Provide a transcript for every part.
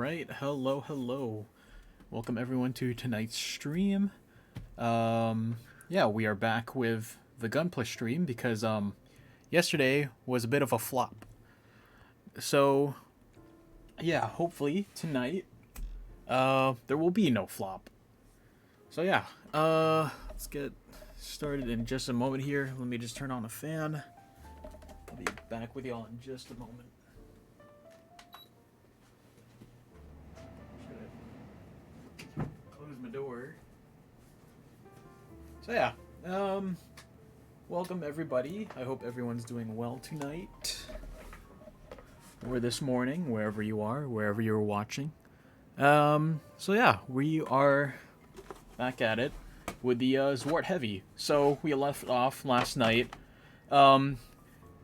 Alright, hello. Welcome everyone to tonight's stream. Yeah, we are back with the Gunpla stream because yesterday was a bit of a flop. So, yeah, hopefully tonight there will be no flop. So yeah, let's get started in just a moment here. Let me just turn on a fan. I'll be back with y'all in just a moment. Close my door. So yeah, welcome everybody. I hope everyone's doing well tonight. Or this morning, wherever you are, wherever you're watching. So yeah, we are back at it with the Zowort Heavy. So we left off last night, a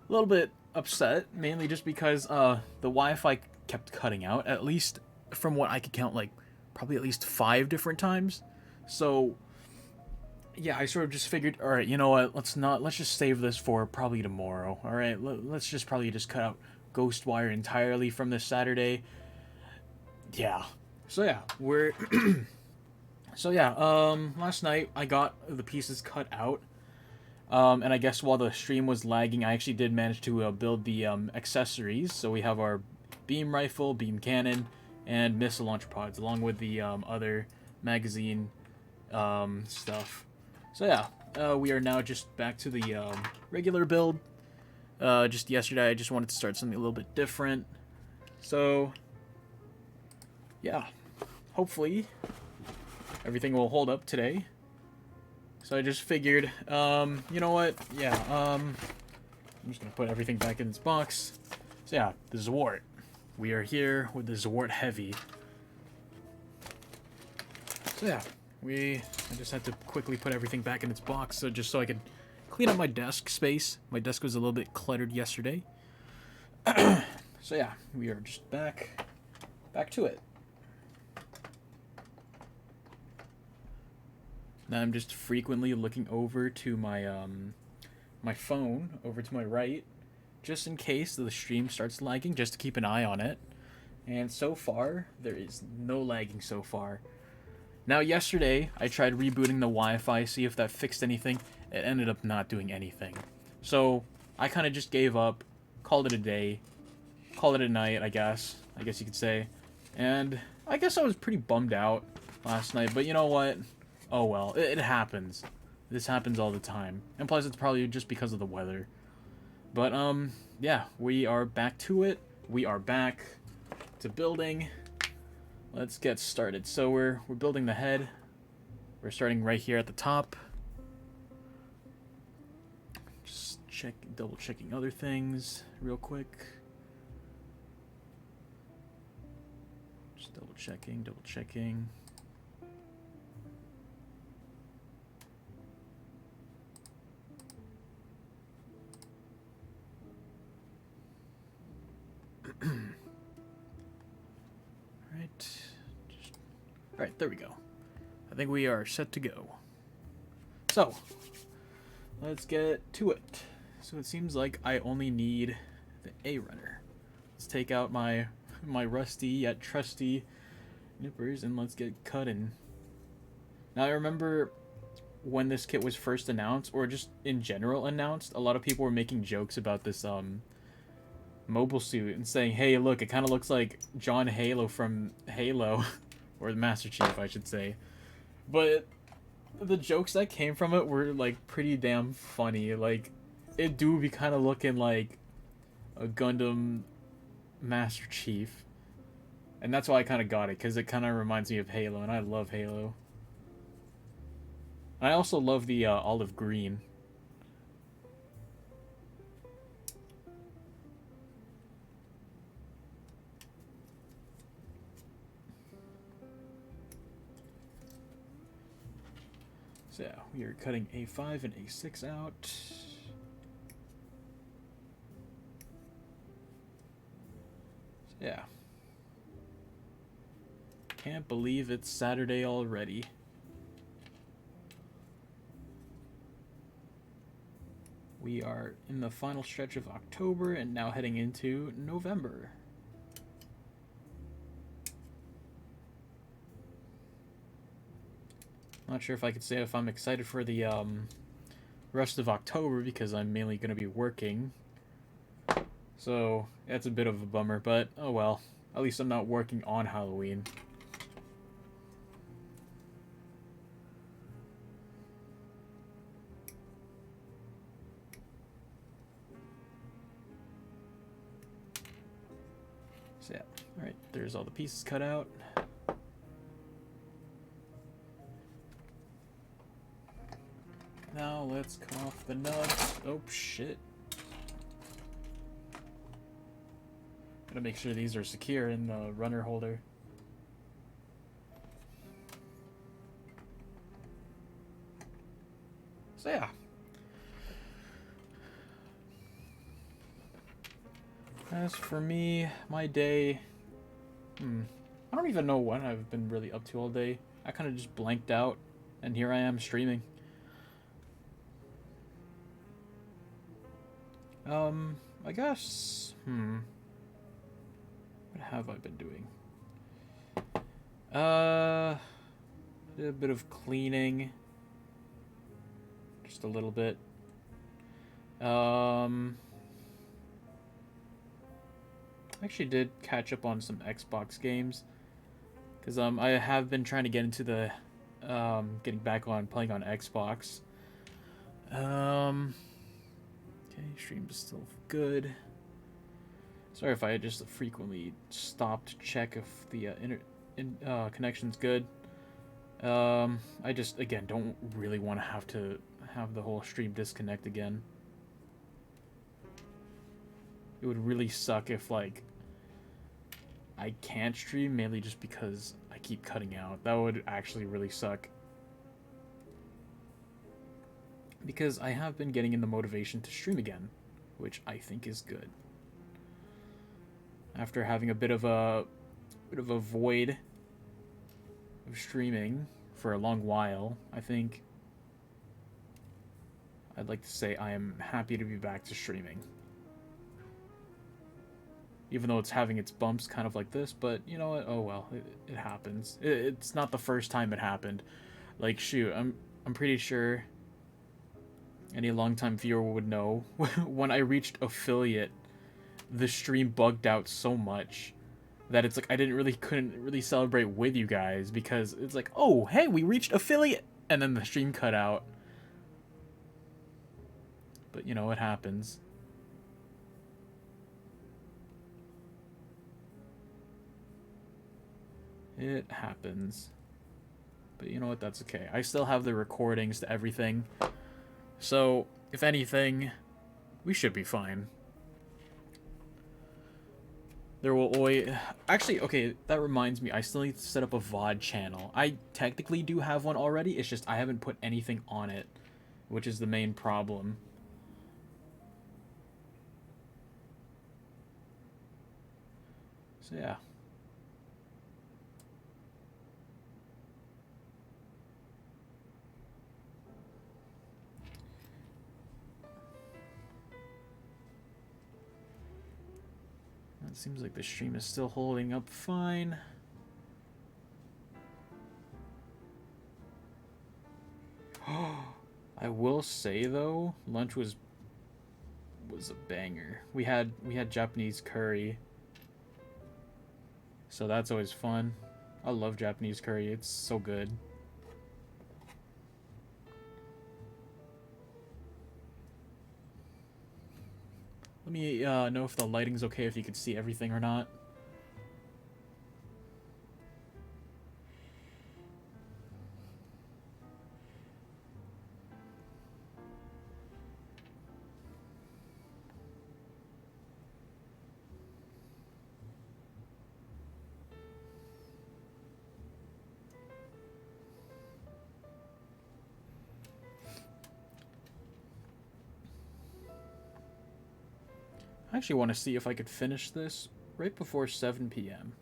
little bit upset, mainly just because the Wi-Fi kept cutting out, at least from what I could count, like probably at least 5 different times. So yeah, I sort of just figured, all right, you know what? Let's just save this for probably tomorrow. All right, let's just probably just cut out Ghostwire entirely from this Saturday. Yeah. So yeah, we're last night I got the pieces cut out. And I guess while the stream was lagging, I actually did manage to build the accessories. So we have our beam rifle, beam cannon, and missile launch pods, along with the other magazine stuff. So yeah, we are now just back to the regular build. Just yesterday, I just wanted to start something a little bit different. So yeah, hopefully everything will hold up today. So I just figured, you know what? Yeah, I'm just gonna put everything back in its box. So yeah, the Zowort. We are here with the Zowort Heavy. So yeah, I just had to quickly put everything back in its box, so I could clean up my desk space. My desk was a little bit cluttered yesterday. So yeah, we are just back to it. Now I'm just frequently looking over to my my phone over to my right, just in case the stream starts lagging, just to keep an eye on it. And so far, there is no lagging so far. Now, yesterday, I tried rebooting the Wi-Fi, see if that fixed anything. It ended up not doing anything. So, I kind of just gave up, called it a day, called it a night, I guess you could say. And I guess I was pretty bummed out last night, but you know what? Oh well, it happens. This happens all the time. And plus, it's probably just because of the weather. But, yeah, we are back to it. We are back to building. Let's get started. So we're building the head. We're starting right here at the top. Just double checking other things real quick. Just double checking. Alright, there we go. I think we are set to go. So, let's get to it. So it seems like I only need the A runner. Let's take out my rusty yet trusty nippers and let's get cutting. Now I remember when this kit was first announced, or just in general announced, a lot of people were making jokes about this mobile suit and saying, hey, look, it kind of looks like John Halo from Halo. Or the Master Chief, I should say. But the jokes that came from it were, like, pretty damn funny. Like, it do be kind of looking like a Gundam Master Chief. And that's why I kind of got it, because it kind of reminds me of Halo, and I love Halo. I also love the olive green. So yeah, we are cutting A5 and A6 out. So yeah. Can't believe it's Saturday already. We are in the final stretch of October and now heading into November. Not sure if I could say if I'm excited for the rest of October because I'm mainly going to be working. So that's a bit of a bummer, but oh well. At least I'm not working on Halloween. So yeah, alright, there's all the pieces cut out. Now let's cut off the nuts. Oh shit. Gotta make sure these are secure in the runner holder. So yeah. As for me, my day... I don't even know what I've been really up to all day. I kind of just blanked out, and here I am streaming. I guess... What have I been doing? Did a bit of cleaning. Just a little bit. I actually did catch up on some Xbox games. Because I have been trying to get into the... getting back on playing on Xbox. Okay, stream is still good. Sorry if I just frequently stop to check if the connection's good. I just, again, don't really want to have the whole stream disconnect again. It would really suck if, like, I can't stream, mainly just because I keep cutting out. That would actually really suck. Because I have been getting in the motivation to stream again, which I think is good. After having a bit of a void of streaming for a long while, I think I'd like to say I am happy to be back to streaming. Even though it's having its bumps kind of like this, but you know what? Oh well, it happens. It's not the first time it happened. Like, shoot, I'm pretty sure any longtime viewer would know when I reached affiliate, the stream bugged out so much that it's like I couldn't really celebrate with you guys because it's like, oh hey, we reached affiliate, and then the stream cut out. But you know, it happens. It happens. But you know what, that's okay. I still have the recordings to everything. So, if anything, we should be fine. There will always... Actually, okay, that reminds me. I still need to set up a VOD channel. I technically do have one already. It's just I haven't put anything on it, which is the main problem. So, yeah. It seems like the stream is still holding up fine. I will say though, lunch was a banger. We had Japanese curry, so that's always fun. I love Japanese curry. It's so good. Let me know if the lighting's okay, if you can see everything or not. I actually want to see if I could finish this right before 7 p.m.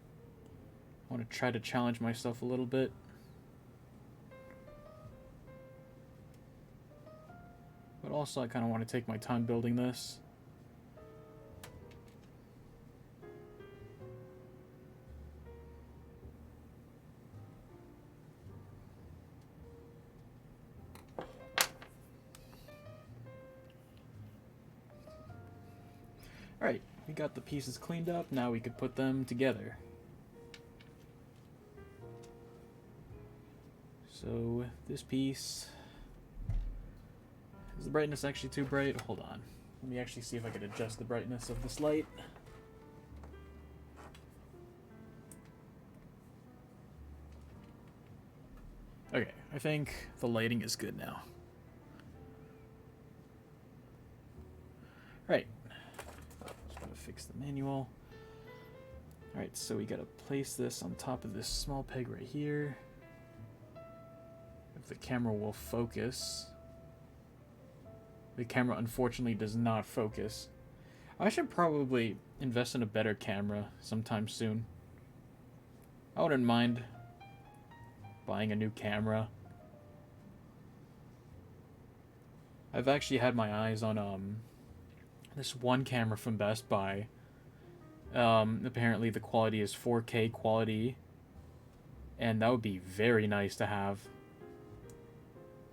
I want to try to challenge myself a little bit. But also I kind of want to take my time building this. Alright, we got the pieces cleaned up. Now we could put them together. So, this piece... Is the brightness actually too bright? Hold on. Let me actually see if I can adjust the brightness of this light. Okay, I think the lighting is good now. Right. Just gotta fix the manual. Alright, so we gotta place this on top of this small peg right here. If the camera will focus. The camera unfortunately does not focus. I should probably invest in a better camera sometime soon. I wouldn't mind buying a new camera. I've actually had my eyes on this one camera from Best Buy. Apparently the quality is 4K quality, and that would be very nice to have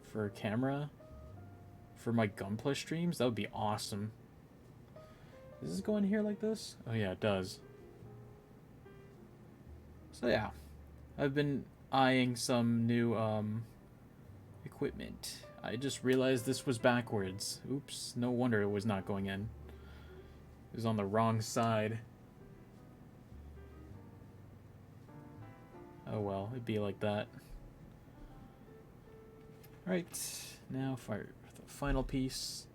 for a camera. For my Gunpla streams, that would be awesome. Does this go in here like this? Oh yeah, it does. So yeah, I've been eyeing some new equipment. I just realized this was backwards. Oops, no wonder it was not going in. It was on the wrong side. Oh well, it'd be like that. Alright, now fire the final piece.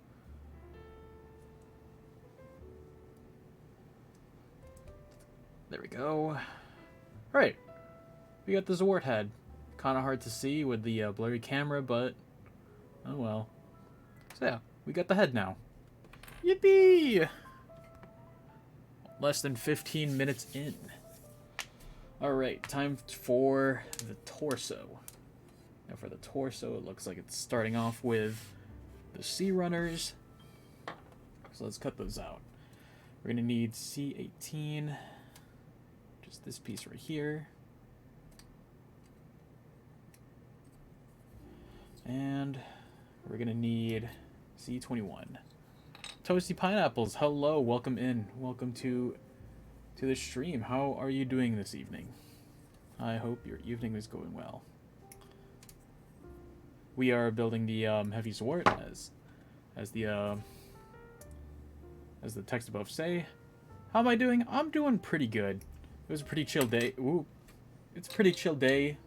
There we go. Alright, we got the Zowort head. Kind of hard to see with the blurry camera, but oh well. So yeah, we got the head now. Yippee! Less than 15 minutes in. Alright, time for the torso. Now for the torso, it looks like it's starting off with the C runners. So let's cut those out. We're going to need C18. Just this piece right here. And we're going to need C21. Toasty Pineapples, hello, welcome in. Welcome to the stream. How are you doing this evening? I hope your evening is going well. We are building the heavy Zowort as the text above say. How am I doing? I'm doing pretty good. It was a pretty chill day. Ooh. It's a pretty chill day.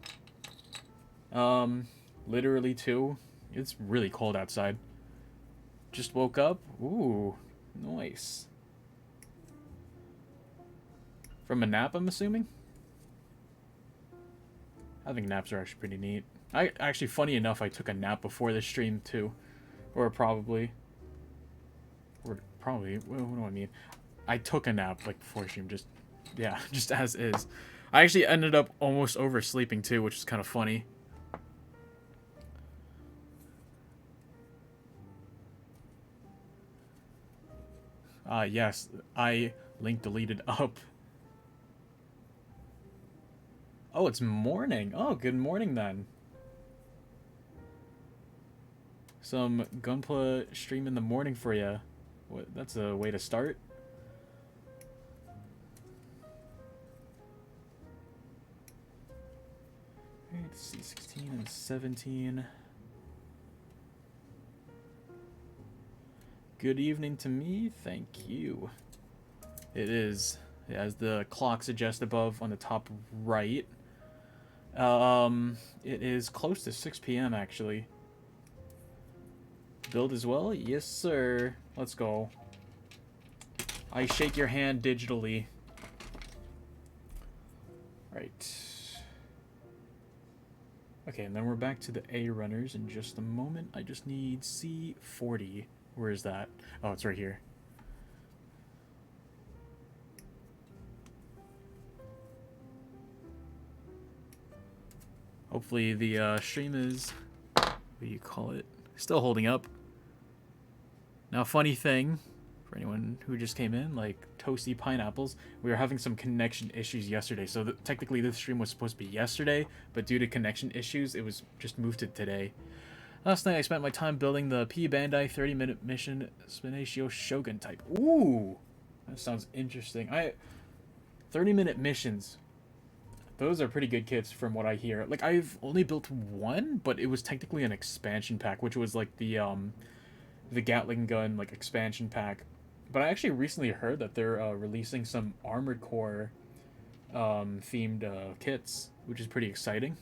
Literally too. It's really cold outside. Just woke up. Ooh, nice. From a nap, I'm assuming? I think naps are actually pretty neat. Actually, funny enough, I took a nap before the stream too. Or probably, what do I mean? I took a nap like before stream, just as is. I actually ended up almost oversleeping too, which is kind of funny. Yes, I link deleted up. Oh, it's morning. Oh, good morning then. Some Gunpla stream in the morning for you. What? That's a way to start. Alright, C16 and 17. Good evening to me. Thank you. It is. As the clock suggests above on the top right. It is close to 6 p.m. actually. Build as well? Yes, sir. Let's go. I shake your hand digitally. Right. Okay, and then we're back to the A runners in just a moment. I just need C40. Where is that? Oh, it's right here. Hopefully the stream is, what do you call it, still holding up. Now, funny thing, for anyone who just came in, like Toasty Pineapples, we were having some connection issues yesterday. So technically this stream was supposed to be yesterday, but due to connection issues, it was just moved to today. Last night I spent my time building the P Bandai 30-minute mission Spinatio Shogun type. Ooh! That sounds interesting. 30-minute missions. Those are pretty good kits from what I hear. Like, I've only built one, but it was technically an expansion pack, which was like the Gatling gun like expansion pack. But I actually recently heard that they're releasing some Armored Core themed kits, which is pretty exciting.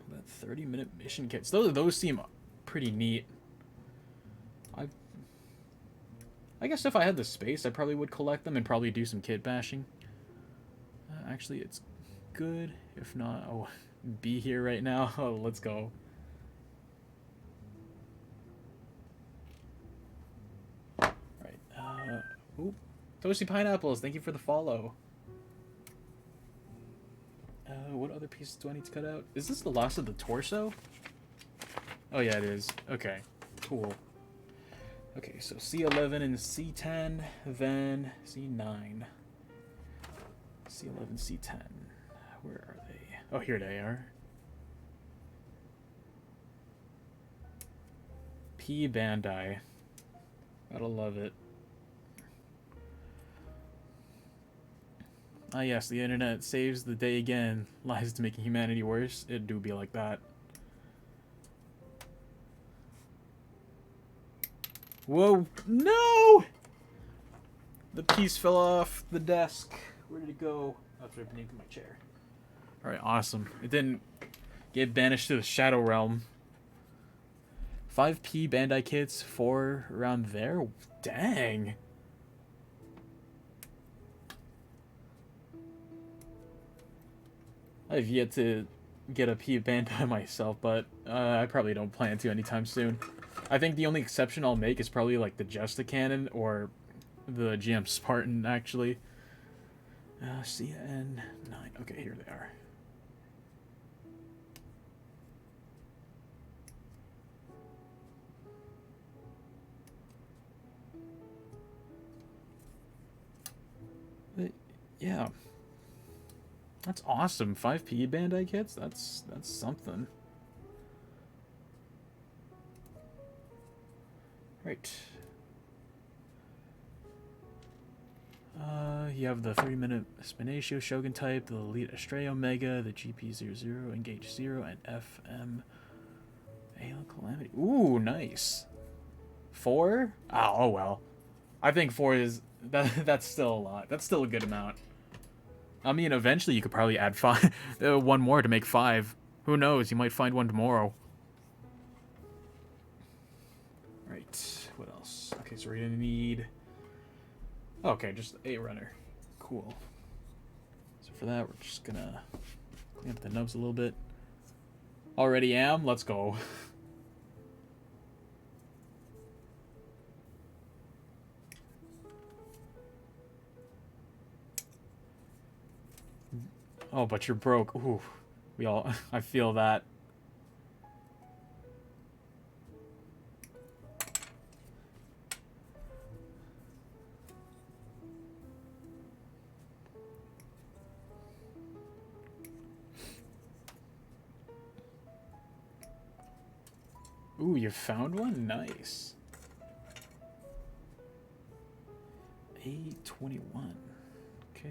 But 30-minute mission kits. Those seem pretty neat. I guess if I had the space, I probably would collect them and probably do some kit bashing. Actually, it's good. If not, I'll be here right now. Oh, let's go. Alright. Ooh. Toasty Pineapples, thank you for the follow. What other pieces do I need to cut out? Is this the last of the torso? Oh, yeah, it is. Okay. Cool. Okay, so C11 and C10, then C9. C11, C10. Where are they? Oh, here they are. P Bandai. Gotta love it. Ah, yes, the internet saves the day again. Lies to making humanity worse. It do be like that. Whoa, no! The piece fell off the desk. Where did it go? Oh, it's right beneath my chair. Alright, awesome. It didn't get banished to the Shadow Realm. 5P Bandai kits, 4 around there? Dang. I've yet to get a P Bandai myself, but I probably don't plan to anytime soon. I think the only exception I'll make is probably like the Justa Cannon or the GM Spartan, actually. CN9. Okay, here they are. But, yeah. That's awesome. 5P Bandai kits? That's something. Right. You have the 3-minute Spinatio Shogun type, the Elite Astray Omega, the GP00, Engage 0, and FM Halo Calamity. Ooh, nice. 4? Oh well. I think 4 is... that's still a lot. That's still a good amount. I mean, eventually you could probably add 5... one more to make 5. Who knows? You might find one tomorrow. Right. What else? Okay, so we're gonna need... Okay, just a runner. Cool. So for that, we're just gonna clean up the nubs a little bit. Already am? Let's go. Oh, but you're broke. Ooh. We all... I feel that. Ooh, you found one? Nice. A21. Okay.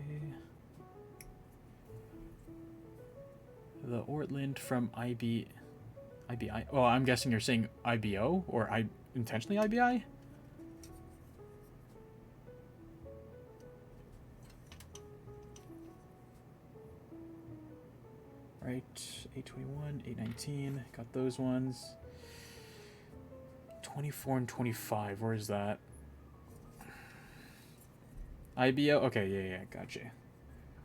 The Ortland from IBI. Oh, I'm guessing you're saying IBO? Or intentionally IBI? Right. A21, A19. Got those ones. 24 and 25. Where is that? IBO? Okay, yeah, gotcha.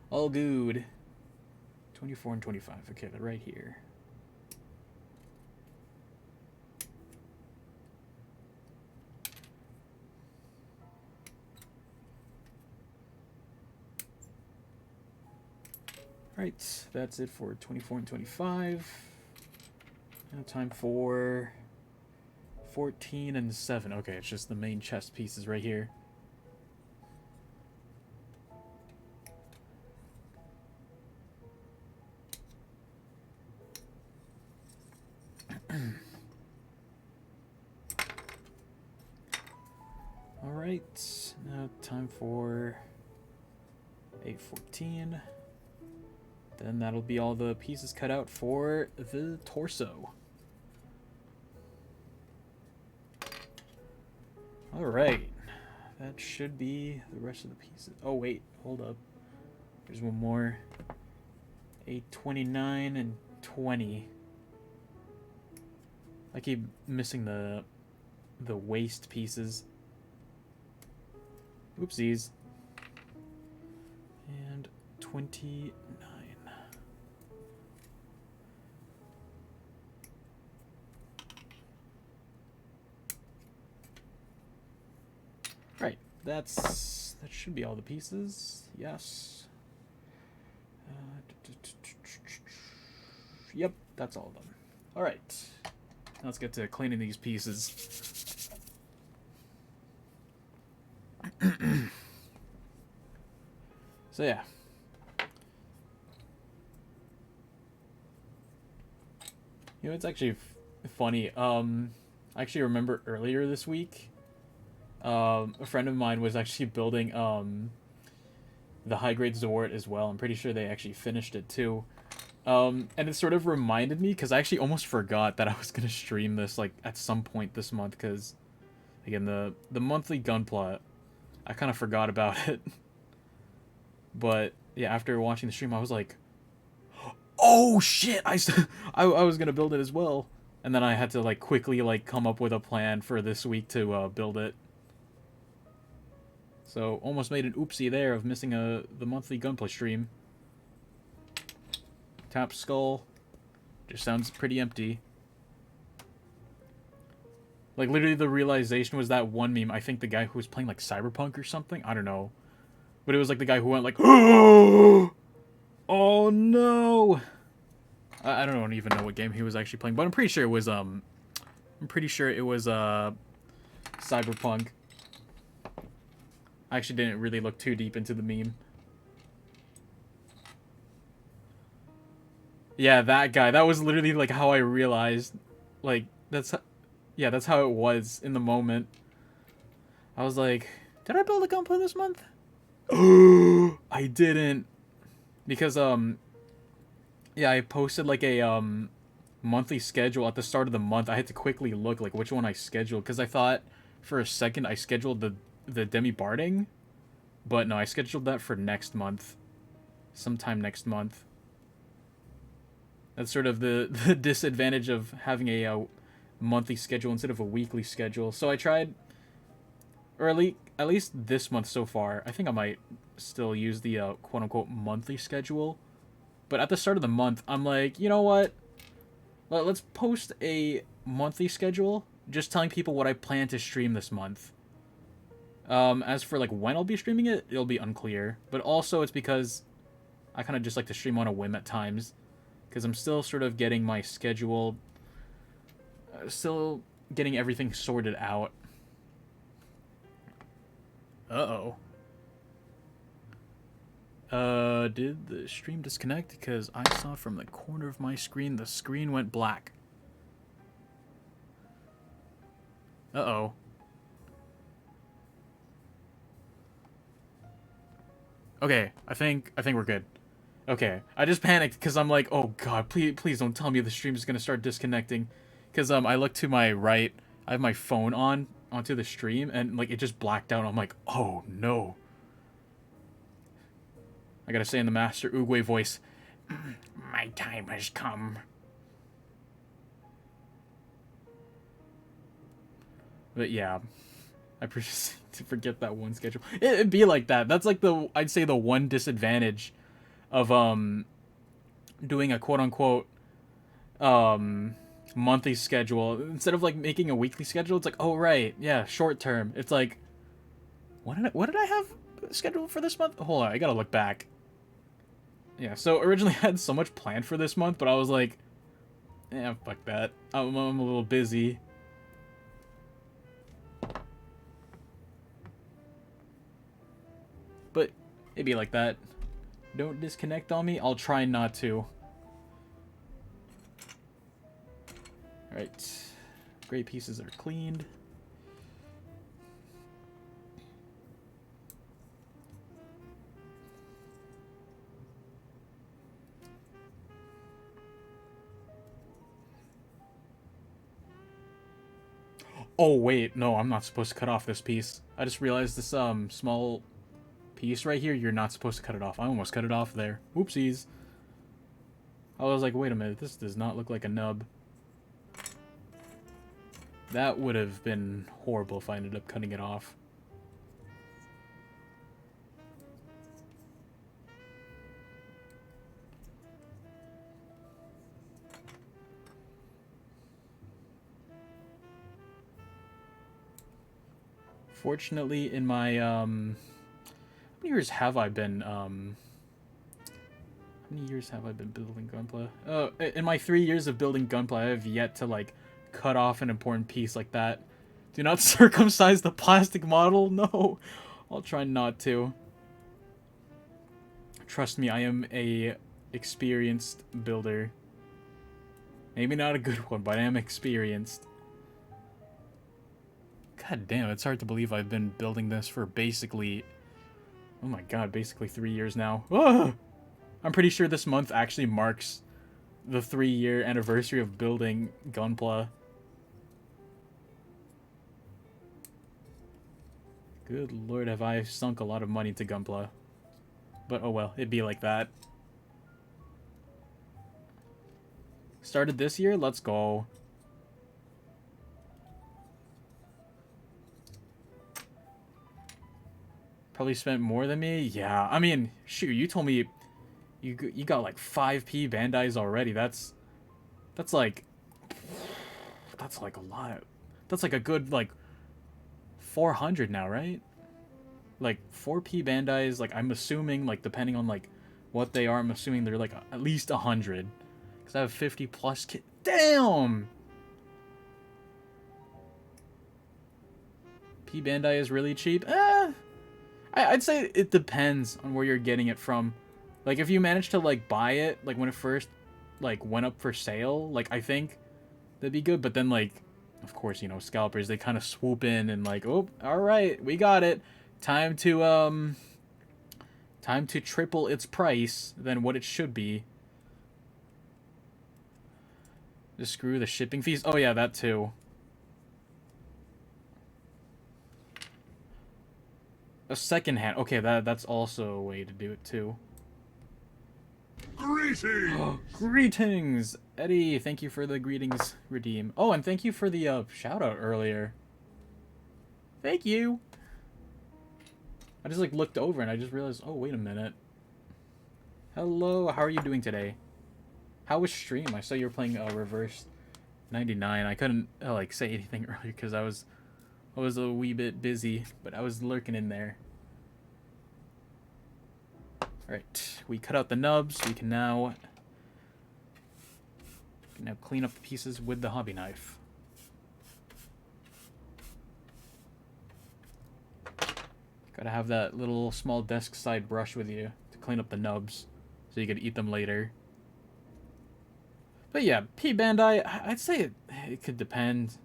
All good. 24 and 25. Okay, they're right here. Right, that's it for 24 and 25. Now time for 14 and 7. Okay, it's just the main chest pieces right here. Alright. time for 814. Then that'll be all the pieces cut out for the torso. Alright. That should be the rest of the pieces. Oh, wait. Hold up. There's one more. 829 and 20. I keep missing the waist pieces. Oopsies. And 29. Right, that should be all the pieces. Yes. Yep, that's all of them. All right, now let's get to cleaning these pieces. So yeah. You know, it's actually funny. I actually remember earlier this week, a friend of mine was actually building the high-grade Zowort as well. I'm pretty sure they actually finished it too. And it sort of reminded me, because I actually almost forgot that I was going to stream this like at some point this month, because, again, the monthly Gunpla, I kind of forgot about it. But, yeah, after watching the stream, I was like, oh, shit! I was going to build it as well. And then I had to, like, quickly, like, come up with a plan for this week to build it. So, almost made an oopsie there of missing the monthly Gunpla stream. Tap skull. Just sounds pretty empty. Like, literally the realization was that one meme. I think the guy who was playing, like, Cyberpunk or something? I don't know. But it was, like, the guy who went, like, oh no! I don't even know what game he was actually playing, but I'm pretty sure it was, Cyberpunk. I actually didn't really look too deep into the meme. Yeah, that guy. That was literally, like, how I realized. Like, that's how it was in the moment. I was like, did I build a Gunpla this month? I didn't. Because, yeah, I posted, like, a, monthly schedule at the start of the month. I had to quickly look, like, which one I scheduled. Because I thought, for a second, I scheduled the demi-barding. But no, I scheduled that for next month. Sometime next month. That's sort of the disadvantage of having a monthly schedule instead of a weekly schedule. So I tried, or at least this month so far, I think I might still use the quote-unquote monthly schedule. But at the start of the month, I'm like, you know what? Let's post a monthly schedule, just telling people what I plan to stream this month. As for, like, when I'll be streaming it, it'll be unclear. But also, it's because I kind of just like to stream on a whim at times. Because I'm still sort of getting my schedule, still getting everything sorted out. Uh-oh. Did the stream disconnect? Because I saw from the corner of my screen, the screen went black. Uh-oh. Okay, I think we're good. Okay, I just panicked because I'm like, oh god, please don't tell me the stream is gonna start disconnecting. Because I look to my right, I have my phone onto the stream, and like it just blacked out. I'm like, oh no. I gotta say in the Master Oogway voice, my time has come. But yeah, I proceed to forget that one schedule. It'd be like that. That's like I'd say the one disadvantage of doing a quote-unquote monthly schedule instead of like making a weekly schedule. It's like, oh right, yeah, short term. It's like, what did I have scheduled for this month? Hold on, I gotta look back. Yeah, so originally I had so much planned for this month, but I was like, yeah, fuck that. I'm a little busy. But it'd be like that. Don't disconnect on me. I'll try not to. Alright. Gray pieces are cleaned. Oh, wait. No, I'm not supposed to cut off this piece. I just realized this, small piece right here, you're not supposed to cut it off. I almost cut it off there. Oopsies. I was like, wait a minute. This does not look like a nub. That would have been horrible if I ended up cutting it off. Fortunately, in my, how many years have I been, how many years have I been building Gunpla? Oh, in my 3 years of building Gunpla, I have yet to, like, cut off an important piece like that. Do not circumcise the plastic model? No. I'll try not to. Trust me, I am a experienced builder. Maybe not a good one, but I am experienced. God damn, it's hard to believe I've been building this for basically... Oh my god, basically 3 years now. Ah! I'm pretty sure this month actually marks the 3-year anniversary of building Gunpla. Good lord, have I sunk a lot of money to Gunpla. But oh well, it'd be like that. Started this year? Let's go. Probably spent more than me? Yeah, I mean, shoot, you told me you got like 5p Bandais already. That's like a lot. That's like a good like 400 now, right? Like 4p Bandais, like I'm assuming, like depending on like what they are, I'm assuming they're like at least 100. Cause I have 50 plus damn! P Bandai is really cheap. I'd say it depends on where you're getting it from. Like if you manage to like buy it like when it first like went up for sale, like I think that'd be good. But then like, of course, you know, scalpers, they kind of swoop in and like, oh, all right, we got it. Time to triple its price than what it should be. Just screw the shipping fees. Oh yeah, that too. A second hand. Okay, that's also a way to do it too. Greetings! Greetings! Eddie, thank you for the greetings redeem. Oh, and thank you for the shout out earlier. Thank you. I just like looked over and I just realized, oh, wait a minute. Hello, how are you doing today? How was stream? I saw you were playing Reverse 99. I couldn't like say anything earlier because I was a wee bit busy, but I was lurking in there. Alright, we cut out the nubs. We can now clean up the pieces with the hobby knife. Gotta have that little small desk side brush with you to clean up the nubs so you could eat them later. But yeah, P Bandai, I'd say it could depend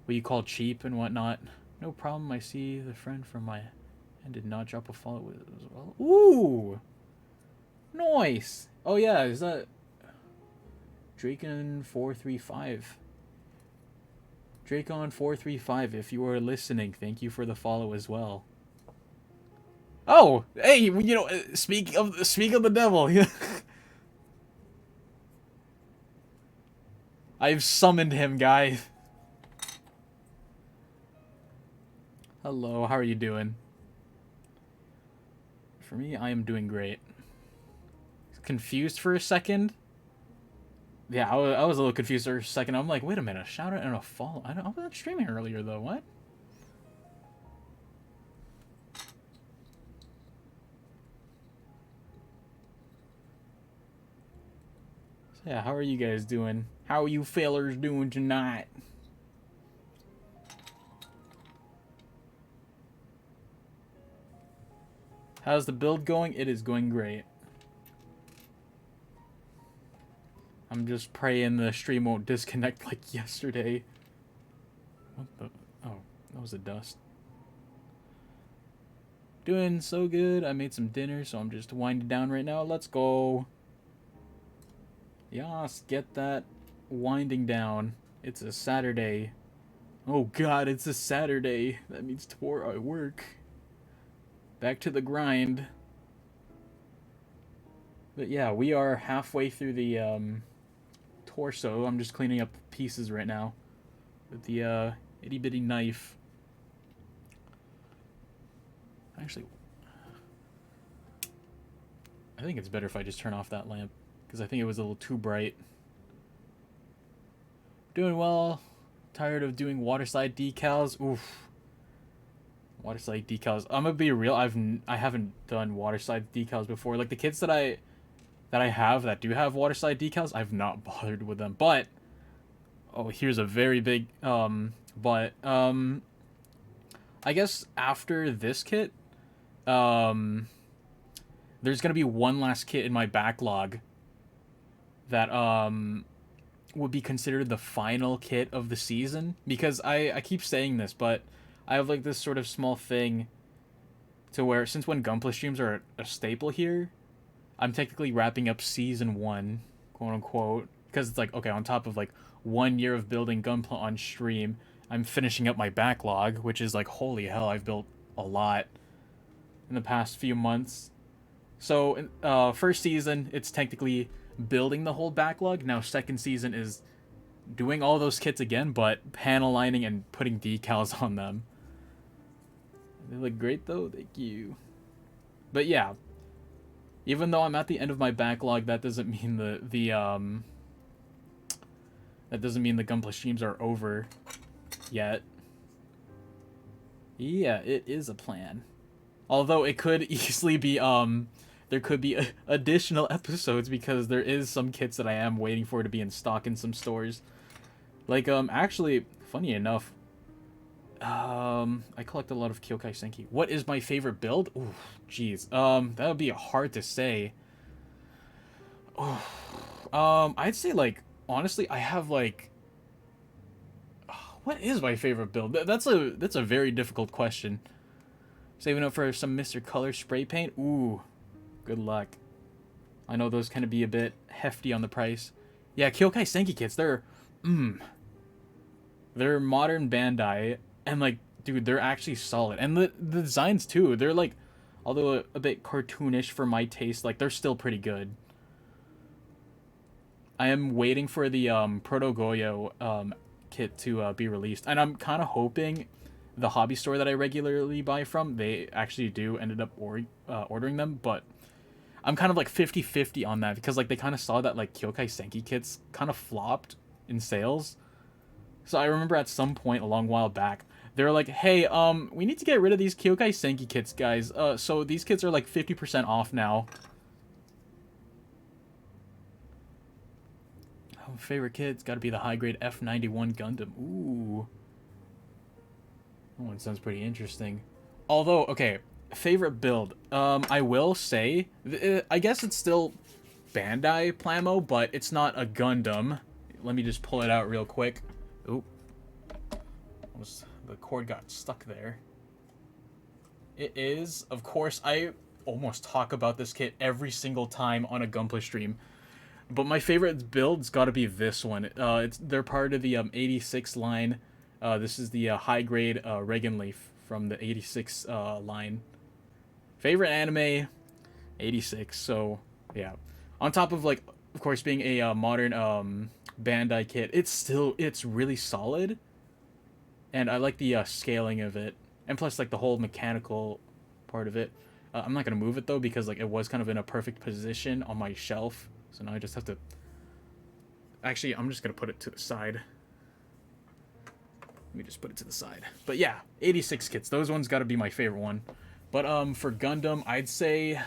what you call cheap and whatnot. No problem, I see the friend from my and did not drop a follow with it as well. Ooh! Nice! Oh yeah, is that Dracon435? Dracon435, if you are listening, thank you for the follow as well. Oh! Hey, you know, speak of the devil. I've summoned him, guys. Hello, how are you doing? For me, I am doing great. Confused for a second? Yeah, I was a little confused for a second. I'm like, wait a minute, a shout out and a follow. I wasn't streaming earlier, though. What? So yeah, how are you guys doing? How are you fellers doing tonight? How's the build going? It is going great. I'm just praying the stream won't disconnect like yesterday. What the? Oh, that was the dust. Doing so good. I made some dinner, so I'm just winding down right now. Let's go. Yas, get that winding down. It's a Saturday Oh god, it's a Saturday. That means tomorrow I work. Back to the grind. But yeah, we are halfway through the torso. I'm just cleaning up pieces right now with the itty bitty knife. Actually, I think it's better if I just turn off that lamp because I think it was a little too bright. Doing well. Tired of doing waterside decals. Oof. Waterside decals. I'm gonna be real. I haven't done waterside decals before. Like the kits that I have that do have waterside decals, I've not bothered with them. But oh, here's a very big but I guess after this kit, there's gonna be one last kit in my backlog that would be considered the final kit of the season because I keep saying this, but I have like this sort of small thing to where since when Gunpla streams are a staple here, I'm technically wrapping up season 1, quote unquote, because it's like okay, on top of like 1 year of building Gunpla on stream, I'm finishing up my backlog, which is like holy hell, I've built a lot in the past few months. So, first season, it's technically building the whole backlog. Now, second season is doing all those kits again, but panel lining and putting decals on them. They look great, though. Thank you. But yeah, even though I'm at the end of my backlog, that doesn't mean the Gunpla streams are over yet. Yeah, it is a plan. Although it could easily be there could be additional episodes because there is some kits that I am waiting for to be in stock in some stores. Like actually, funny enough, I collect a lot of Kyokai Senki. What is my favorite build? Ooh, jeez. That would be hard to say. I'd say like honestly, I have like what is my favorite build? That's a very difficult question. Saving up for some Mr. Color spray paint. Ooh, good luck. I know those kind of be a bit hefty on the price. Yeah, Kyokai Senki kits, they're modern Bandai, and like, dude, they're actually solid. And the designs too, they're like, although a bit cartoonish for my taste, like they're still pretty good. I am waiting for the Proto Goyo kit to be released, and I'm kind of hoping the hobby store that I regularly buy from, they actually do ended up ordering them, but I'm kind of like 50-50 on that because like they kind of saw that like Kyokai Senki kits kind of flopped in sales. So I remember at some point a long while back, they were like, "Hey, we need to get rid of these Kyokai Senki kits, guys. So these kits are like 50% off now." Oh, favorite kit's got to be the high grade F91 Gundam. Ooh. That one sounds pretty interesting. Although, okay, favorite build. I will say, I guess it's still Bandai Plamo, but it's not a Gundam. Let me just pull it out real quick. Oop. The cord got stuck there. It is, of course, I almost talk about this kit every single time on a Gunpla stream. But my favorite build's got to be this one. They're part of the 86 line. This is the high grade Regan Leaf from the 86 line. Favorite anime, 86. So yeah, on top of like, of course, being a modern Bandai kit, it's really solid, and I like the scaling of it, and plus like the whole mechanical part of it. I'm not gonna move it though because like it was kind of in a perfect position on my shelf. So now I just have to... Actually, I'm just going to put it to the side. Let me just put it to the side. But yeah, 86 kits. Those ones got to be my favorite one. But for Gundam, I'd say...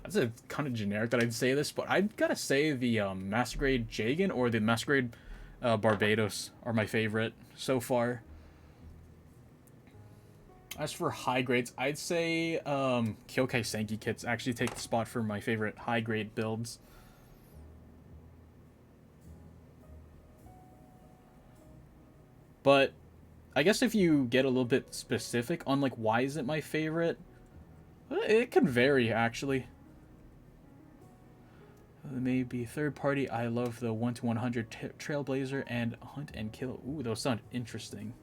That's a kind of generic that I'd say this, but I'd got to say the Master Grade Jagan or the Master Grade Barbados are my favorite so far. As for high grades, I'd say Kyokai Senki kits actually take the spot for my favorite high grade builds. But I guess if you get a little bit specific on like why is it my favorite, it can vary actually. Maybe third party. I love the 1 to 100 Trailblazer and Hunt and Kill. Ooh, those sound interesting.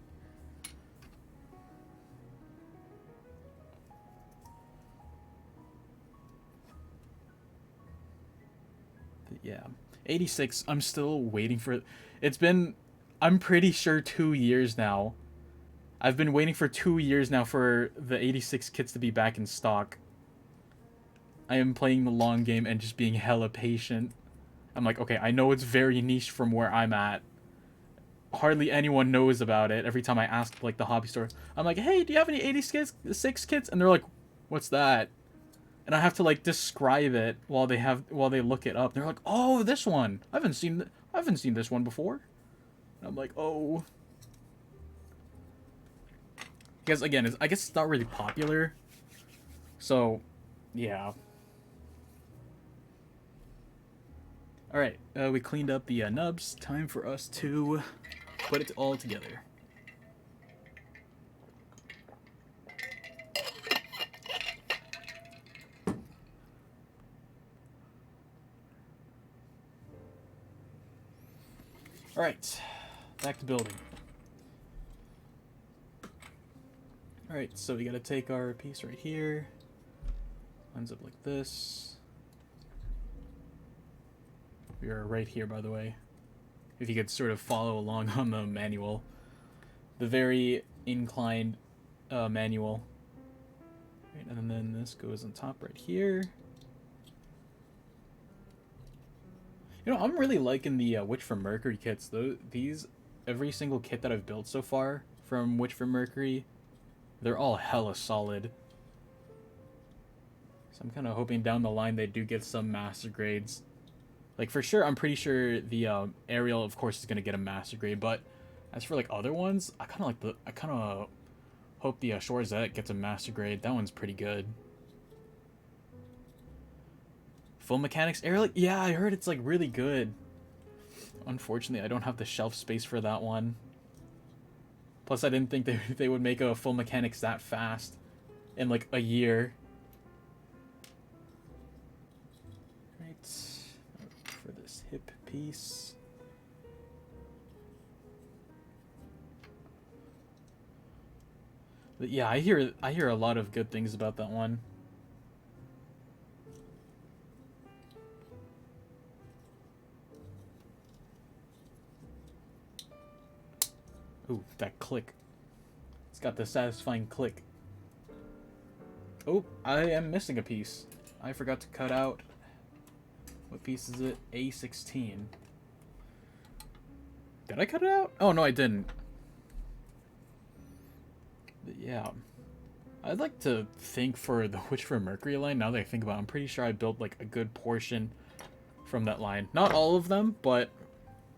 But yeah, 86. I'm still waiting for. It's been, I'm pretty sure 2 years now. I've been waiting for 2 years now for the 86 kits to be back in stock. I am playing the long game and just being hella patient. I'm like, okay, I know it's very niche from where I'm at. Hardly anyone knows about it. Every time I ask, like, the hobby store, I'm like, hey, do you have any 86 kits? And they're like, what's that? And I have to, like, describe it while they look it up. They're like, oh, this one. I haven't seen this one before. And I'm like, oh. Because again, I guess it's not really popular. So, yeah. All right, we cleaned up the nubs. Time for us to put it all together. All right, back to building. All right, so we got to take our piece right here. Lines up like this. We are right here, by the way. If you could sort of follow along on the manual. The very inclined manual. Right, and then this goes on top right here. You know, I'm really liking the Witch from Mercury kits. These, every single kit that I've built so far from Witch from Mercury, they're all hella solid. So I'm kind of hoping down the line they do get some master grades. Like, for sure, I'm pretty sure the Ariel, of course, is going to get a master grade. But as for, like, other ones, I kind of hope the Shorzette gets a master grade. That one's pretty good. Full Mechanics Ariel? Yeah, I heard it's, like, really good. Unfortunately, I don't have the shelf space for that one. Plus, I didn't think they would make a Full Mechanics that fast in, like, a year. Right. For this hip piece. But yeah, I hear a lot of good things about that one. Ooh, that click. It's got the satisfying click. Oh, I am missing a piece. I forgot to cut out. What piece is it? A16. Did I cut it out? Oh, no, I didn't. But yeah. I'd like to think for the Witch for Mercury line, now that I think about it, I'm pretty sure I built, like, a good portion from that line. Not all of them, but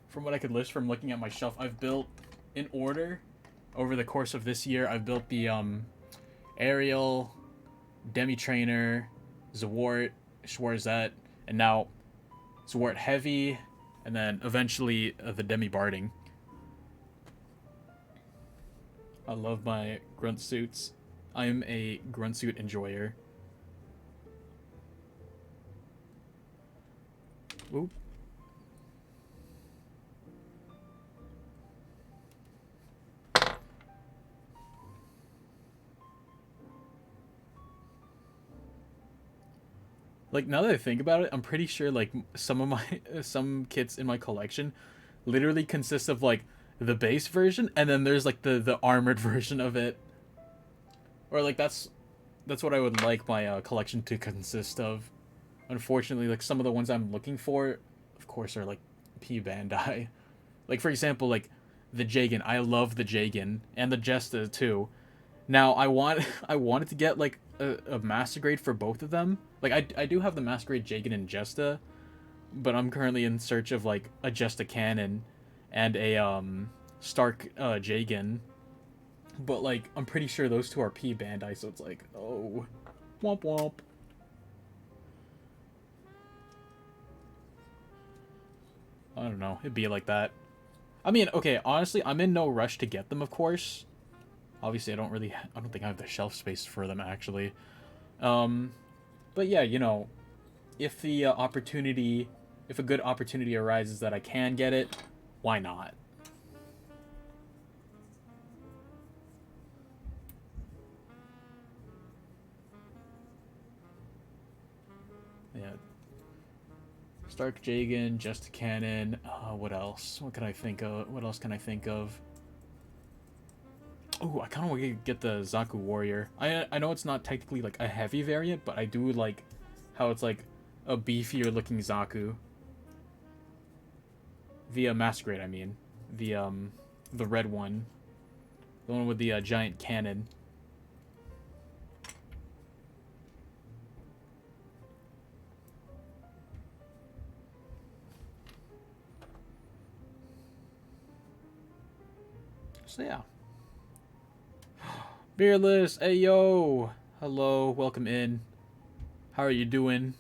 from what I could list from looking at my shelf, I've built, in order, over the course of this year, I've built the, Ariel, Demi-Trainer, Zowort, Shorzette, and now Zowort Heavy, and then eventually the Demi-Barding. I love my grunt suits. I'm a grunt suit enjoyer. Oop. Like, now that I think about it, I'm pretty sure, like, some kits in my collection literally consist of, like, the base version, and then there's, like, the armored version of it. Or, like, that's what I would like my collection to consist of. Unfortunately, like, some of the ones I'm looking for, of course, are, like, P Bandai. Like, for example, like, the Jagan. I love the Jagan, and the Jesta, too. Now, I wanted to get, like, a master grade for both of them. Like, I do have the master grade Jagan and Jesta, but I'm currently in search of, like, a Jesta Cannon and a Stark Jagan. But, like, I'm pretty sure those two are P Bandai, so it's like, oh, womp womp. I don't know, it'd be like that. I mean, okay, honestly, I'm in no rush to get them, of course. Obviously, I don't think I have the shelf space for them, actually. But yeah, you know, if the opportunity if a good opportunity arises that I can get it, why not? Yeah. Stark Jagan, Just a Cannon. What else? What can I think of? What else can I think of? Oh, I kind of want to get the Zaku Warrior. I know it's not technically like a heavy variant, but I do like how it's like a beefier looking Zaku. The Masquerade, I mean. The red one. The one with the giant cannon. So yeah. Beerless, hey yo! Hello, welcome in. How are you doing?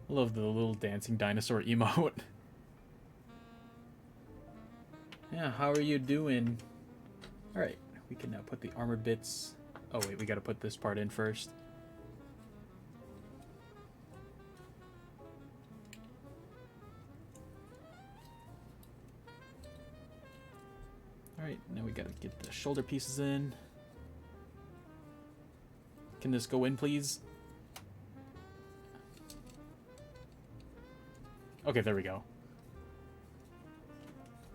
I love the little dancing dinosaur emote. Yeah, how are you doing? Alright, we can now put the armor bits... Oh wait, we gotta put this part in first. Alright, now we gotta get the shoulder pieces in. Can this go in, please? Okay, there we go.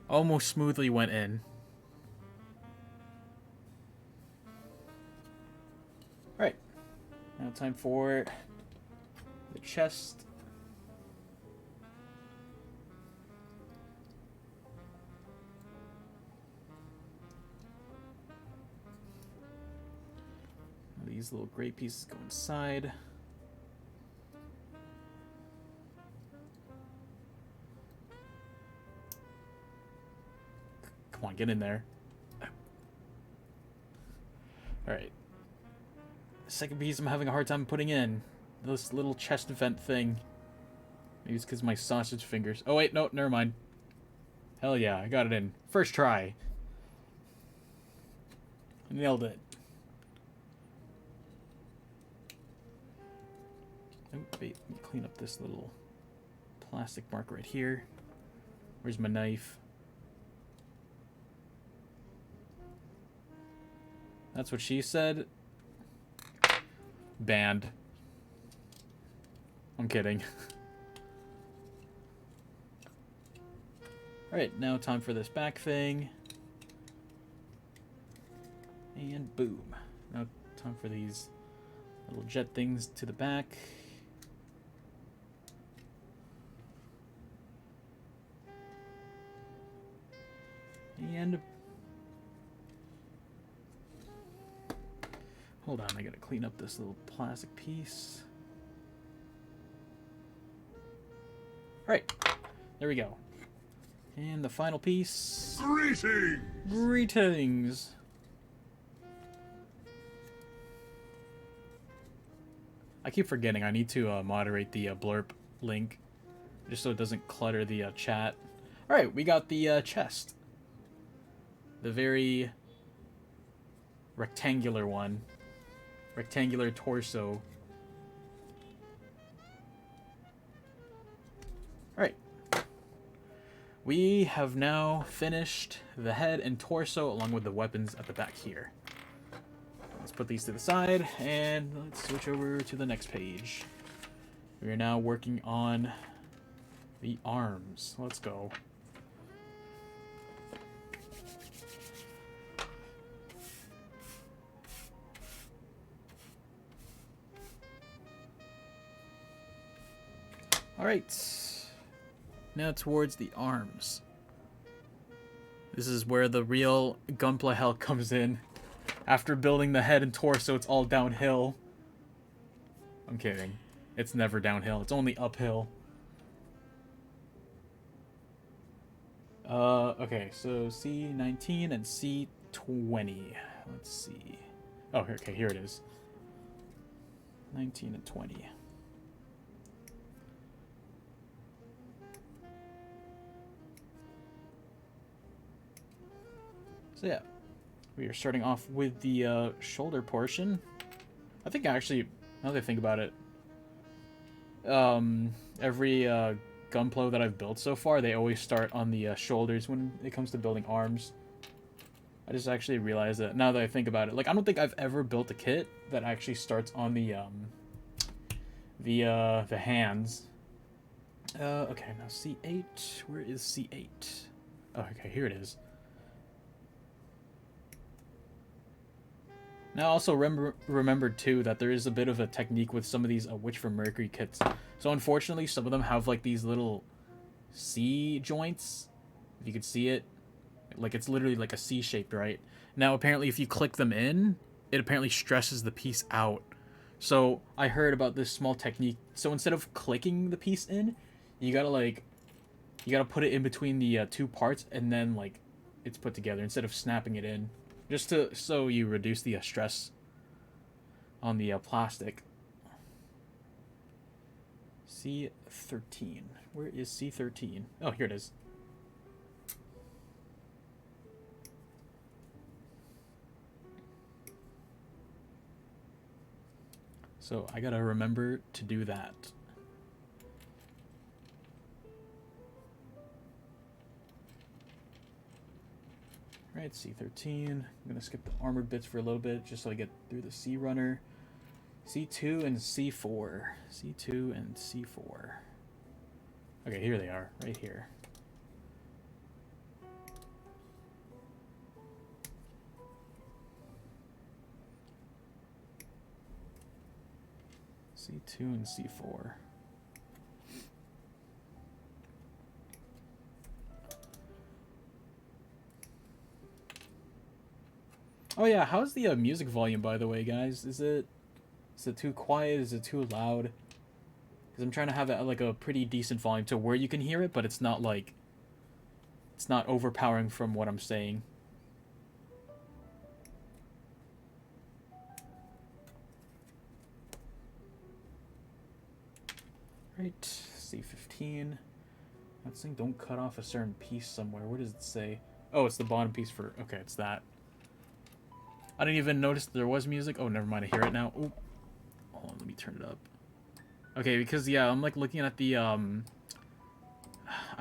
Almost smoothly went in. Alright. Now time for the chest. These little gray pieces go inside. Come on, get in there. Alright. Second piece I'm having a hard time putting in. This little chest vent thing. Maybe it's because my sausage fingers. Oh wait, no, never mind. Hell yeah, I got it in. First try. Nailed it. Oh, wait, let me clean up this little plastic mark right here. Where's my knife? That's what she said. Banned. I'm kidding. Alright, now time for this back thing. And boom. Now time for these little jet things to the back. And hold on, I gotta clean up this little plastic piece. Alright, there we go. And the final piece. Greetings! Greetings! I keep forgetting I need to moderate the blurb link, just so it doesn't clutter the chat. Alright, we got the chest. The very rectangular one. Rectangular torso. Alright. We have now finished the head and torso along with the weapons at the back here. Let's put these to the side and let's switch over to the next page. We are now working on the arms. Let's go. Alright, now towards the arms. This is where the real Gunpla hell comes in. After building the head and torso, it's all downhill. I'm kidding. It's never downhill, it's only uphill. Okay, so C19 and C20. Let's see. Oh, okay, here it is. 19 and 20. So yeah, We are starting off with the shoulder portion. I think actually, now that I think about it, every Gunpla that I've built so far, they always start on the shoulders when it comes to building arms. I just actually realized that now that I think about it. Like, I don't think I've ever built a kit that actually starts on the hands. Okay, now C8. Where is C8? Oh, okay, here it is. Now, also remember too that there is a bit of a technique with some of these Witch from Mercury kits. So unfortunately, some of them have like these little C joints. If you could see it, like it's literally like a C shaped, right? Now, apparently, if you click them in, it apparently stresses the piece out. So I heard about this small technique. So instead of clicking the piece in, you gotta put it in between the two parts, and then like it's put together instead of snapping it in. Just so you reduce the stress on the plastic. C13. Where is C13? Oh, here it is. So I gotta remember to do that. Alright, C13. I'm going to skip the armored bits for a little bit just so I get through the C runner. C2 and C4. C2 and C4. Okay, here they are, right here. C2 and C4. Oh yeah, how's the music volume, by the way, guys? Is it too quiet? Is it too loud? Because I'm trying to have it at like a pretty decent volume to where you can hear it, but it's not like it's not overpowering from what I'm saying. Right, C15. That thing don't cut off a certain piece somewhere. Where does it say? Oh, it's the bottom piece for. Okay, it's that. I didn't even notice there was music. Oh, never mind. I hear it now. Oh, hold on. Let me turn it up. Okay, because yeah, I'm like looking at the I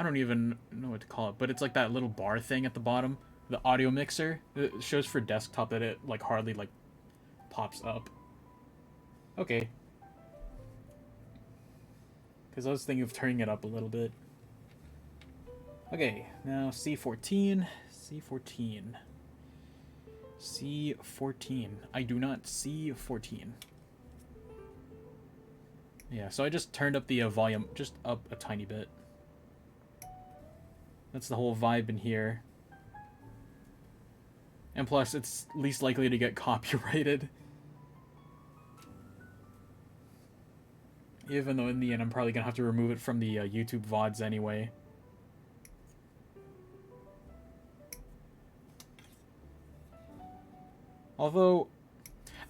don't even know what to call it, but it's like that little bar thing at the bottom, the audio mixer. It shows for desktop that it like hardly like pops up. Okay. Because I was thinking of turning it up a little bit. Okay, now C14. C14. C14. I do not see 14. Yeah, so I just turned up the volume just up a tiny bit. That's the whole vibe in here. And plus, it's least likely to get copyrighted. Even though in the end, I'm probably gonna have to remove it from the YouTube VODs anyway. Although,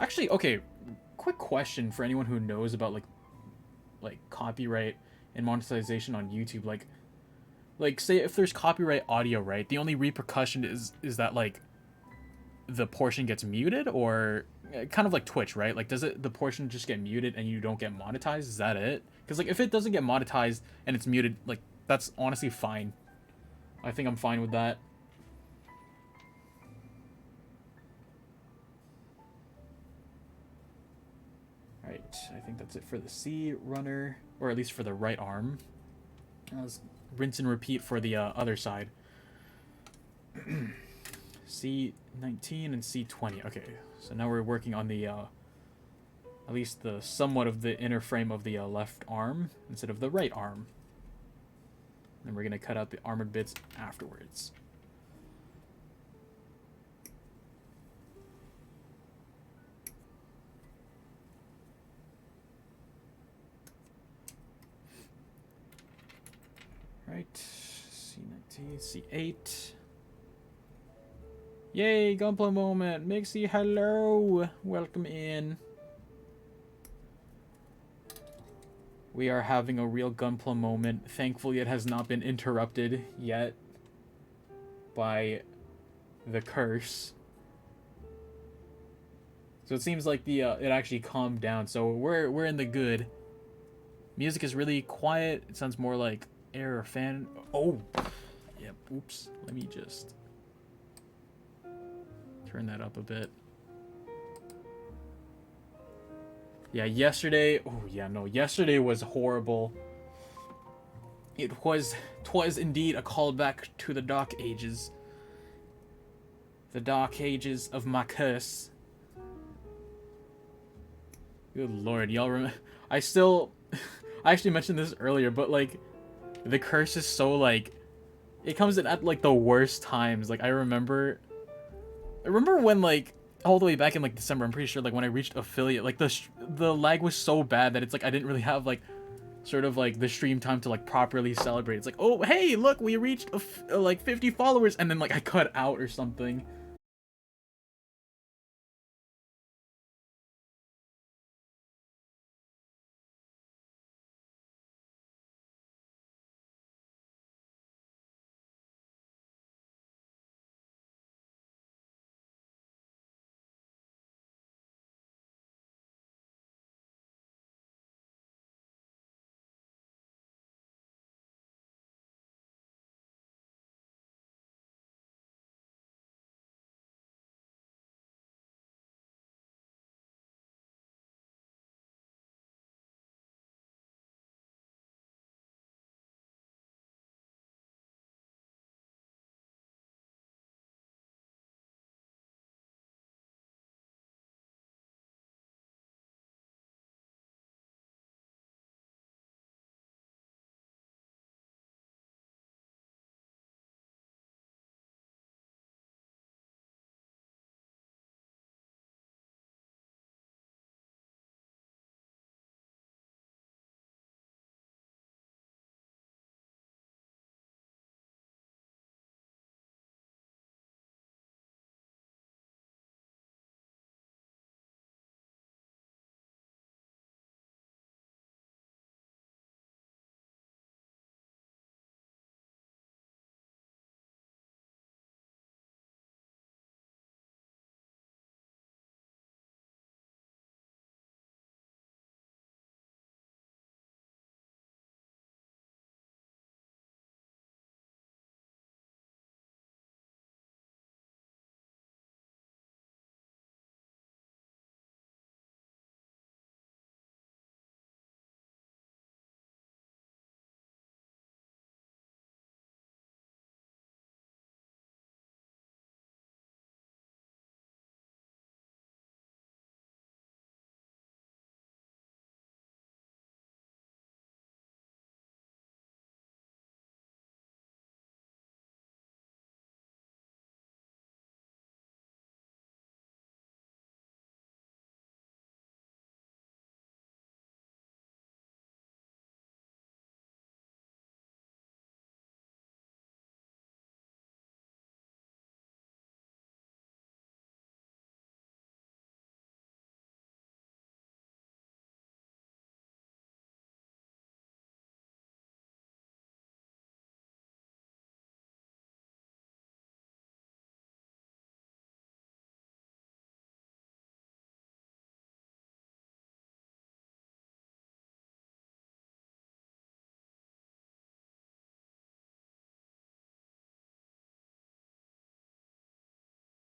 actually, okay, quick question for anyone who knows about like copyright and monetization on YouTube. Like say if there's copyright audio, right? The only repercussion is that like the portion gets muted, or kind of like Twitch, right? Like does the portion just get muted and you don't get monetized? Is that it? Because like if it doesn't get monetized and it's muted, like that's honestly fine. I think I'm fine with that. Alright, I think that's it for the C runner, or at least for the right arm. Let's rinse and repeat for the other side. C19 and C20. Okay, so now we're working on the, at least the somewhat of the inner frame of the left arm instead of the right arm. Then we're going to cut out the armored bits afterwards. Right, C19, C8. Yay, Gunpla moment. Mixie, hello. Welcome in. We are having a real Gunpla moment. Thankfully, it has not been interrupted yet by the curse. So it seems like the it actually calmed down. So we're in the good. Music is really quiet. It sounds more like air or fan. Oh, yep. Oops. Let me just turn that up a bit. Yeah, yesterday. Oh yeah, no. Yesterday was horrible. Twas indeed a callback to the dark ages. The dark ages of my curse. Good lord, y'all remember? I still, I actually mentioned this earlier, but like, the curse is so like, it comes in at like the worst times. Like I remember when like all the way back in like December. I'm pretty sure like when I reached affiliate, like the lag was so bad that it's like I didn't really have like sort of like the stream time to like properly celebrate. It's like, oh hey, look, we reached like 50 followers, and then like I cut out or something.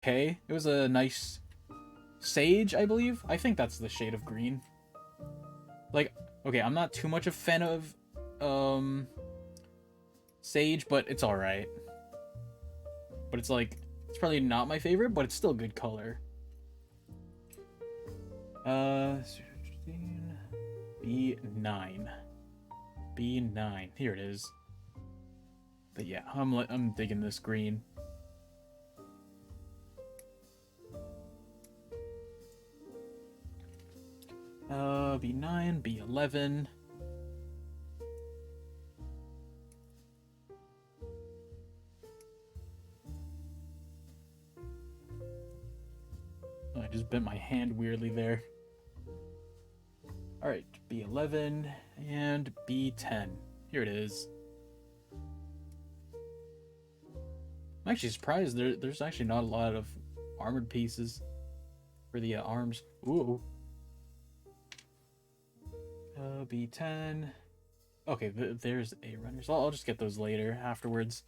Okay, it was a nice sage, I believe. I think that's the shade of green. Like, okay, I'm not too much a fan of um sage, but it's all right. But it's like it's probably not my favorite, but it's still good color. Uh, B9. B9. Here it is. But yeah, I'm digging this green. B9, B11. Oh, I just bent my hand weirdly there. Alright, B11 and B10. Here it is. I'm actually surprised there's actually not a lot of armored pieces. for the arms. Ooh. B10. Okay, there's A runners. I'll just get those later, afterwards.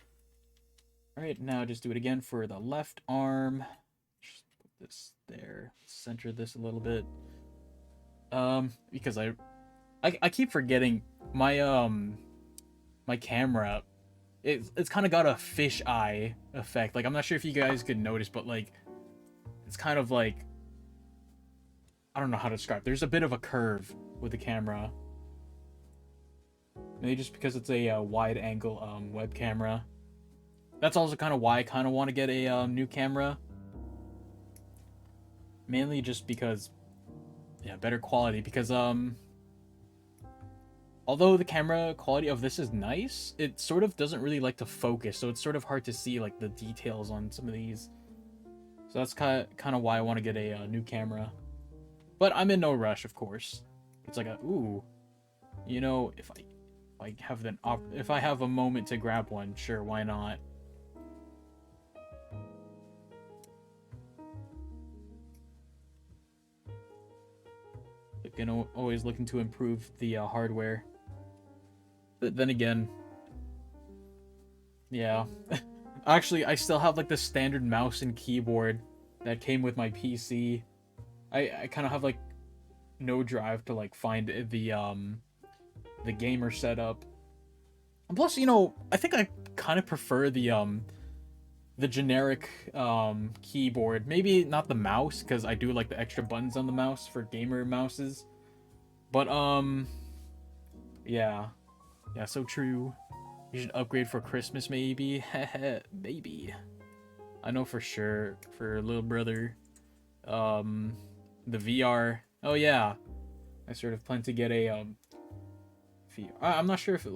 Alright, now just do it again for the left arm. Just put this there. Center this a little bit. Because I keep forgetting my my camera. It's kind of got a fish eye effect. Like, I'm not sure if you guys could notice, but like it's kind of like, I don't know how to describe. There's a bit of a curve with the camera. Maybe just because it's a wide angle web camera. That's also kind of why I kind of want to get a new camera. Mainly just because, yeah, better quality. Because although the camera quality of this is nice, it sort of doesn't really like to focus, so it's sort of hard to see like the details on some of these. So that's kind of why I want to get a new camera. But I'm in no rush, of course. It's like ooh, you know, if I have a moment to grab one, sure, why not? Always looking to improve the hardware. But then again, yeah. Actually, I still have like the standard mouse and keyboard that came with my PC. I kind of have like no drive to like find the gamer setup. And plus, you know, I think I kind of prefer the generic keyboard. Maybe not the mouse, because I do like the extra buttons on the mouse for gamer mouses. But yeah, so true. You should upgrade for Christmas, maybe. Maybe. I know for sure for little brother. The VR. Oh yeah, I sort of plan to get a VR. I'm not sure if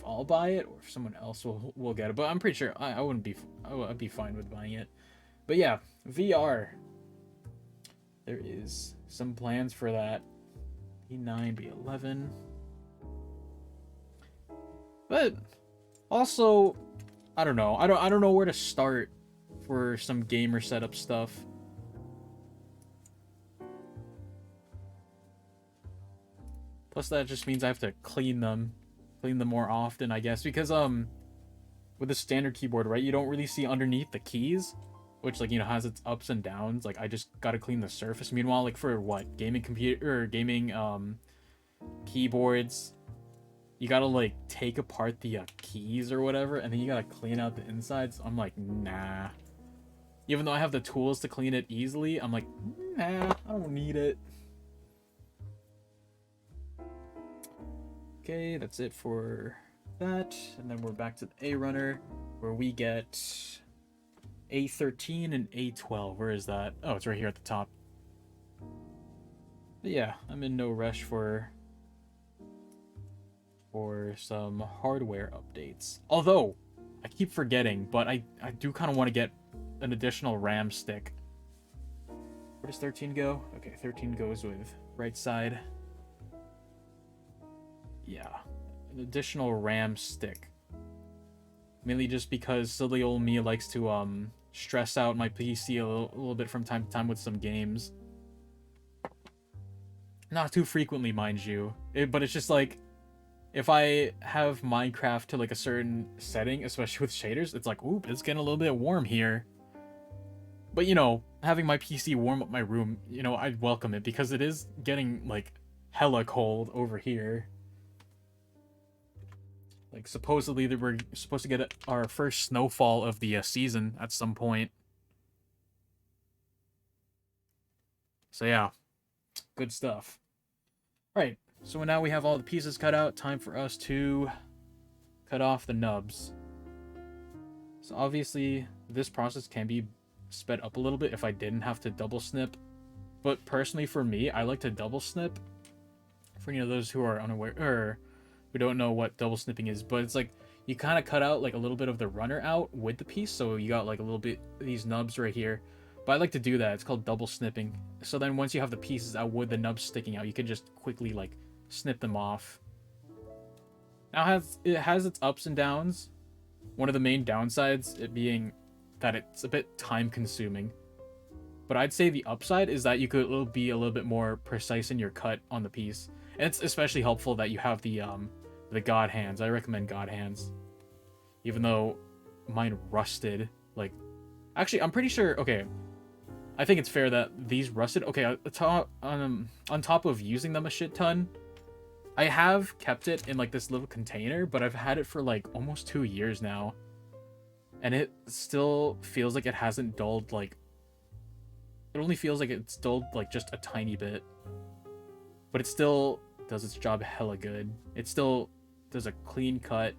I'll buy it or if someone else will get it, but I'm pretty sure I wouldn't be. I'd be fine with buying it. But yeah, VR. There is some plans for that. B9, B11. But also, I don't know. I don't know where to start for some gamer setup stuff. Plus that just means I have to clean them more often, I guess, because with the standard keyboard, right, you don't really see underneath the keys, which, like, you know, has its ups and downs. Like, I just gotta clean the surface. Meanwhile, like, for what, gaming computer or gaming keyboards, you gotta like take apart the keys or whatever, and then you gotta clean out the insides. I'm like, nah. Even though I have the tools to clean it easily, I'm like, nah, I don't need it. Okay, that's it for that. And then we're back to the A runner, where we get A13 and A12. Where is that? Oh, it's right here at the top. But yeah, I'm in no rush for some hardware updates. Although, I keep forgetting, but I do kind of want to get an additional RAM stick. Where does 13 go? Okay, 13 goes with right side. Yeah, an additional RAM stick. Mainly just because silly old me likes to stress out my PC a little bit from time to time with some games. Not too frequently, mind you. But it's just like, if I have Minecraft to like a certain setting, especially with shaders, it's like, oop, it's getting a little bit warm here. But, you know, having my PC warm up my room, you know, I'd welcome it, because it is getting like hella cold over here. Like, supposedly we're supposed to get our first snowfall of the season at some point. So yeah, good stuff. Alright, so now we have all the pieces cut out. Time for us to cut off the nubs. So obviously, this process can be sped up a little bit if I didn't have to double snip. But personally, for me, I like to double snip. For, you know, those who are unaware, or who don't know what double snipping is, but it's like, you kind of cut out like a little bit of the runner out with the piece, so you got like a little bit these nubs right here. But I like to do that. It's called double snipping. So then once you have the pieces out with the nubs sticking out, you can just quickly like snip them off. Now it has its ups and downs. One of the main downsides, it being that it's a bit time consuming. But I'd say the upside is that you could be a little bit more precise in your cut on the piece. And it's especially helpful that you have the God hands. I recommend God hands. Even though mine rusted. Like, actually, I'm pretty sure, okay, I think it's fair that these rusted. Okay, on top of using them a shit ton, I have kept it in like this little container, but I've had it for like almost 2 years now. And it still feels like it hasn't dulled, like, it only feels like it's dulled like just a tiny bit. But it still does its job hella good. It still does a clean cut.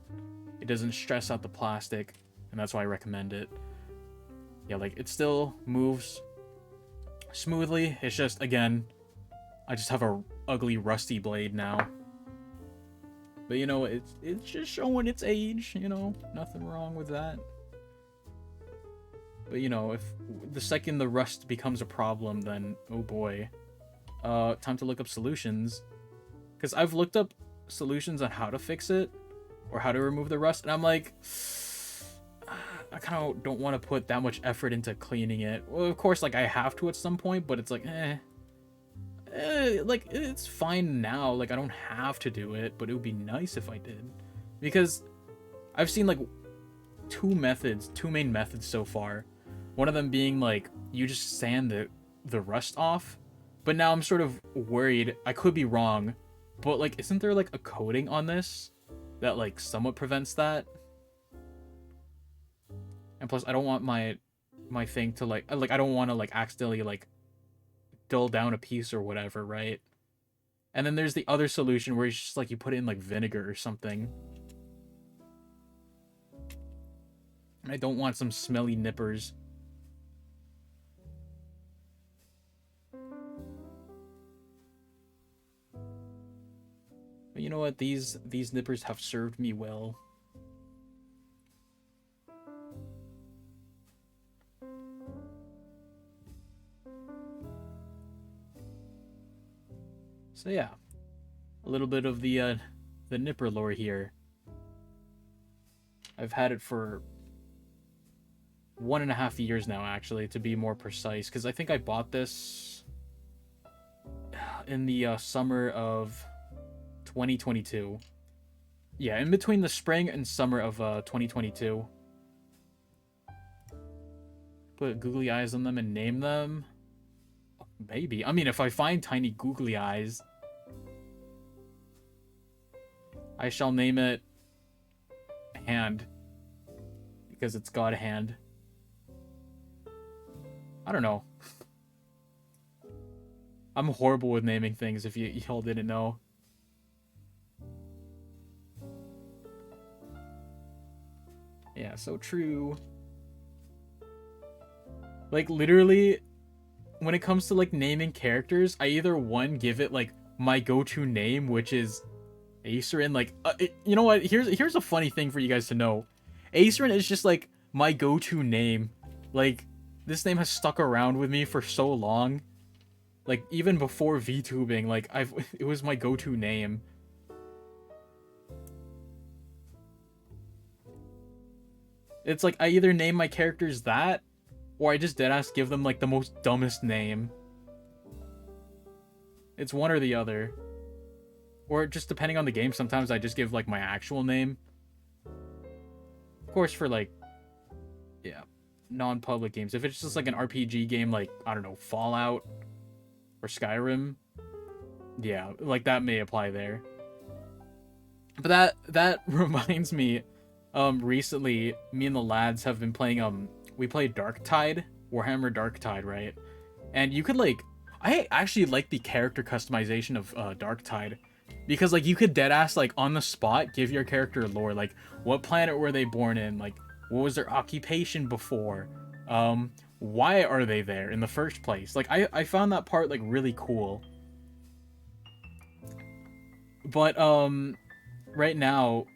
It doesn't stress out the plastic, and that's why I recommend it. Yeah, like, it still moves smoothly. It's just, again, I just have a ugly rusty blade now. But, you know, it's just showing its age, you know? Nothing wrong with that. But, you know, if the second the rust becomes a problem, then, oh boy. Time to look up solutions. Because I've looked up solutions on how to fix it, or how to remove the rust, and I'm like, I kind of don't want to put that much effort into cleaning it. Well, of course, like, I have to at some point, but it's like, like, it's fine now. Like, I don't have to do it, but it would be nice if I did. Because I've seen, like, two main methods so far. One of them being, like, you just sand the rust off. But now I'm sort of worried. I could be wrong, but, like, isn't there, like, a coating on this that, like, somewhat prevents that? And plus, I don't want my thing to, like, I don't want to, like, accidentally, like, dull down a piece or whatever, right? And then there's the other solution where it's just, like, you put it in, like, vinegar or something. And I don't want some smelly nippers. But you know what? These nippers have served me well. So yeah, a little bit of the nipper lore here. I've had it for 1.5 years now, actually, to be more precise, because I think I bought this in the summer of 2022. Yeah, in between the spring and summer of 2022. Put googly eyes on them and name them. Maybe. I mean, if I find tiny googly eyes, I shall name it Hand, because it's God Hand. I don't know. I'm horrible with naming things, if y'all didn't know. Yeah, so true. Like, literally, when it comes to, like, naming characters, I either, one, give it, like, my go-to name, which is Acerin. Like, you know what? Here's a funny thing for you guys to know. Acerin is just, like, my go-to name. Like, this name has stuck around with me for so long. Like, even before VTubing, like, it was my go-to name. It's like, I either name my characters that, or I just deadass give them, like, the most dumbest name. It's one or the other. Or just depending on the game, sometimes I just give, like, my actual name. Of course, for, like, yeah, non-public games. If it's just, like, an RPG game, like, I don't know, Fallout or Skyrim, yeah, like, that may apply there. But that reminds me, recently, me and the lads have been playing, we played Darktide, Warhammer Darktide, right? And you could, like, I actually like the character customization of Darktide, because, like, you could deadass, like, on the spot give your character lore, like, what planet were they born in, like, what was their occupation before, why are they there in the first place? Like, I found that part, like, really cool. But right now,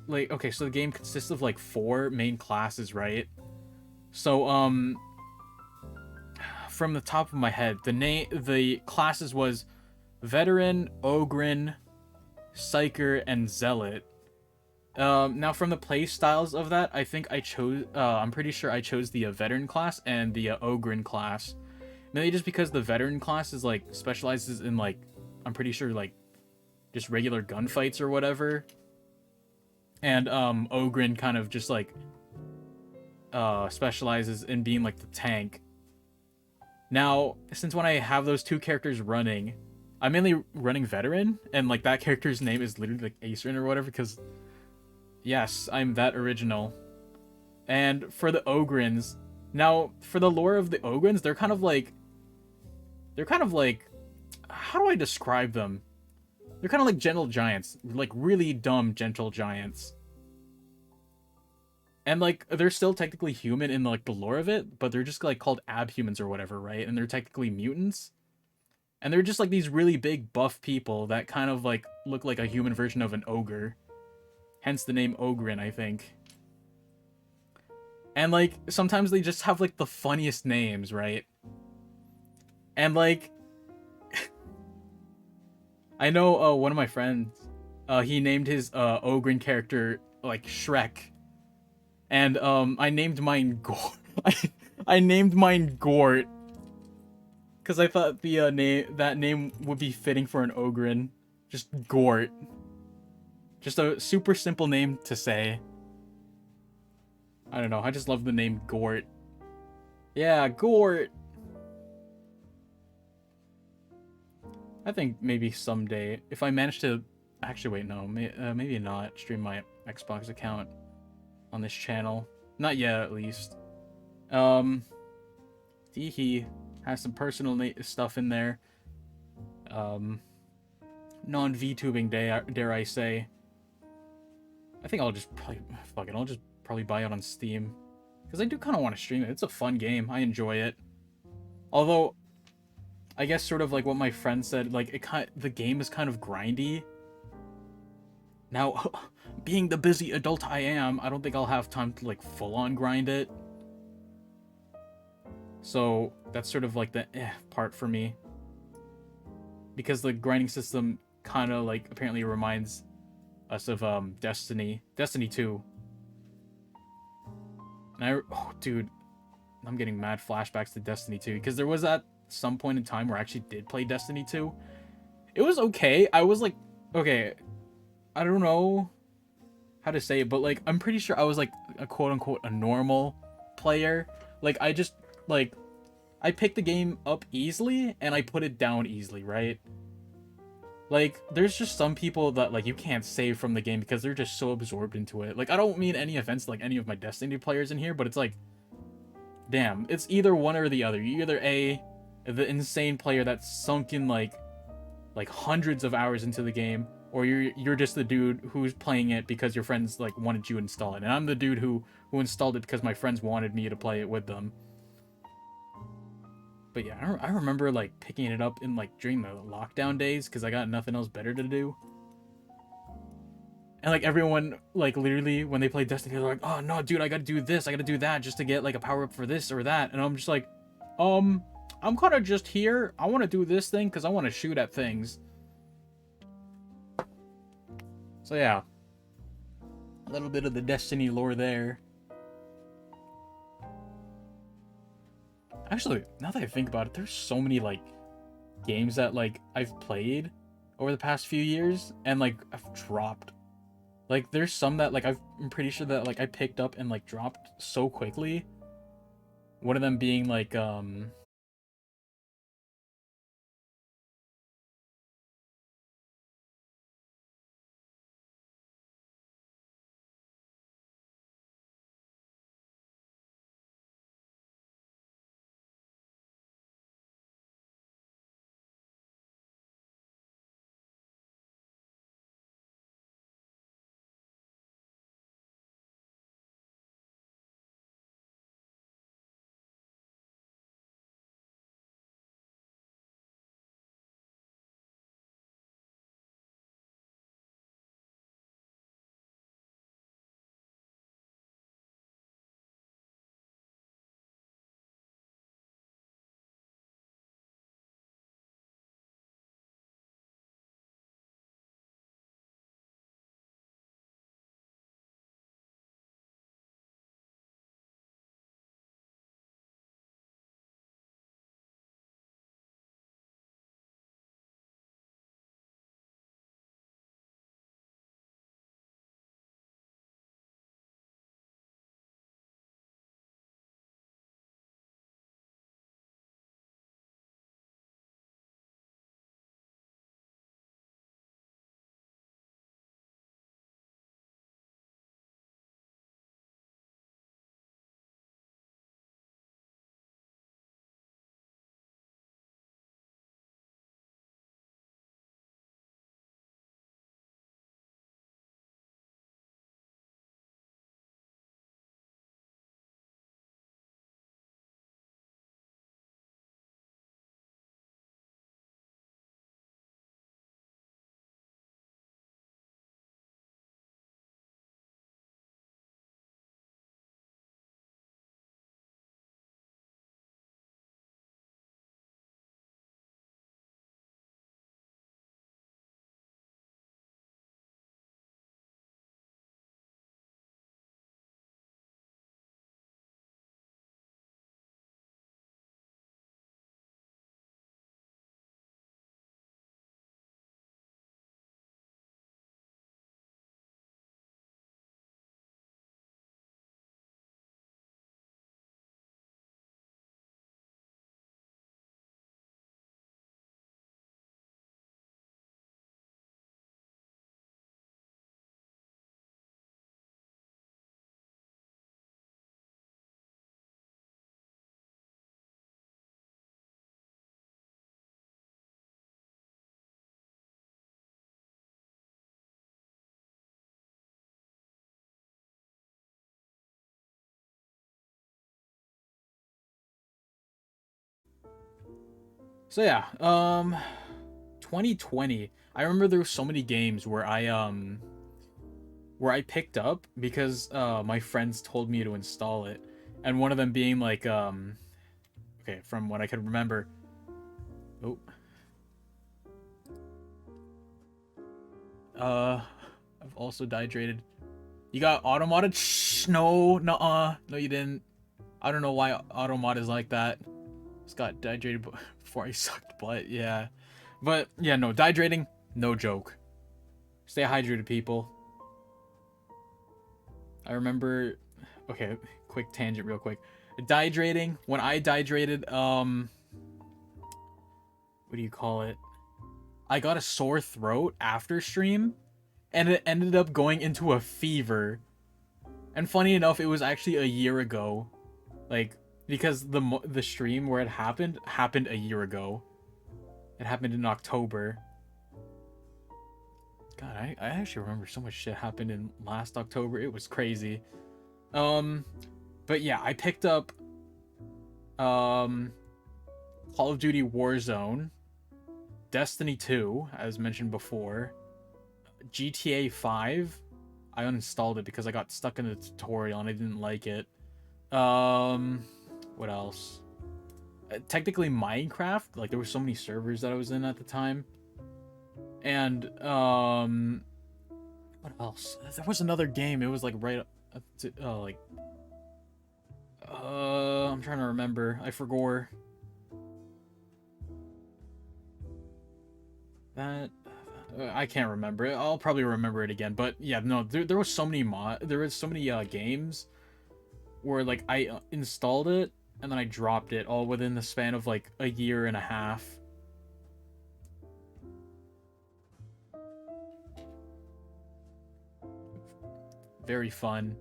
like, okay, so the game consists of, like, 4 main classes, right? So from the top of my head, the classes was Veteran, Ogryn, Psyker, and Zealot. Now from the play styles of that, I think I chose, I'm pretty sure I chose the Veteran class and the Ogryn class. Maybe just because the veteran class is like specializes in like, I'm pretty sure like just regular gunfights or whatever. And Ogren kind of just like specializes in being like the tank. Now, since when I have those two characters running, I'm mainly running veteran, and like that character's name is literally like Acerin or whatever, because yes, I'm that original. And for the Ogrins, now for the lore of the Ogrins, they're kind of like, how do I describe them? They're kind of like gentle giants, like really dumb gentle giants. And like they're still technically human in like the lore of it, but they're just like called abhumans or whatever, right? And they're technically mutants. And they're just like these really big buff people that kind of like look like a human version of an ogre. Hence the name Ogren, I think. And like sometimes they just have like the funniest names, right? And like I know one of my friends, he named his Ogren character like Shrek. And I named mine Gort. I named mine Gort because I thought the name would be fitting for an Ogren. Just Gort. Just a super simple name to say. I don't know. I just love the name Gort. Yeah, Gort. I think maybe someday, if I manage to... Actually, wait, no. Maybe not stream my Xbox account on this channel. Not yet, at least. He has some personal stuff in there. Non-VTubing day, dare I say. I think I'll just probably... Fuck it, I'll just probably buy it on Steam. Because I do kind of want to stream it. It's a fun game. I enjoy it. Although, I guess sort of like what my friend said, like the game is kind of grindy. Now, being the busy adult I am, I don't think I'll have time to like full-on grind it. So that's sort of like the part for me. Because the grinding system kind of like apparently reminds us of Destiny 2. And dude, I'm getting mad flashbacks to Destiny 2 because there was at some point in time where I actually did play Destiny 2. It was okay. I was like, okay, I don't know how to say it, but like I'm pretty sure I was like a quote unquote a normal player. Like I just like I picked the game up easily and I put it down easily, right? Like there's just some people that like you can't save from the game because they're just so absorbed into it. Like I don't mean any offense to like any of my Destiny players in here, but it's like damn, it's either one or the other. You either the insane player that's sunk in like hundreds of hours into the game, or you're just the dude who's playing it because your friends like wanted you to install it. And I'm the dude who installed it because my friends wanted me to play it with them. But yeah, I remember like picking it up in like during the lockdown days because I got nothing else better to do. And like everyone like literally when they play Destiny, they're like, "Oh no, dude, I gotta do this, I gotta do that just to get like a power up for this or that." And I'm just like, I'm kind of just here. I want to do this thing because I want to shoot at things. So yeah, a little bit of the Destiny lore there. Actually, now that I think about it, there's so many like games that like I've played over the past few years and like I've dropped. Like there's some that like I'm pretty sure that like I picked up and like dropped so quickly. One of them being like So yeah, 2020. I remember there were so many games where I picked up because my friends told me to install it, and one of them being like okay, from what I could remember. Oh, I've also dehydrated. You got automodded? Shh, no, nuh-uh. No, you didn't. I don't know why automod is like that. Just got dehydrated before I sucked butt. Yeah, but yeah, no, dehydrating, no joke. Stay hydrated, people. I remember. Okay, quick tangent, real quick. Dehydrating. When I dehydrated, what do you call it? I got a sore throat after stream, and it ended up going into a fever. And funny enough, it was actually a year ago, like because the stream where it happened a year ago. It happened in October. God, I actually remember so much shit happened in last October. It was crazy. Um, but yeah, I picked up um Call of Duty Warzone, Destiny 2, as mentioned before, GTA 5. I uninstalled it because I got stuck in the tutorial and I didn't like it. What else? Technically Minecraft, like there were so many servers that I was in at the time. And what else? There was another game. It was like right up to, like I'm trying to remember. I forgot that. I can't remember it. I'll probably remember it again. But yeah, no, there was so many there was so many games where like I installed it and then I dropped it all within the span of like a year and a half. Very fun.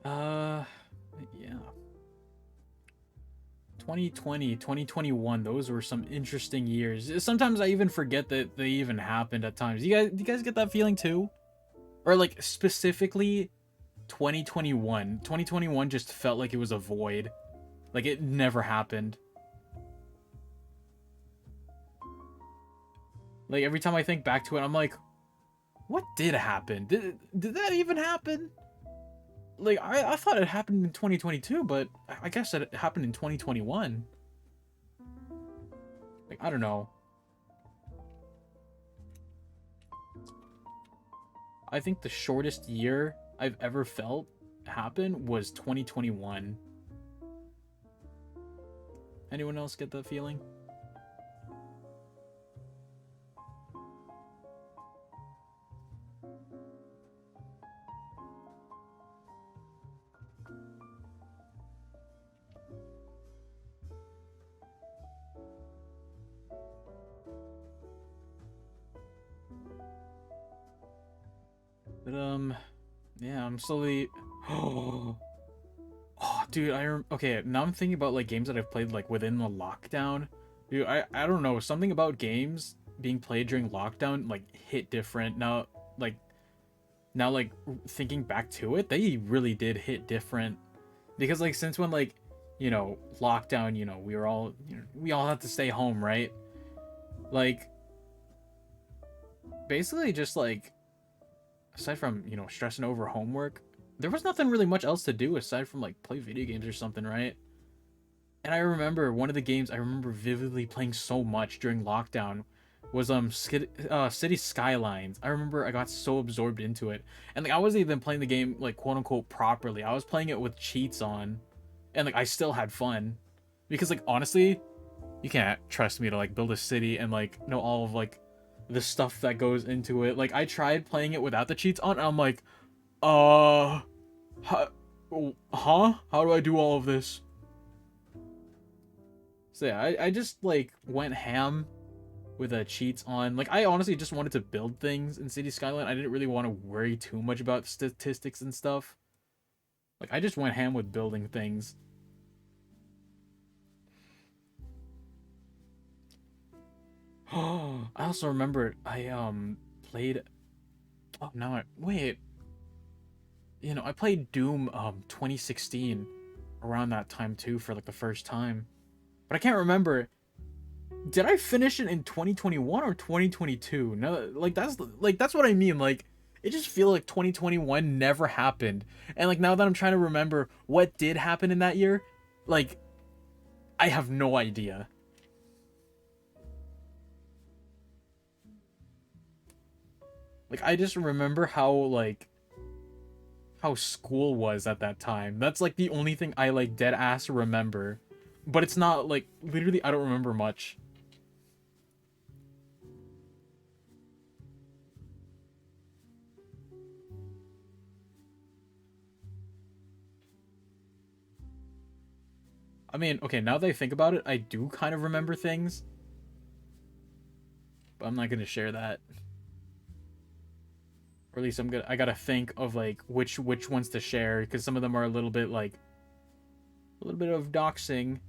Uh, yeah. 2020, 2021, those were some interesting years. Sometimes I even forget that they even happened at times. Do you guys get that feeling too? Or like specifically 2021. 2021 just felt like it was a void. Like it never happened. Like every time I think back to it, I'm like, what did happen? Did that even happen? Like I thought it happened in 2022, but I guess it happened in 2021. Like I don't know. I think the shortest year I've ever felt happen was 2021. Anyone else get that feeling? But yeah, I'm slowly. Oh, dude, okay. Now I'm thinking about like games that I've played like within the lockdown. Dude, I don't know. Something about games being played during lockdown like hit different. Like now, like thinking back to it, they really did hit different because like since when like lockdown, we were all we all had to stay home, right? Like basically just like aside from stressing over homework, there was nothing really much else to do aside from like play video games or something, right? And I remember one of the games I remember vividly playing so much during lockdown was City Skylines. I remember I got so absorbed into it, and like I wasn't even playing the game like quote unquote properly. I was playing it with cheats on, and like I still had fun, because like honestly, you can't trust me to like build a city and like know all of like the stuff that goes into it. Like I tried playing it without the cheats on, and I'm like, uh, huh? How do I do all of this? So yeah, I just like went ham with cheats on. Like I honestly just wanted to build things in City Skyline. I didn't really want to worry too much about statistics and stuff. Like I just went ham with building things. also remember I played. Oh no! Wait. I played Doom 2016 around that time too for like the first time, but I can't remember. Did I finish it in 2021 or 2022? No, that's what I mean. Like, it just feel like 2021 never happened. And like now that I'm trying to remember what did happen in that year, like I have no idea. Like I just remember how school was at that time. That's like the only thing I like dead ass remember. But it's not like literally I don't remember much. I mean, okay, now that I think about it, I do kind of remember things, but I'm not gonna share that. Or at least I gotta think of like which ones to share because some of them are a little bit like a little bit of doxing.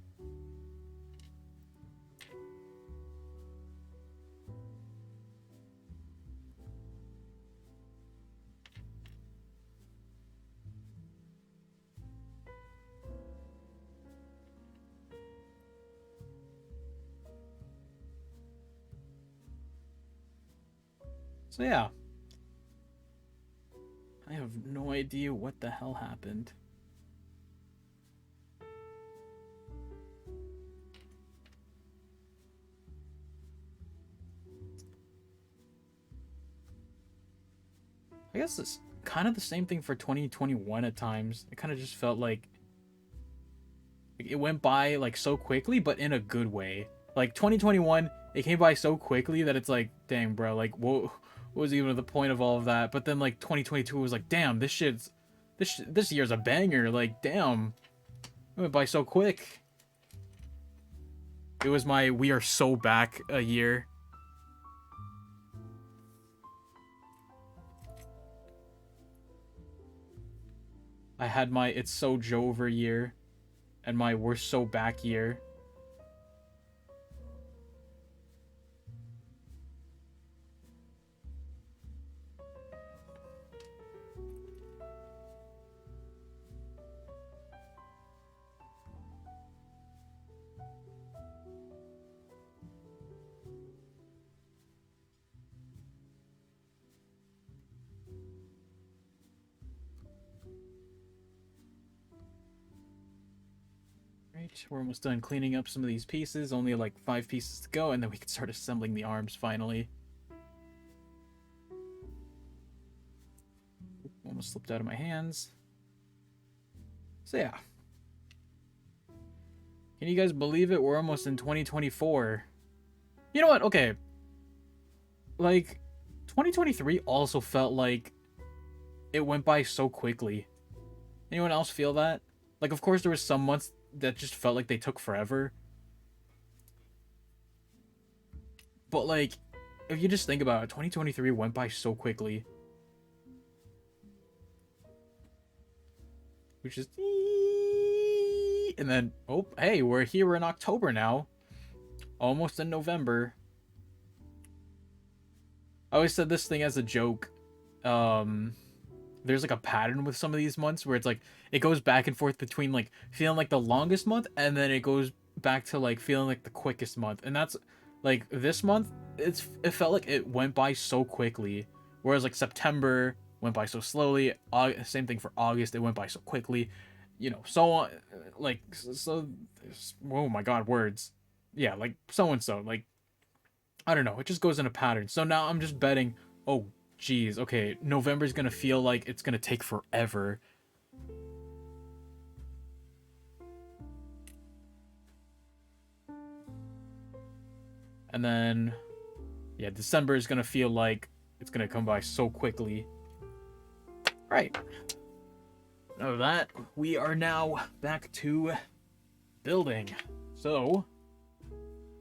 So yeah, I have no idea what the hell happened. I guess it's kind of the same thing for 2021 at times. It kind of just felt like it went by like so quickly, but in a good way. Like 2021, it came by so quickly that it's like, dang, bro, like what was even the point of all of that? But then like 2022 was like, damn, this year's a banger. Like, damn, it went by so quick. It was my we are so back a year. I had my it's so Jover year and my we're so back year. Right, we're almost done cleaning up some of these pieces. Only like 5 pieces to go, and then we can start assembling the arms finally. Almost slipped out of my hands. So yeah. Can you guys believe it? We're almost in 2024. You know what? Okay. Like, 2023 also felt like it went by so quickly. Anyone else feel that? Like, of course, there was some months that just felt like they took forever. But, like, if you just think about it, 2023 went by so quickly. Which is... And then, oh, hey, we're here in October now. Almost in November. I always said this thing as a joke. There's like a pattern with some of these months where it's like it goes back and forth between like feeling like the longest month and then it goes back to like feeling like the quickest month. And that's like this month it felt like it went by so quickly, whereas like September went by so slowly. Same thing for August, it went by so quickly, so on. Like so oh my god, words. Yeah, like so and so, like I don't know, it just goes in a pattern. So now I'm just betting, oh geez, okay, November's gonna feel like it's gonna take forever. And then, yeah, December is gonna feel like it's gonna come by so quickly. Right. Now that, we are now back to building. So,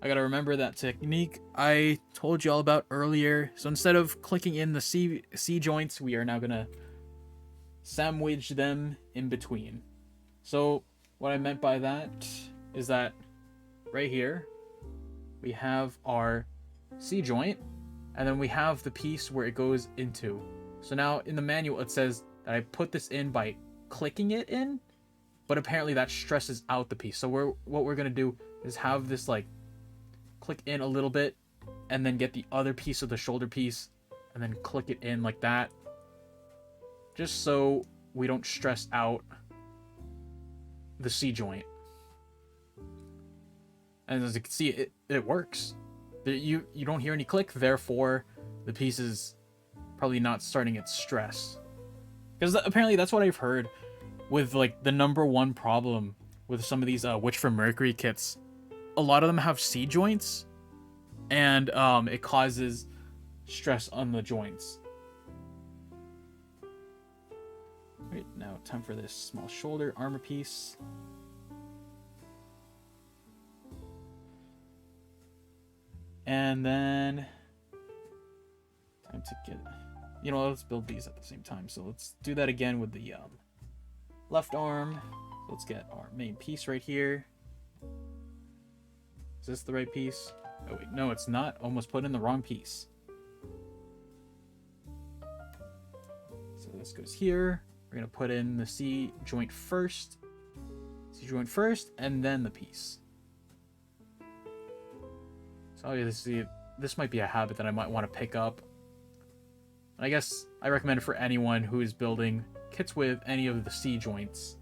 I gotta remember that technique I told you all about earlier. So instead of clicking in the C joints, we are now gonna sandwich them in between. So what I meant by that is that right here we have our C joint, And then we have the piece where it goes into. So now in the manual it says that I put this in by clicking it in, but apparently that stresses out the piece. So what we're gonna do is have this like click in a little bit, and then get the other piece of the shoulder piece, and then click it in like that, just so we don't stress out the C-joint. And as you can see, it works. You don't hear any click, therefore the piece is probably not starting its stress. Because apparently that's what I've heard with like the number one problem with some of these Witch from Mercury kits. A lot of them have C-joints, and it causes stress on the joints. Right, now time for this small shoulder armor piece. And then time to get, let's build these at the same time. So let's do that again with the left arm. So let's get our main piece right here. Is this the right piece? Oh wait, no, it's not. Almost put in the wrong piece. So this goes here. We're gonna put in the C joint first, and then the piece. So obviously, this might be a habit that I might want to pick up. And I guess I recommend it for anyone who is building kits with any of the C joints.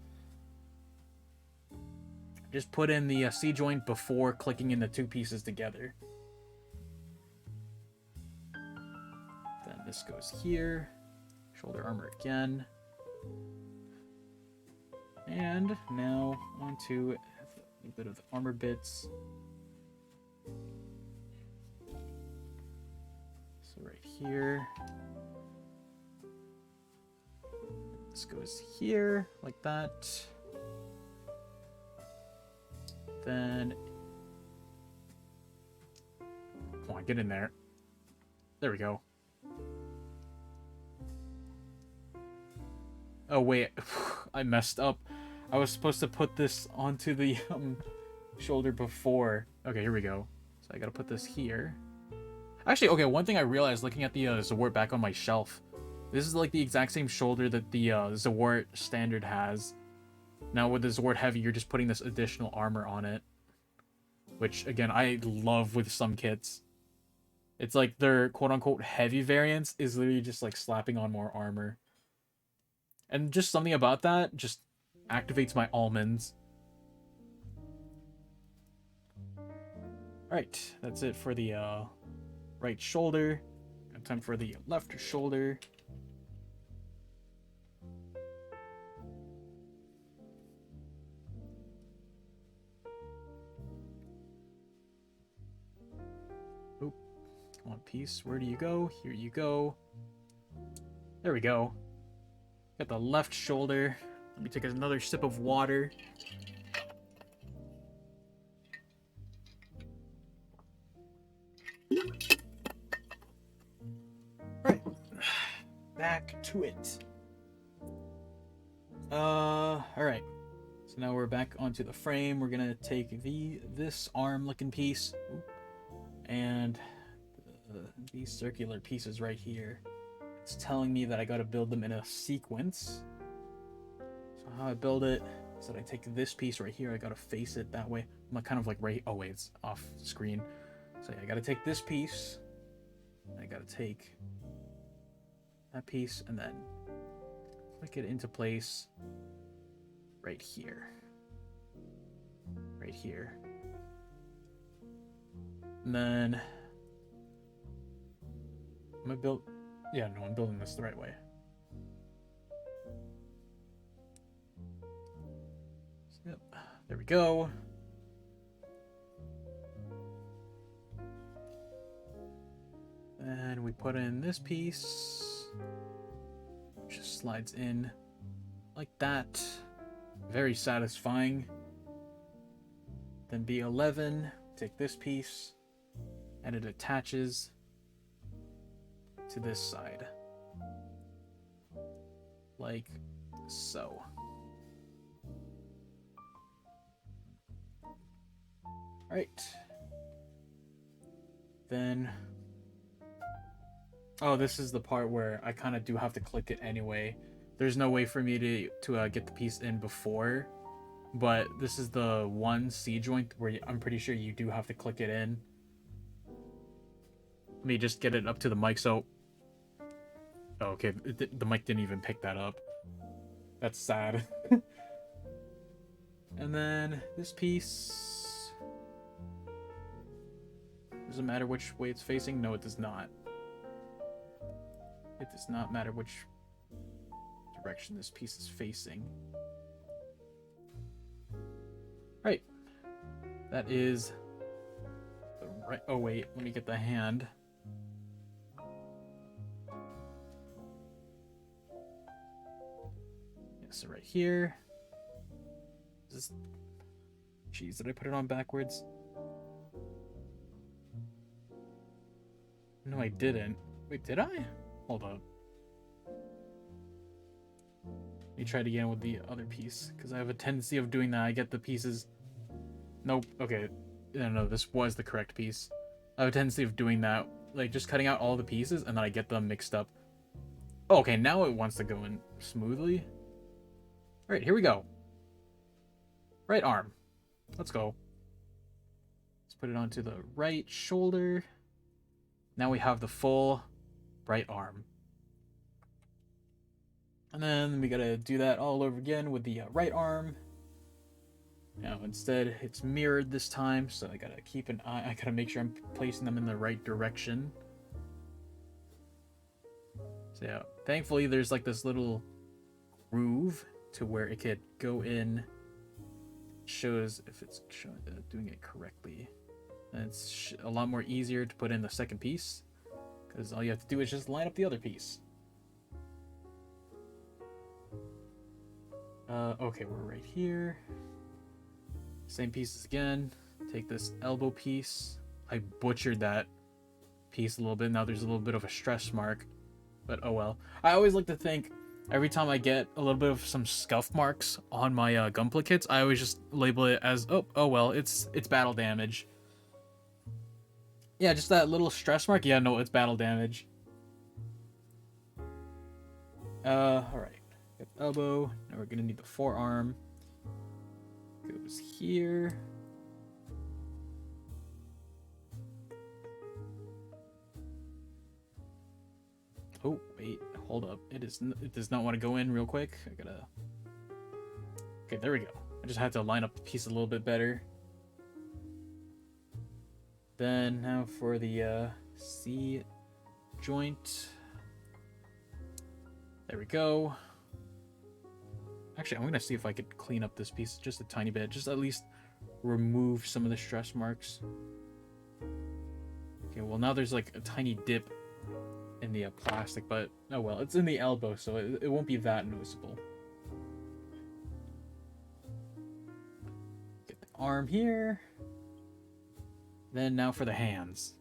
Just put in the C joint before clicking in the two pieces together. Then this goes here. Shoulder armor again. And now onto a bit of the armor bits. So right here. This goes here, like that. Then, come on, get in there. There we go. Oh wait, I messed up. I was supposed to put this onto the shoulder before. Okay, here we go. So I gotta put this here. Actually, okay, one thing I realized looking at the Zowort back on my shelf, this is like the exact same shoulder that the Zowort standard has. Now with the Zowort Heavy, you're just putting this additional armor on it. Which, again, I love with some kits. It's like their quote-unquote heavy variants is literally just like slapping on more armor. And just something about that just activates my almonds. Alright, that's it for the right shoulder. Got time for the left shoulder. Oop. Come on, piece. Where do you go? Here you go. There we go. Got the left shoulder. Let me take another sip of water. Alright. Back to it. Alright. So now we're back onto the frame. We're gonna take this arm looking piece and these circular pieces right here. It's telling me that I gotta build them in a sequence. So how I build it is that I take this piece right here, I gotta face it that way. I'm like kind of like right, oh wait, it's off screen. So yeah, I gotta take this piece, and I gotta take that piece, and then click it into place right here. Right here. And then I'm gonna build, yeah, no, I'm building this the right way. Yep, there we go. And we put in this piece, which just slides in like that. Very satisfying. Then B11, take this piece, and it attaches to this side. Like so. Alright. Then Oh, this is the part where I kind of do have to click it anyway. There's no way for me to get the piece in before, but this is the one C joint where I'm pretty sure you do have to click it in. Let me just get it up to the mic. So, oh, okay, the mic didn't even pick that up. That's sad. And then this piece, doesn't matter which way it's facing. No, it does not. It does not matter which direction this piece is facing. Right. That is the right. Oh wait, let me get the hand. Yeah, so right here. Is this... Jeez, did I put it on backwards? No, I didn't. Wait, did I? Hold up. Let me try it again with the other piece, because I have a tendency of doing that. I get the pieces... Nope. Okay. No, this was the correct piece. I have a tendency of doing that, like just cutting out all the pieces, and then I get them mixed up. Oh, okay, now it wants to go in smoothly. Alright, here we go. Right arm. Let's go. Let's put it onto the right shoulder. Now we have the full right arm. And then we gotta do that all over again with the right arm. Now instead it's mirrored this time, so I gotta keep an eye. I gotta make sure I'm placing them in the right direction. So yeah, thankfully there's like this little groove to where it could go in. Shows if it's doing it correctly. And it's a lot more easier to put in the second piece, because all you have to do is just line up the other piece. Okay, we're right here. Same pieces again. Take this elbow piece. I butchered that piece a little bit. Now there's a little bit of a stress mark, but oh well. I always like to think, every time I get a little bit of some scuff marks on my Gunpla kits, I always just label it as, oh well, it's battle damage. Yeah, just that little stress mark. Yeah, no, it's battle damage. Alright. Elbow. Now we're gonna need the forearm. Goes here. Oh, wait. Hold up. It does not want to go in real quick. I gotta... Okay, there we go. I just had to line up the piece a little bit better. Then now for the C joint. There we go. Actually, I'm gonna see if I could clean up this piece just a tiny bit. Just at least remove some of the stress marks. Okay, well now there's like a tiny dip in the plastic, but oh well, it's in the elbow, so it won't be that noticeable. Get the arm here. Then now for the hands.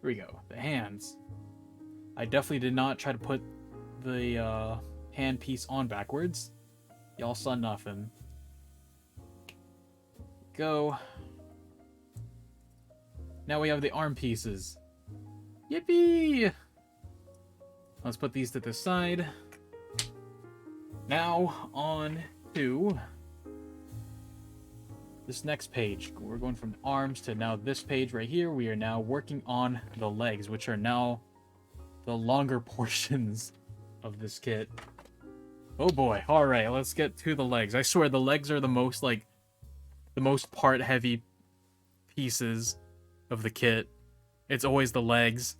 Here we go, the hands. I definitely did not try to put the hand piece on backwards. Y'all saw nothing. Go. Now we have the arm pieces. Yippee! Let's put these to the side. Now on to this next page. We're going from arms to now this page right here. We are now working on the legs, which are now the longer portions of this kit. Oh boy. Alright, let's get to the legs. I swear the legs are the most part heavy pieces of the kit. It's always the legs.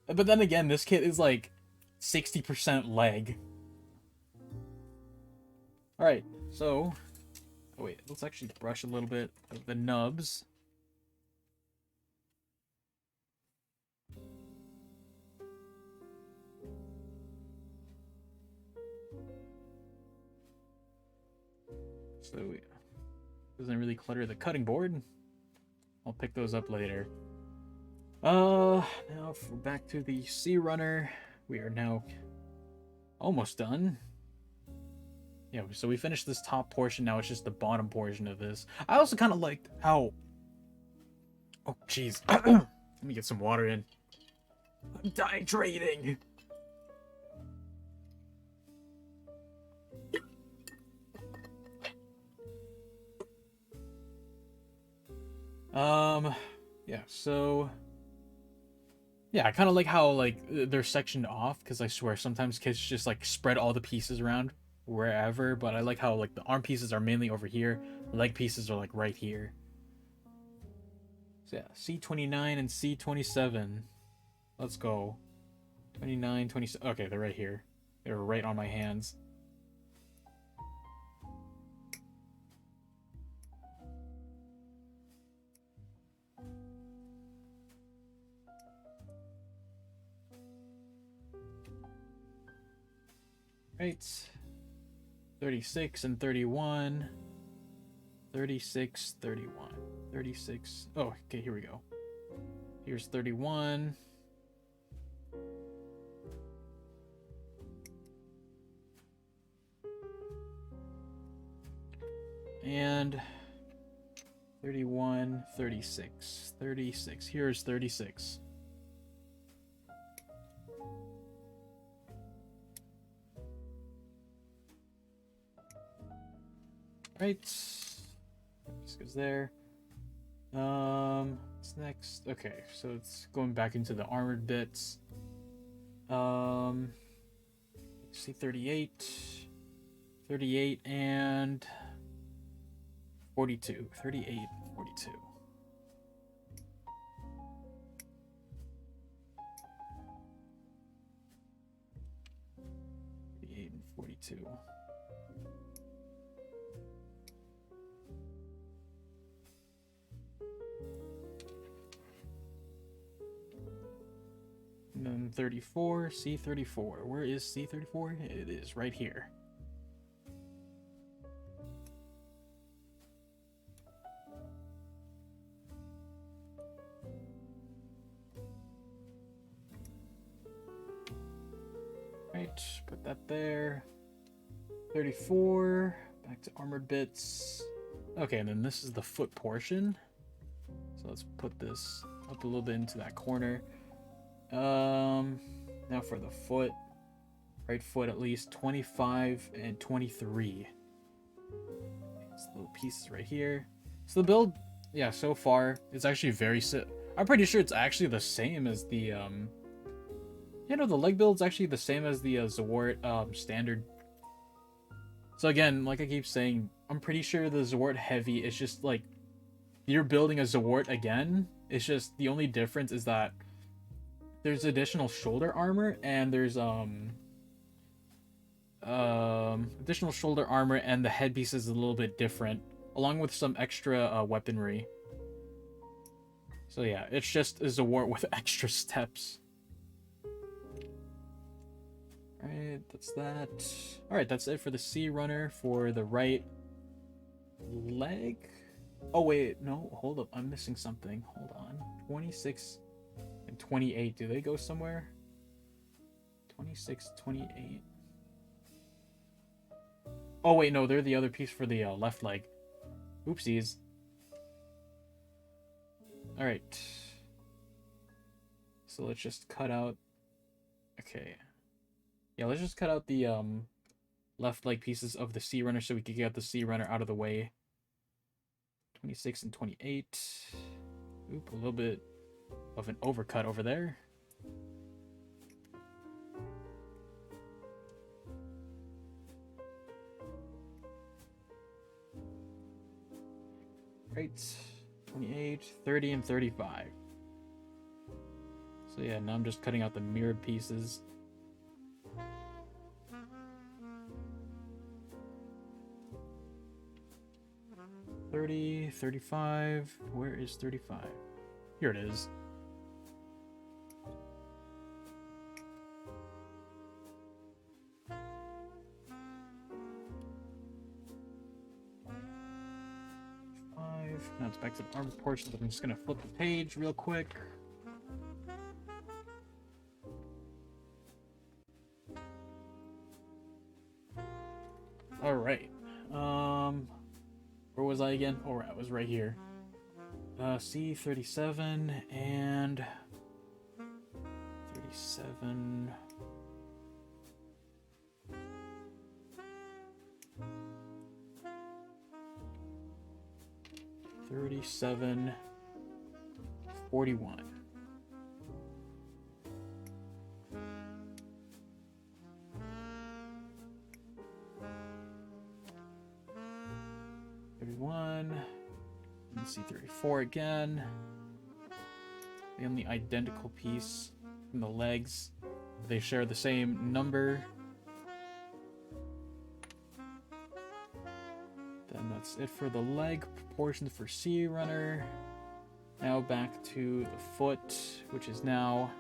But then again, this kit is like 60% leg. Alright, so... Oh wait, let's actually brush a little bit of the nubs. So it doesn't really clutter the cutting board. I'll pick those up later. Now back to the C runner. We are now Almost done. Yeah, so we finished this top portion. Now it's just the bottom portion of this. I also kind of liked how... Oh, jeez. Let me get some water in. I'm dehydrating. Yeah, so... Yeah, I kind of like how, like, they're sectioned off, because I swear, sometimes kids just, like, spread all the pieces around wherever, but I like how, like, the arm pieces are mainly over here, the leg pieces are, like, right here. So, yeah, C29 and C27. Let's go. 29, 27. Okay, they're right here. They're right on my hands. Right. 36 and 31. 36, 31. 36. Oh, okay, here we go. Here's 31. And 31, 36. 36. Here's 36. Right. This goes there. What's next? Okay, so it's going back into the armored bits. See 38. 38 and 42. 38, 42. And 42. And then 34, C34. Where is C34? It is right here. Right, put that there. 34, back to armored bits. Okay, and then this is the foot portion. So let's put this up a little bit into that corner. Now for the foot. Right foot at least 25 and 23. These little pieces right here. So the build, yeah, so far it's actually very I'm pretty sure it's actually the same as the the leg build's actually the same as the Zowort standard. So again, like I keep saying, I'm pretty sure the Zowort heavy is just like you're building a Zowort again. It's just the only difference is that there's additional shoulder armor and there's additional shoulder armor, and the headpiece is a little bit different, along with some extra weaponry. So yeah, it's just a Zowort with extra steps. Alright, that's that. Alright, that's it for the C runner for the right leg. Oh wait, no, hold up, I'm missing something. Hold on. 26 and 28, do they go somewhere? 26, 28. Oh wait, no, they're the other piece for the left leg. Oopsies. Alright. So let's just cut out... Okay. Yeah, let's just cut out the left leg pieces of the C runner so we can get the C runner out of the way. 26 and 28. Oop, a little bit of an overcut over there. Right. 28, 30, and 35. So yeah, now I'm just cutting out the mirrored pieces. $30, $35. Where is $35? Here it is. Now it's back to the armor portion, but I'm just gonna flip the page real quick. Alright. Where was I again? Oh, I was right here. C37 and 37. 37, 41. And C34 again. The only identical piece from the legs. They share the same number. Then that's it for the leg proportions for C runner. Now back to the foot, which is now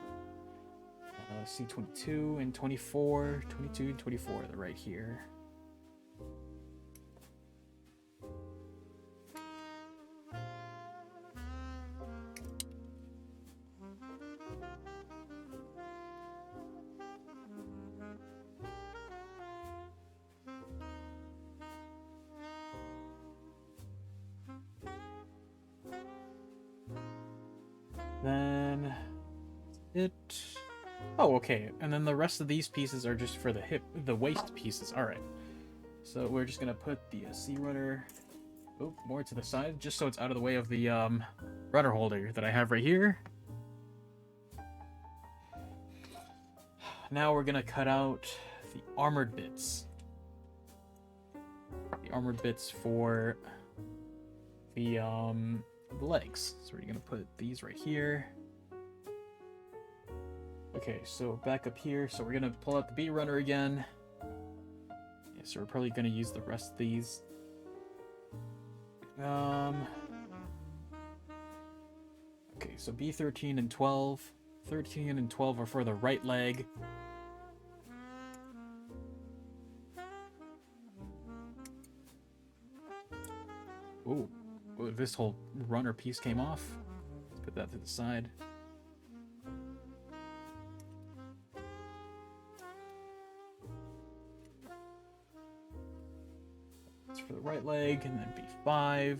C22 and 24. 22 and 24, they're right here. Then it. Oh, okay. And then the rest of these pieces are just for the waist pieces. All right. So we're just gonna put the C runner, more to the side, just so it's out of the way of the runner holder that I have right here. Now we're gonna cut out the armored bits. The armored bits for the legs. So we're gonna put these right here. Okay, so back up here. So we're gonna pull out the B runner again. Yeah, so we're probably gonna use the rest of these. Okay, so B13 and 12. 13 and 12 are for the right leg. Ooh. This whole runner piece came off. Let's put that to the side. That's for the right leg, and then B5.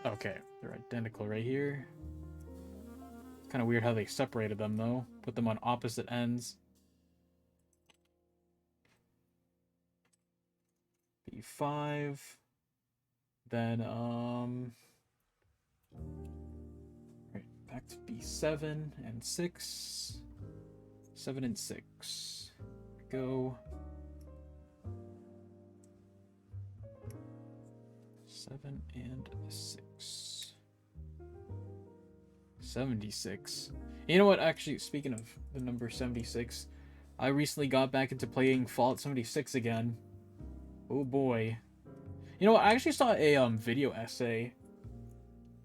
Okay, they're identical right here. It's kind of weird how they separated them, though. Put them on opposite ends. B5. Then, right, back to B7 and 6. 7 and 6. Go. 7 and 6. 76. You know what, actually, speaking of the number 76, I recently got back into playing Fallout 76 again. Oh boy. You know what, I actually saw a video essay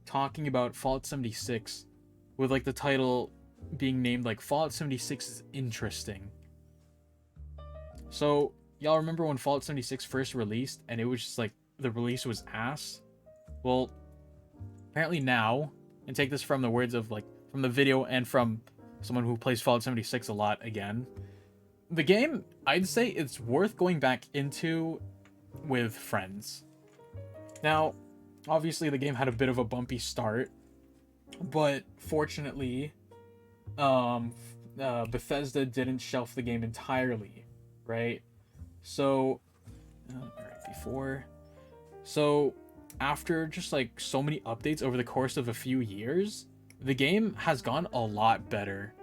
talking about Fallout 76 with like the title being named like Fallout 76 is interesting. So y'all remember when Fallout 76 first released and it was just like the release was ass? Well, apparently now, and take this from the words of like from the video and from someone who plays Fallout 76 a lot again, the game, I'd say it's worth going back into with friends. Now, obviously the game had a bit of a bumpy start, but fortunately, Bethesda didn't shelf the game entirely, right? So, So, after just like so many updates over the course of a few years, the game has gone a lot better.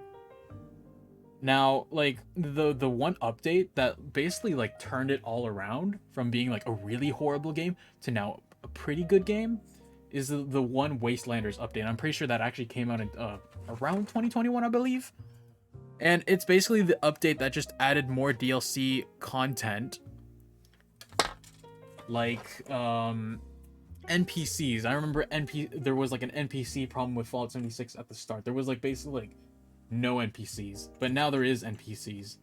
Now, like, the one update that basically, like, turned it all around from being, like, a really horrible game to now a pretty good game is the one Wastelanders update. I'm pretty sure that actually came out in, around 2021, I believe. And it's basically the update that just added more DLC content. Like, NPCs. I remember there was, like, an NPC problem with Fallout 76 at the start. There was, like, basically, like, no NPCs, but now there is NPCs.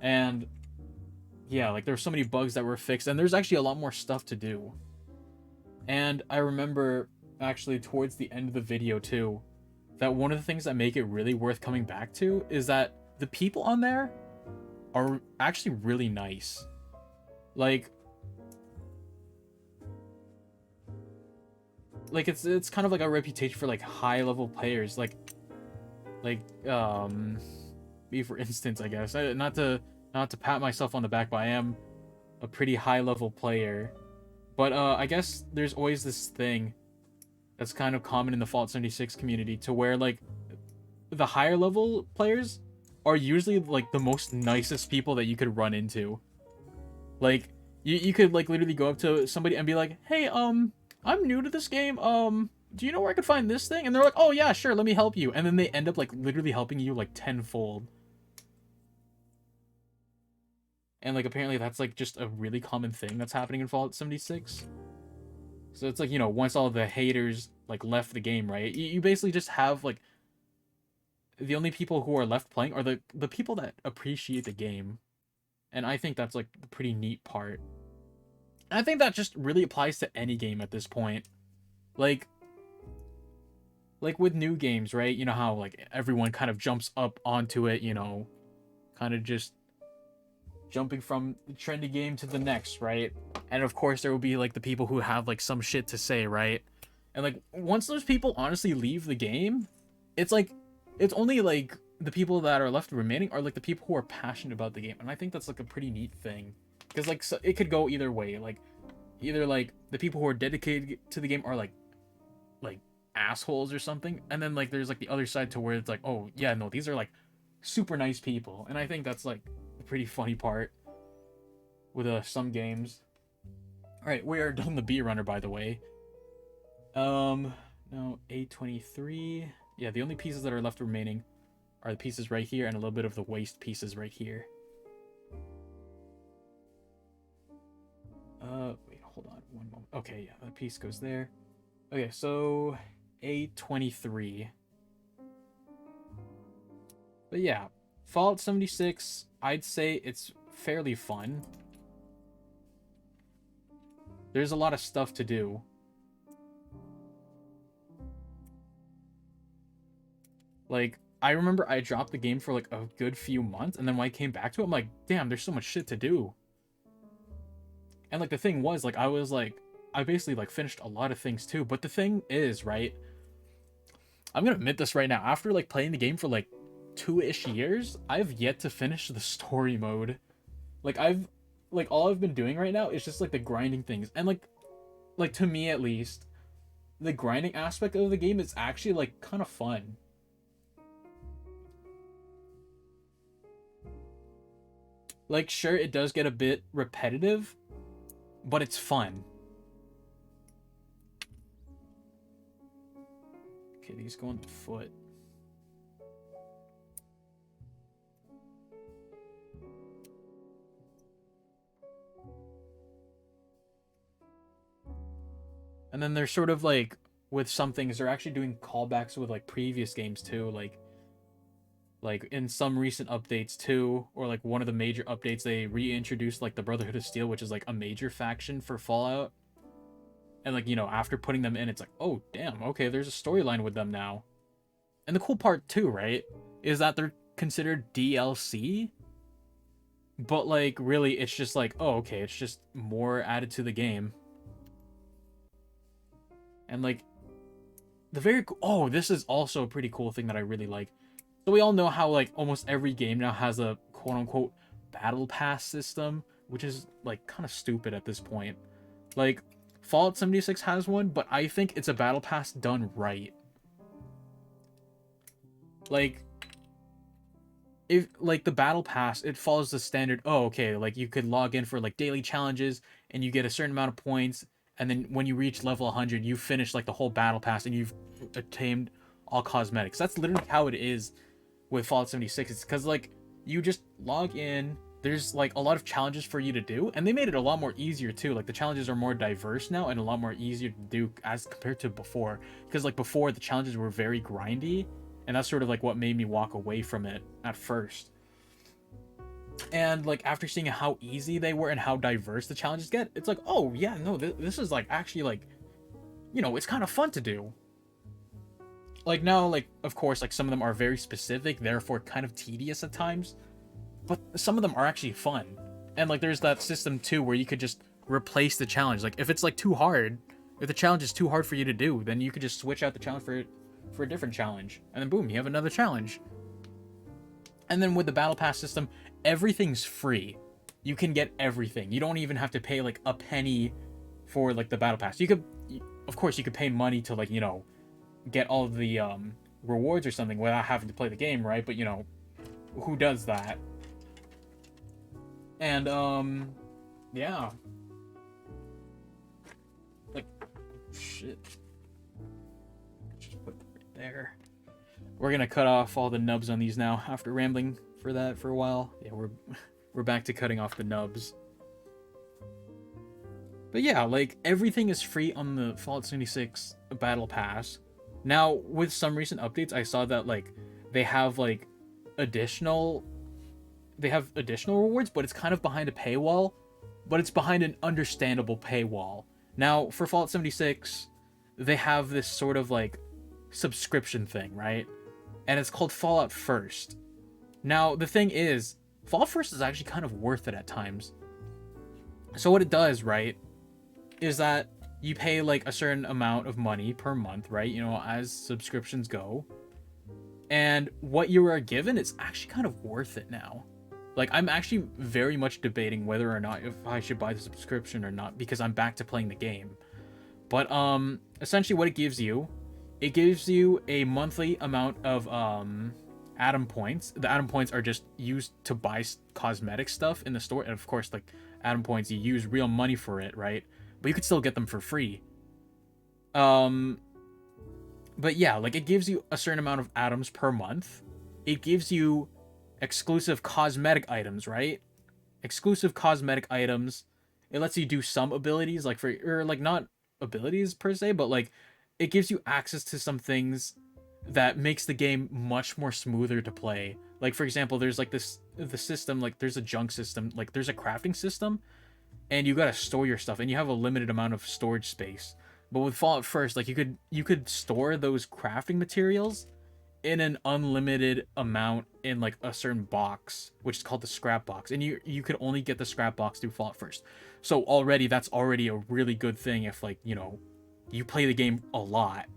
And yeah, like there's so many bugs that were fixed, and there's actually a lot more stuff to do. And I remember actually towards the end of the video too, that one of the things that make it really worth coming back to is that the people on there are actually really nice. Like it's kind of like a reputation for like high level players, like me for instance, I guess. Not to pat myself on the back, but I am a pretty high level player. But I guess there's always this thing that's kind of common in the Fallout 76 community, to where like the higher level players are usually like the most nicest people that you could run into. Like you could like literally go up to somebody and be like, "Hey, I'm new to this game. Do you know where I could find this thing?" And they're like, "Oh yeah, sure, let me help you." And then they end up like literally helping you like tenfold. And like apparently that's like just a really common thing that's happening in Fallout 76. So it's like, you know, once all the haters like left the game, right? You basically just have like the only people who are left playing are the people that appreciate the game. And I think that's like the pretty neat part. And I think that just really applies to any game at this point. Like with new games, right? You know how like everyone kind of jumps up onto it, you know, kind of just jumping from the trendy game to the next, right? And of course there will be like the people who have like some shit to say, right? And like once those people honestly leave the game, it's like it's only like the people that are left remaining are like the people who are passionate about the game. And I think that's like a pretty neat thing, because like so, it could go either way. Like either like the people who are dedicated to the game are like assholes or something, and then like there's like the other side to where it's like, oh yeah, no, these are like super nice people. And I think that's like a pretty funny part with some games. All right, we are done the B runner, by the way. No, A23. Yeah, the only pieces that are left remaining are the pieces right here and a little bit of the waste pieces right here. Wait, hold on one moment. Okay, yeah, that piece goes there. Okay, so A23. But yeah, Fallout 76, I'd say it's fairly fun. There's a lot of stuff to do. Like, I remember I dropped the game for like a good few months, and then when I came back to it, I'm like, damn, there's so much shit to do. And like the thing was, like, I basically like finished a lot of things too. But the thing is, right, I'm gonna admit this right now, after like playing the game for like 2-ish years, I've yet to finish the story mode. Like all I've been doing right now is just like the grinding things. And like to me at least, the grinding aspect of the game is actually like kind of fun. Like sure, it does get a bit repetitive, but it's fun. Okay, these go on foot. And then they're sort of like, with some things, they're actually doing callbacks with like previous games too, like in some recent updates too, or like one of the major updates, they reintroduced like the Brotherhood of Steel, which is like a major faction for Fallout. And like, you know, after putting them in, it's like, oh damn, okay, there's a storyline with them now. And the cool part too, right, is that they're considered DLC, but like really it's just like, oh okay, it's just more added to the game. And like oh, this is also a pretty cool thing that I really like. So we all know how like almost every game now has a quote-unquote battle pass system, which is like kind of stupid at this point. Like Fallout 76 has one, but I think it's a battle pass done right. Like if like the battle pass, it follows the standard, oh okay, like you could log in for like daily challenges and you get a certain amount of points, and then when you reach level 100 you finish like the whole battle pass and you've attained all cosmetics. That's literally how it is with Fallout 76. It's because like you just log in, there's like a lot of challenges for you to do, and they made it a lot more easier too. Like the challenges are more diverse now and a lot more easier to do as compared to before, because like before the challenges were very grindy, and that's sort of like what made me walk away from it at first. And like after seeing how easy they were and how diverse the challenges get, it's like, oh yeah, no, this is like actually like, you know, it's kind of fun to do. Like now, like of course, like some of them are very specific, therefore kind of tedious at times. but some of them are actually fun. And like there's that system too where you could just replace the challenge. Like if it's like too hard, if the challenge is too hard for you to do, then you could just switch out the challenge for a different challenge, and then boom, you have another challenge. And then with the battle pass system, everything's free. You can get everything. You don't even have to pay like a penny for like the battle pass. You could, of course, you could pay money to like, you know, get all the rewards or something without having to play the game, right? But you know, who does that? And yeah, like shit. Just put it right there. We're gonna cut off all the nubs on these now after rambling for that for a while. Yeah, we're back to cutting off the nubs. But yeah, like everything is free on the Fallout 76 Battle Pass. Now, with some recent updates, I saw that like they have like additional rewards, but it's kind of behind a paywall, but it's behind an understandable paywall. Now, for Fallout 76, they have this sort of like subscription thing, right? And it's called Fallout First. Now, the thing is, Fallout First is actually kind of worth it at times. So what it does, right, is that you pay like a certain amount of money per month, right? You know, as subscriptions go. And what you are given is actually kind of worth it now. Like, I'm actually very much debating whether or not if I should buy the subscription or not, because I'm back to playing the game. But essentially what it gives you a monthly amount of Atom points. The Atom points are just used to buy cosmetic stuff in the store, and of course, like Atom points, you use real money for it, right? But you could still get them for free. But yeah, like it gives you a certain amount of atoms per month. It gives you exclusive cosmetic items, right? Exclusive cosmetic items. It lets you do some abilities, like or like not abilities per se, but like it gives you access to some things that makes the game much more smoother to play. Like for example, there's like the system, like there's a junk system, like there's a crafting system, and you gotta store your stuff, and you have a limited amount of storage space. But with Fallout First, like you could store those crafting materials in an unlimited amount in like a certain box, which is called the scrap box, and you could only get the scrap box through Fallout First. So that's already a really good thing if like, you know, you play the game a lot,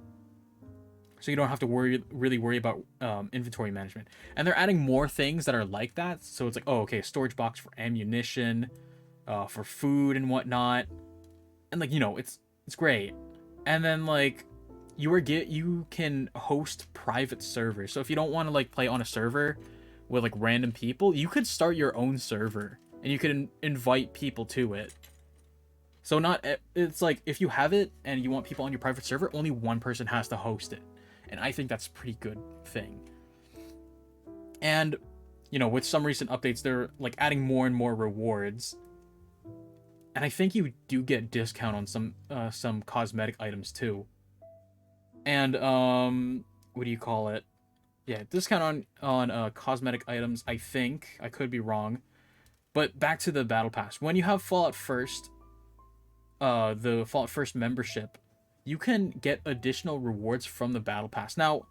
so you don't have to really worry about inventory management. And they're adding more things that are like that. So it's like, oh, okay, storage box for ammunition, for food and whatnot, and like, you know, it's great. And then like you can host private servers. So if you don't want to like play on a server with like random people, you could start your own server and you could invite people to it. So it's like if you have it and you want people on your private server, only one person has to host it. And I think that's a pretty good thing. And, you know, with some recent updates, they're like adding more and more rewards. And I think you do get discount on some cosmetic items too. And what do you call it? Yeah, discount on cosmetic items. I think I could be wrong, but back to the battle pass. When you have Fallout First, the Fallout First membership, you can get additional rewards from the battle pass. Now,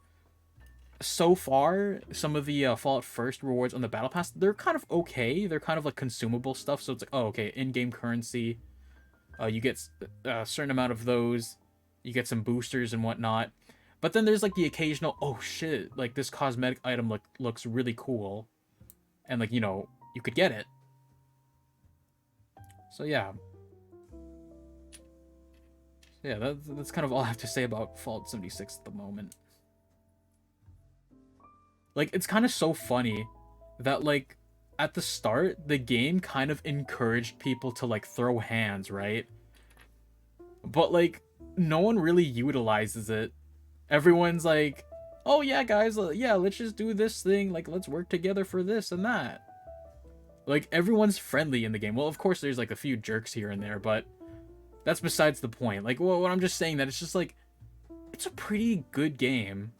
so far, some of the Fallout First rewards on the battle pass, they're kind of okay. They're kind of like consumable stuff. So it's like, oh, okay, in-game currency. You get a certain amount of those. You get some boosters and whatnot. But then there's like the occasional, oh shit, like this cosmetic item looks really cool. And like, you know, you could get it. So yeah. Yeah, that's kind of all I have to say about Fallout 76 at the moment. Like, it's kind of so funny that, like, at the start, the game kind of encouraged people to, like, throw hands, right? But, like, no one really utilizes it. Everyone's like, oh, yeah, guys, yeah, let's just do this thing. Like, let's work together for this and that. Like, everyone's friendly in the game. Well, of course, there's, like, a few jerks here and there, but that's besides the point. Like, well, what I'm just saying that it's just, like, it's a pretty good game.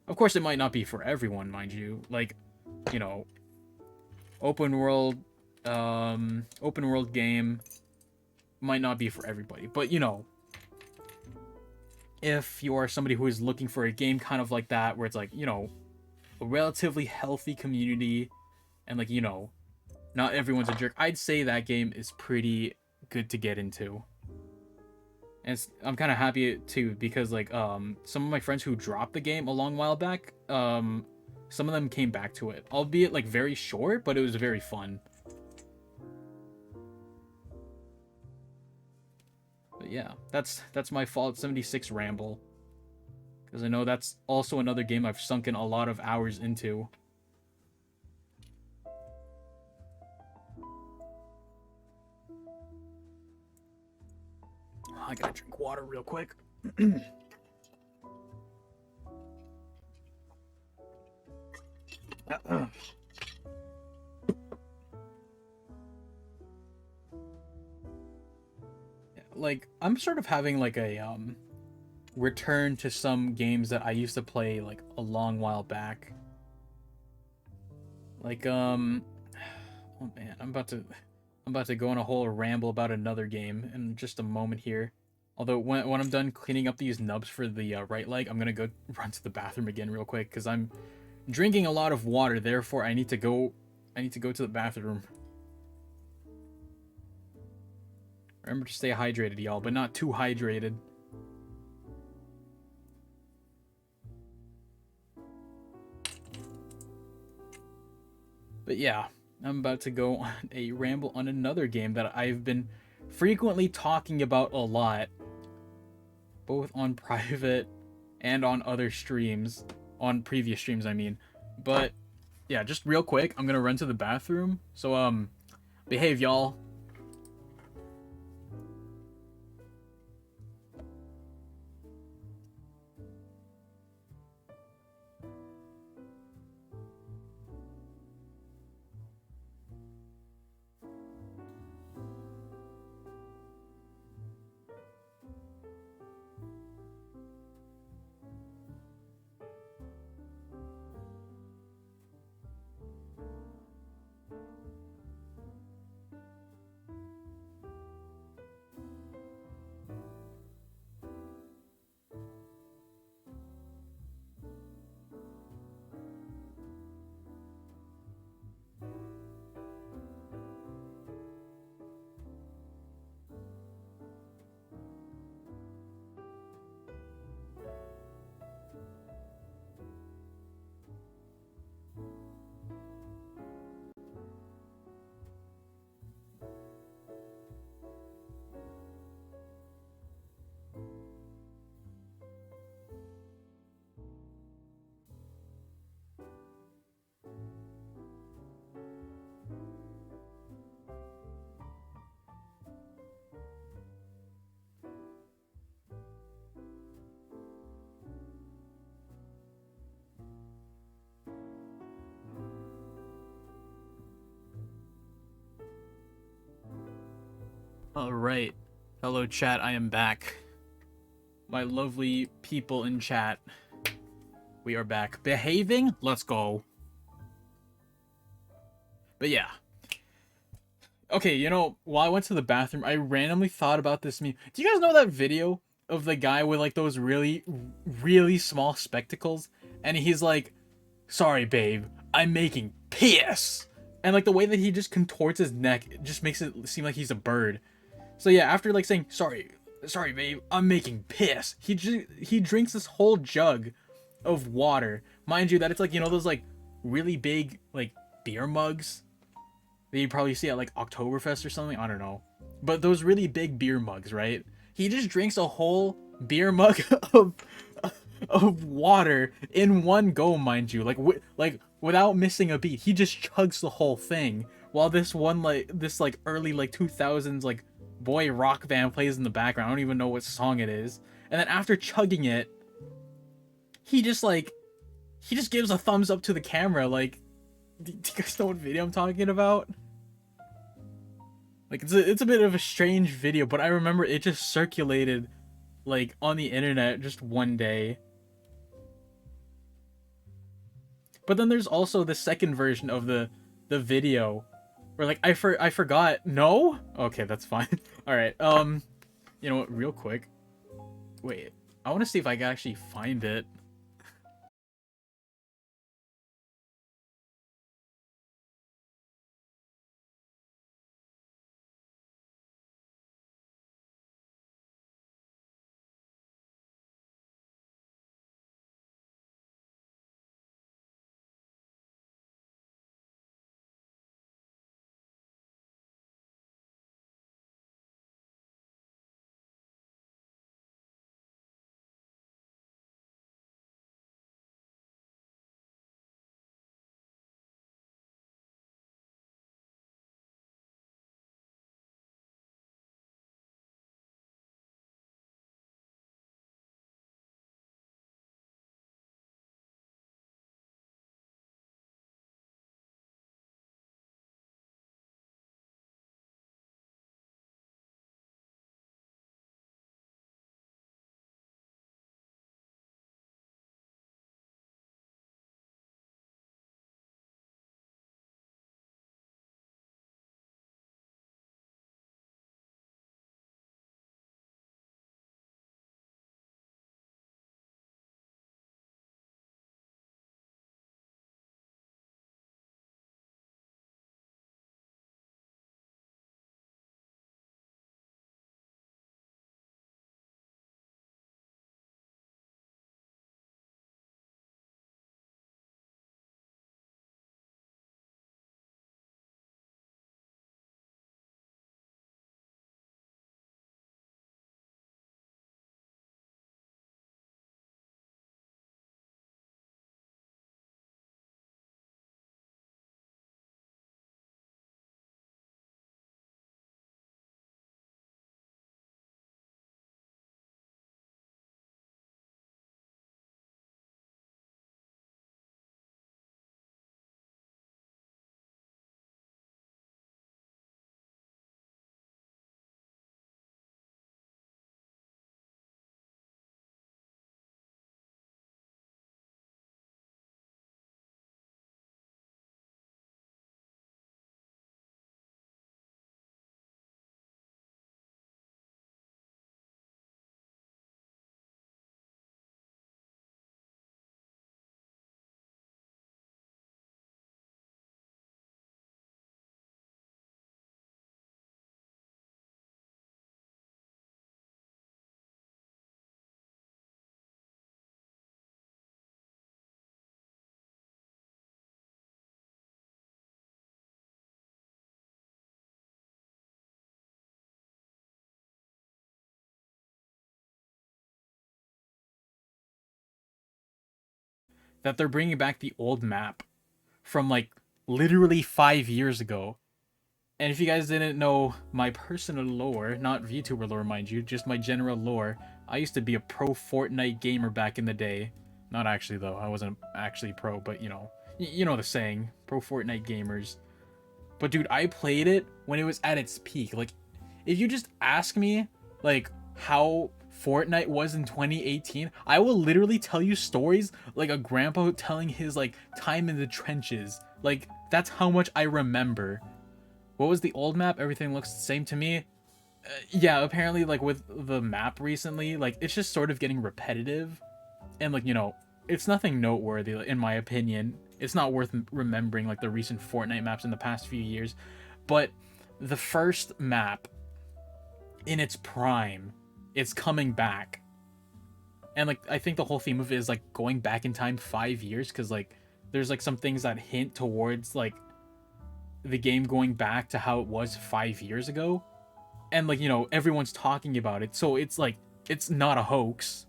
Of course, it might not be for everyone, mind you. Like, you know, open world game might not be for everybody. But, you know, if you are somebody who is looking for a game kind of like that, where it's like, you know, a relatively healthy community and like, you know, not everyone's a jerk. I'd say that game is pretty good to get into. And I'm kind of happy too because like some of my friends who dropped the game a long while back, some of them came back to it, albeit like very short, but it was very fun. But yeah, that's my Fallout 76 ramble, because I know that's also another game I've sunken a lot of hours into. I gotta drink water real quick. Like, I'm sort of having like a return to some games that I used to play like a long while back. Like oh man, I'm about to go on a whole ramble about another game in just a moment here. Although when I'm done cleaning up these nubs for the right leg, I'm gonna go run to the bathroom again real quick because I'm drinking a lot of water. Therefore, I need to go to the bathroom. Remember to stay hydrated, y'all, but not too hydrated. But yeah, I'm about to go on a ramble on another game that I've been frequently talking about a lot, both on private and on other streams, on previous streams, I mean. But yeah, just real quick, I'm gonna run to the bathroom. So behave, y'all. Alright. Hello, chat. I am back. My lovely people in chat. We are back. Behaving? Let's go. But yeah. Okay, you know, while I went to the bathroom, I randomly thought about this meme. Do you guys know that video of the guy with, like, those really, really small spectacles? And he's like, sorry, babe, I'm making piss. And, like, the way that he just contorts his neck, it just makes it seem like he's a bird. So yeah, after like saying sorry babe, I'm making piss, he drinks this whole jug of water. Mind you that it's like, you know, those like really big like beer mugs that you probably see at like Oktoberfest or something, I don't know. But those really big beer mugs, right? He just drinks a whole beer mug of water in one go, mind you. Like without missing a beat. He just chugs the whole thing while this early like 2000s like boy rock band plays in the background. I don't even know what song it is. And then after chugging it, he just gives a thumbs up to the camera. Like, do you guys know what video I'm talking about? Like, it's a bit of a strange video, but I remember it just circulated like on the internet just one day. But then there's also the second version of the video where like I forgot. No? Okay, that's fine. All right. You know what, real quick. Wait. I want to see if I can actually find it. that they're bringing back the old map from like literally 5 years ago. And if you guys didn't know my personal lore, not VTuber lore, mind you, just my general lore, I used to be a pro Fortnite gamer back in the day. Not actually though, I wasn't actually pro, but you know, you know the saying, pro Fortnite gamers. But dude, I played it when it was at its peak. Like, if you just ask me, like, how Fortnite was in 2018, I will literally tell you stories like a grandpa telling his, like, time in the trenches. Like, that's how much I remember. What was the old map? Everything looks the same to me. Yeah, apparently, like, with the map recently, like, it's just sort of getting repetitive. And, like, you know, it's nothing noteworthy, in my opinion. It's not worth remembering, like, the recent Fortnite maps in the past few years. But the first map, in its prime, it's coming back. And, like, I think the whole theme of it is, like, going back in time 5 years. Because, like, there's, like, some things that hint towards, like, the game going back to how it was 5 years ago. And, like, you know, everyone's talking about it. So it's, like, it's not a hoax.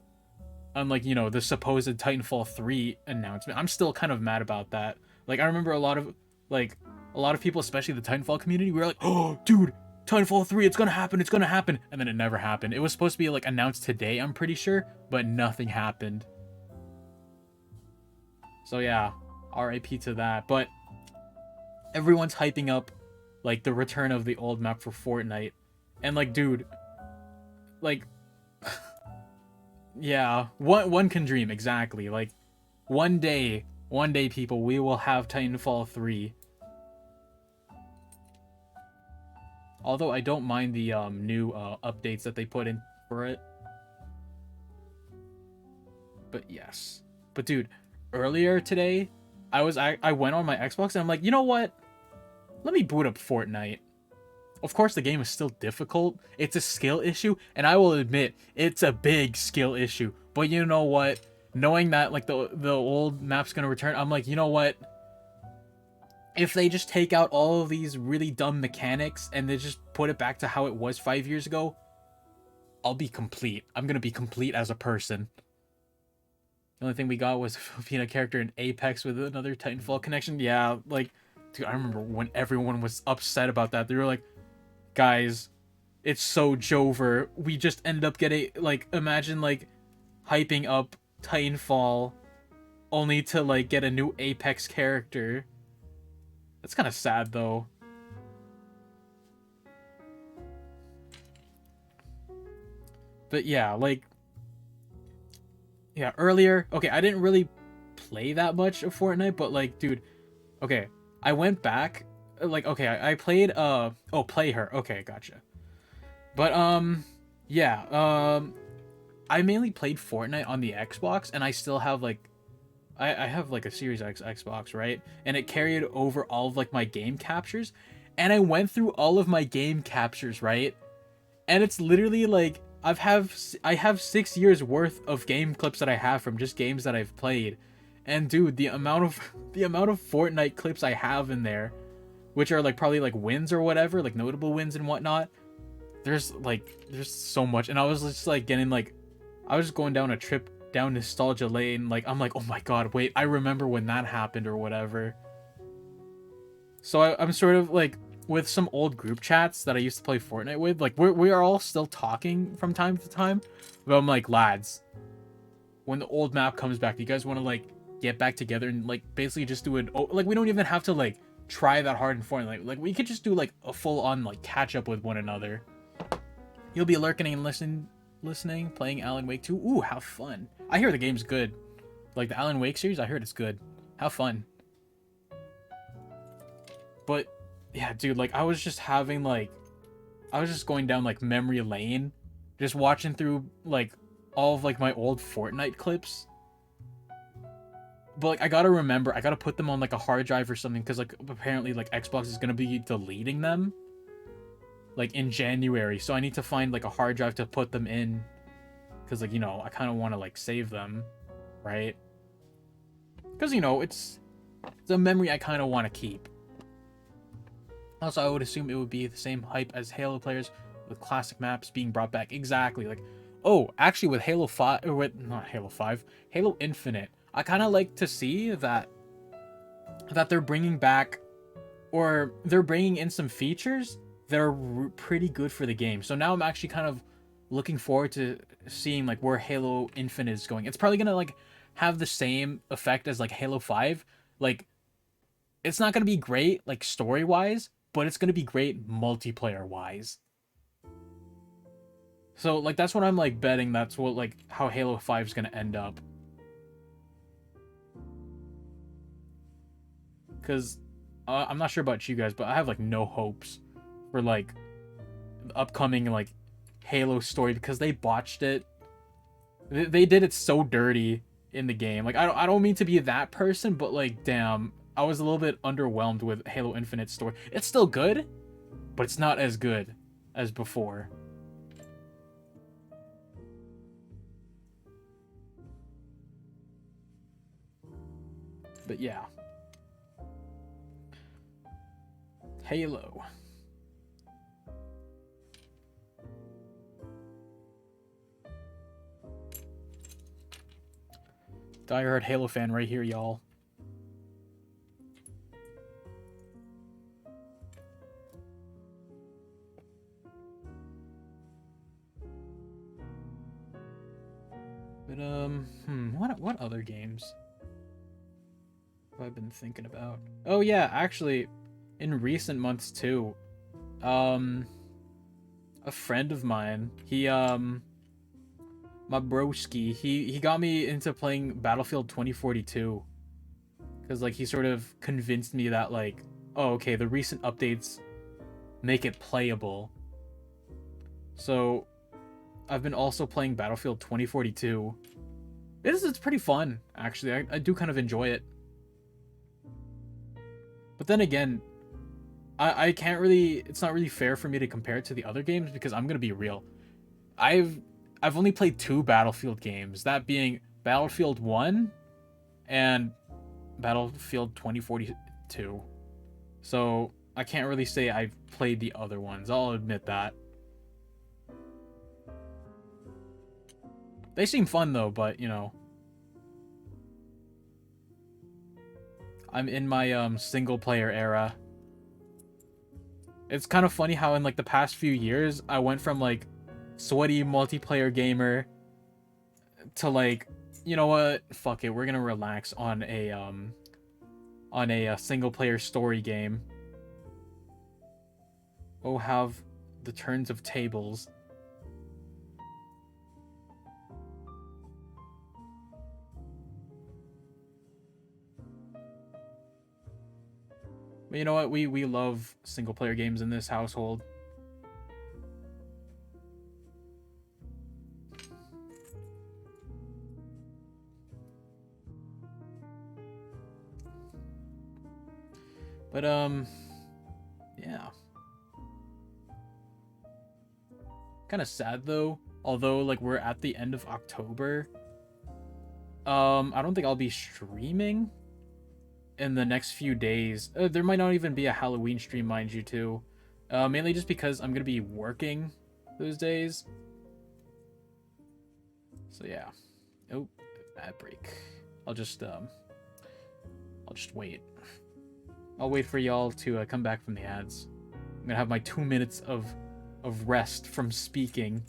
Unlike, you know, the supposed Titanfall 3 announcement. I'm still kind of mad about that. Like, I remember a lot of people, especially the Titanfall community, we were like, oh, dude, Titanfall 3, it's gonna happen. And then it never happened. It was supposed to be, like, announced today, I'm pretty sure, but nothing happened. So, yeah, RIP to that. But everyone's hyping up, like, the return of the old map for Fortnite. And, like, dude, like... yeah, one can dream, exactly. Like, one day, people, we will have Titanfall 3. Although I don't mind the new updates that they put in for it. But yes. But dude, earlier today, I went on my Xbox and I'm like, you know what? Let me boot up Fortnite. Of course, the game is still difficult. It's a skill issue, and I will admit, it's a big skill issue. But you know what? Knowing that, like, the old map's gonna return, I'm like, you know what? If they just take out all of these really dumb mechanics and they just put it back to how it was 5 years ago, I'll be complete. I'm gonna be complete as a person. The only thing we got was a Filipino character in Apex with another Titanfall connection. Yeah, like, dude, I remember when everyone was upset about that. They were like, guys, it's so Jover. We just ended up getting, like, imagine, like, hyping up Titanfall only to, like, get a new Apex character. That's kind of sad, though. But yeah, like, yeah, earlier, okay, I didn't really play that much of Fortnite, but, like, dude, okay, I went back, like, okay, I played, oh, Play Her, okay, gotcha. But, yeah, I mainly played Fortnite on the Xbox, and I still have, like, I have, like, a Series X Xbox, right? And it carried over all of, like, my game captures, and I went through all of my game captures, right? And it's literally, like, I have 6 years worth of game clips that I have from just games that I've played. And dude, the amount of Fortnite clips I have in there, which are, like, probably, like, wins or whatever, like, notable wins and whatnot, there's so much. And I was just, like, getting, like, I was just going down a trip down nostalgia lane. Like, I'm like, oh my god, wait, I remember when that happened or whatever. So I'm sort of, like, with some old group chats that I used to play Fortnite with, like, we are all still talking from time to time, but I'm like, lads, when the old map comes back, do you guys want to, like, get back together and, like, basically just do it? Like, we don't even have to, like, try that hard in Fortnite. Like, we could just do, like, a full-on, like, catch-up with one another. You'll be lurking and listening, playing Alan Wake 2. Ooh, how fun. I hear the game's good. Like, the Alan Wake series, I heard it's good. How fun. But, yeah, dude, like, I was just going down, like, memory lane, just watching through, like, all of, like, my old Fortnite clips. But, like, I gotta put them on, like, a hard drive or something, because, like, apparently, like, Xbox is gonna be deleting them, like, in January, so I need to find, like, a hard drive to put them in, because, like, you know, I kind of want to, like, save them, right? Because, you know, it's a memory I kind of want to keep. Also, I would assume it would be the same hype as Halo players, with classic maps being brought back. Exactly, like, oh, actually with Halo 5, or with, not Halo 5, Halo Infinite, I kind of like to see that they're bringing back, or they're bringing in some features that are pretty good for the game. So now I'm actually kind of looking forward to seeing like where Halo Infinite is going. It's probably gonna like have the same effect as like Halo 5. Like it's not gonna be great like story wise, but it's gonna be great multiplayer wise. So like that's what I'm like betting. That's what like how Halo 5 is gonna end up. Because I'm not sure about you guys, but I have like no hopes for like the upcoming like Halo story because they botched it. They did it so dirty in the game. Like I don't mean to be that person, but like damn, I was a little bit underwhelmed with Halo Infinite story. It's still good, but it's not as good as before. But yeah, Halo. Diehard Halo fan right here, y'all. But what other games have I been thinking about? Oh yeah, actually, in recent months too, um, a friend of mine, my broski, he got me into playing Battlefield 2042 because like he sort of convinced me that like, oh okay, the recent updates make it playable. So I've been also playing Battlefield 2042. It's pretty fun actually. I do kind of enjoy it. But then again, I can't really. It's not really fair for me to compare it to the other games because I'm gonna be real. I've I've only played two Battlefield games. That being Battlefield 1 and Battlefield 2042. So I can't really say I've played the other ones. I'll admit that. They seem fun though, but you know, I'm in my single player era. It's kind of funny how in like the past few years I went from like sweaty multiplayer gamer to like, you know what? Fuck it. We're going to relax on a single player story game. Oh, have the turns of tables. But you know what? We love single player games in this household. But yeah. Kind of sad though. Although like we're at the end of October. I don't think I'll be streaming in the next few days. There might not even be a Halloween stream, mind you, too. Mainly just because I'm gonna be working those days. So yeah. Oh, ad break. I'll just wait. I'll wait for y'all to come back from the ads. I'm gonna have my 2 minutes of rest from speaking.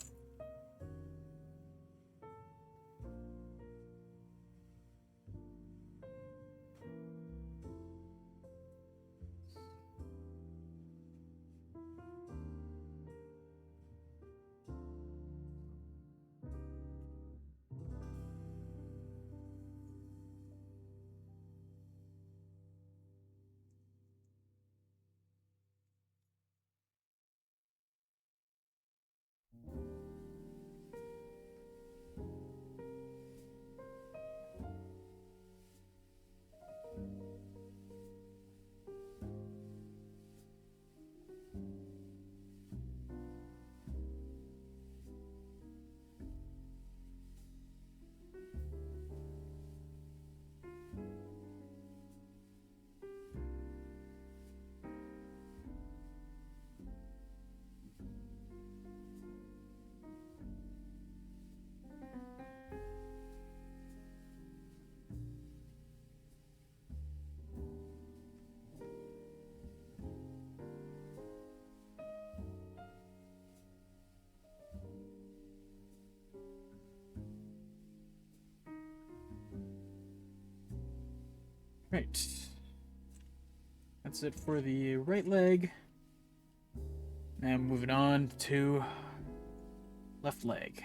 Right. That's it for the right leg. Now moving on to left leg.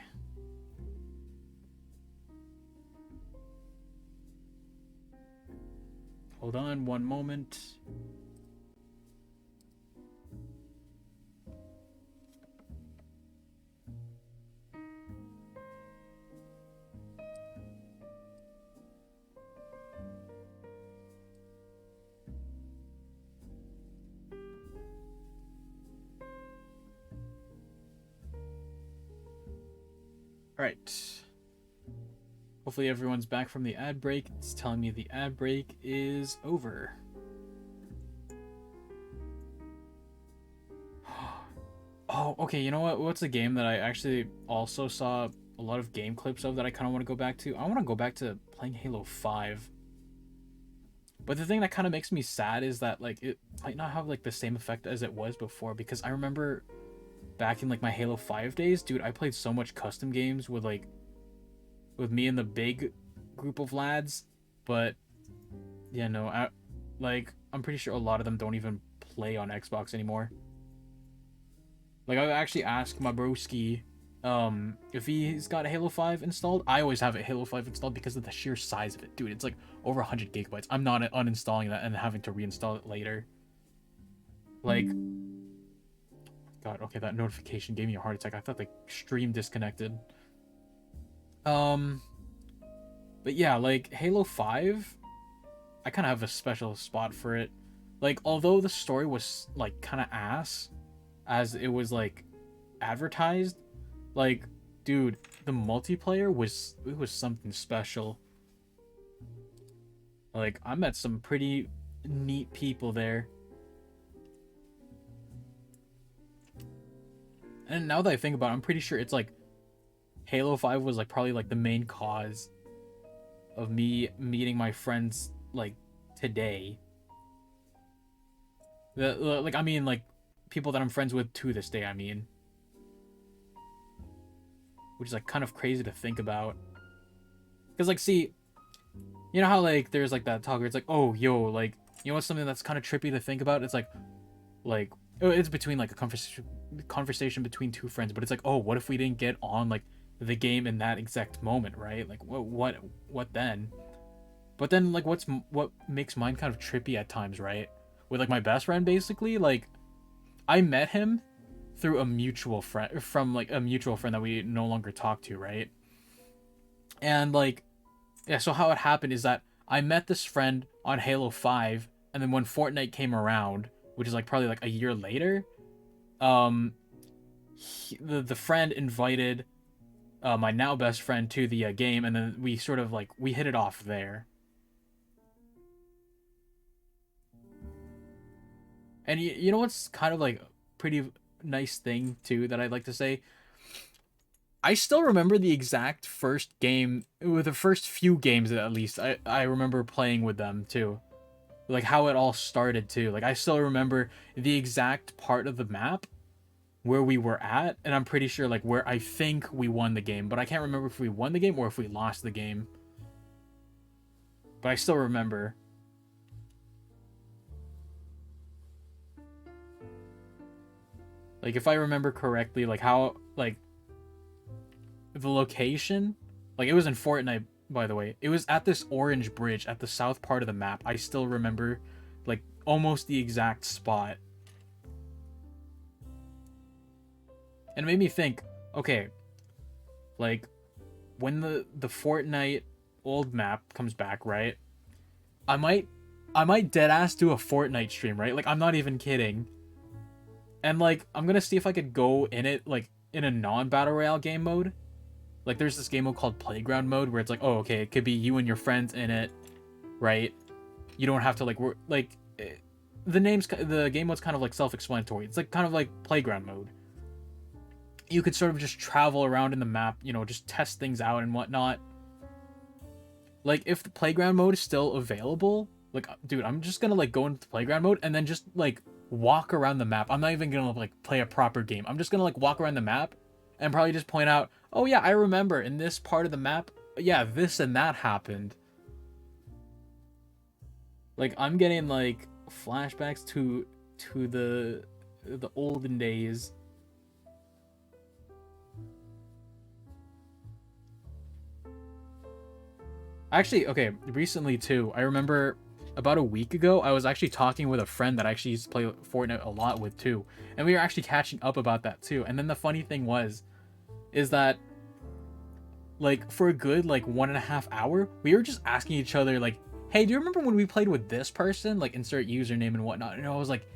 Hold on one moment. Alright. Hopefully everyone's back from the ad break. It's telling me the ad break is over. Oh, okay, you know what? What's a game that I actually also saw a lot of game clips of that I kind of want to go back to? I want to go back to playing Halo 5. But the thing that kind of makes me sad is that, like, it might not have, like, the same effect as it was before. Because I remember back in, like, my Halo 5 days, dude, I played so much custom games with, like, with me and the big group of lads. But, yeah, no, I'm pretty sure a lot of them don't even play on Xbox anymore. Like, I actually asked my broski if he's got Halo 5 installed. I always have a Halo 5 installed because of the sheer size of it. Dude, it's like over 100 gigabytes. I'm not uninstalling that and having to reinstall it later. Like, God, okay, that notification gave me a heart attack. I thought the stream disconnected. But yeah, like, Halo 5, I kind of have a special spot for it. Like, although the story was, like, kind of ass, as it was, like, advertised, like, dude, the multiplayer was something special. Like, I met some pretty neat people there. And now that I think about it, I'm pretty sure it's like Halo 5 was like probably like the main cause of me meeting my friends like today. Like, I mean, like, people that I'm friends with to this day, I mean. Which is, like, kind of crazy to think about. Because, like, see, you know how, like, there's, like, that talk where it's like, oh, yo, like, you know what's something that's kind of trippy to think about? It's, like, it's between, like, a conversation between two friends, but it's like, oh, what if we didn't get on, like, the game in that exact moment, right? Like, what then? But then, like, what makes mine kind of trippy at times, right? With, like, my best friend, basically, like, I met him through a mutual friend, from, like, a mutual friend that we no longer talk to, right? And, like, yeah, so how it happened is that I met this friend on Halo 5, and then when Fortnite came around, which is, like, probably, like, a year later, the friend invited my now best friend to the game, and then we sort of, like, we hit it off there. And you know what's kind of, like, pretty nice thing, too, that I'd like to say? I still remember the exact first game, with the first few games at least, I remember playing with them, too. Like, how it all started, too. Like, I still remember the exact part of the map where we were at, and I'm pretty sure, like, where I think we won the game, but I can't remember if we won the game or if we lost the game. But I still remember. Like, if I remember correctly, like, how, like, the location, like, it was in Fortnite, by the way. It was at this orange bridge at the south part of the map. I still remember, like, almost the exact spot. And it made me think, okay, like, when the Fortnite old map comes back, right? I might deadass do a Fortnite stream, right? Like, I'm not even kidding. And, like, I'm gonna see if I could go in it, like, in a non-battle royale game mode. Like, there's this game mode called Playground Mode, where it's like, oh, okay, it could be you and your friends in it, right? You don't have to, like, work, like, the game mode's kind of, like, self-explanatory. It's, like, kind of like Playground Mode. You could sort of just travel around in the map, you know, just test things out and whatnot. Like, if the Playground Mode is still available, like, dude, I'm just gonna, like, go into the Playground Mode and then just, like, walk around the map. I'm not even gonna, like, play a proper game. I'm just gonna, like, walk around the map and probably just point out, oh yeah, I remember in this part of the map, yeah, this and that happened. Like I'm getting like flashbacks to the olden days. Actually, okay, recently too. I remember about a week ago, I was actually talking with a friend that I actually used to play Fortnite a lot with too, and we were actually catching up about that too. And then the funny thing is that like for a good like 1.5 hour, we were just asking each other like, "Hey, do you remember when we played with this person?" Like insert username and whatnot. And I was like,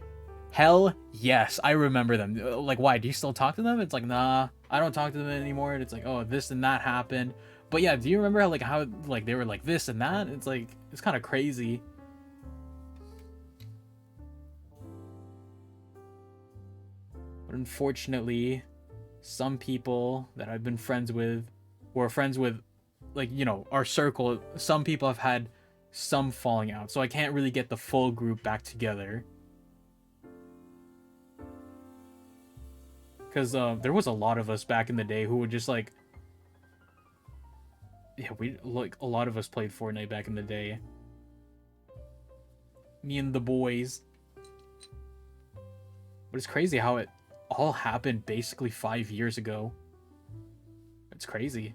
"Hell yes, I remember them." Like, why? Do you still talk to them? It's like, nah, I don't talk to them anymore. And it's like, oh, this and that happened. But yeah, do you remember how like they were like this and that? It's like it's kind of crazy. But unfortunately, some people that I've been friends with, or friends with, like, our circle, some people have had some falling out. So I can't really get the full group back together. Because there was a lot of us back in the day who would just like, yeah, we like a lot of us played Fortnite back in the day. Me and the boys. But it's crazy how it all happened basically 5 years ago. It's crazy.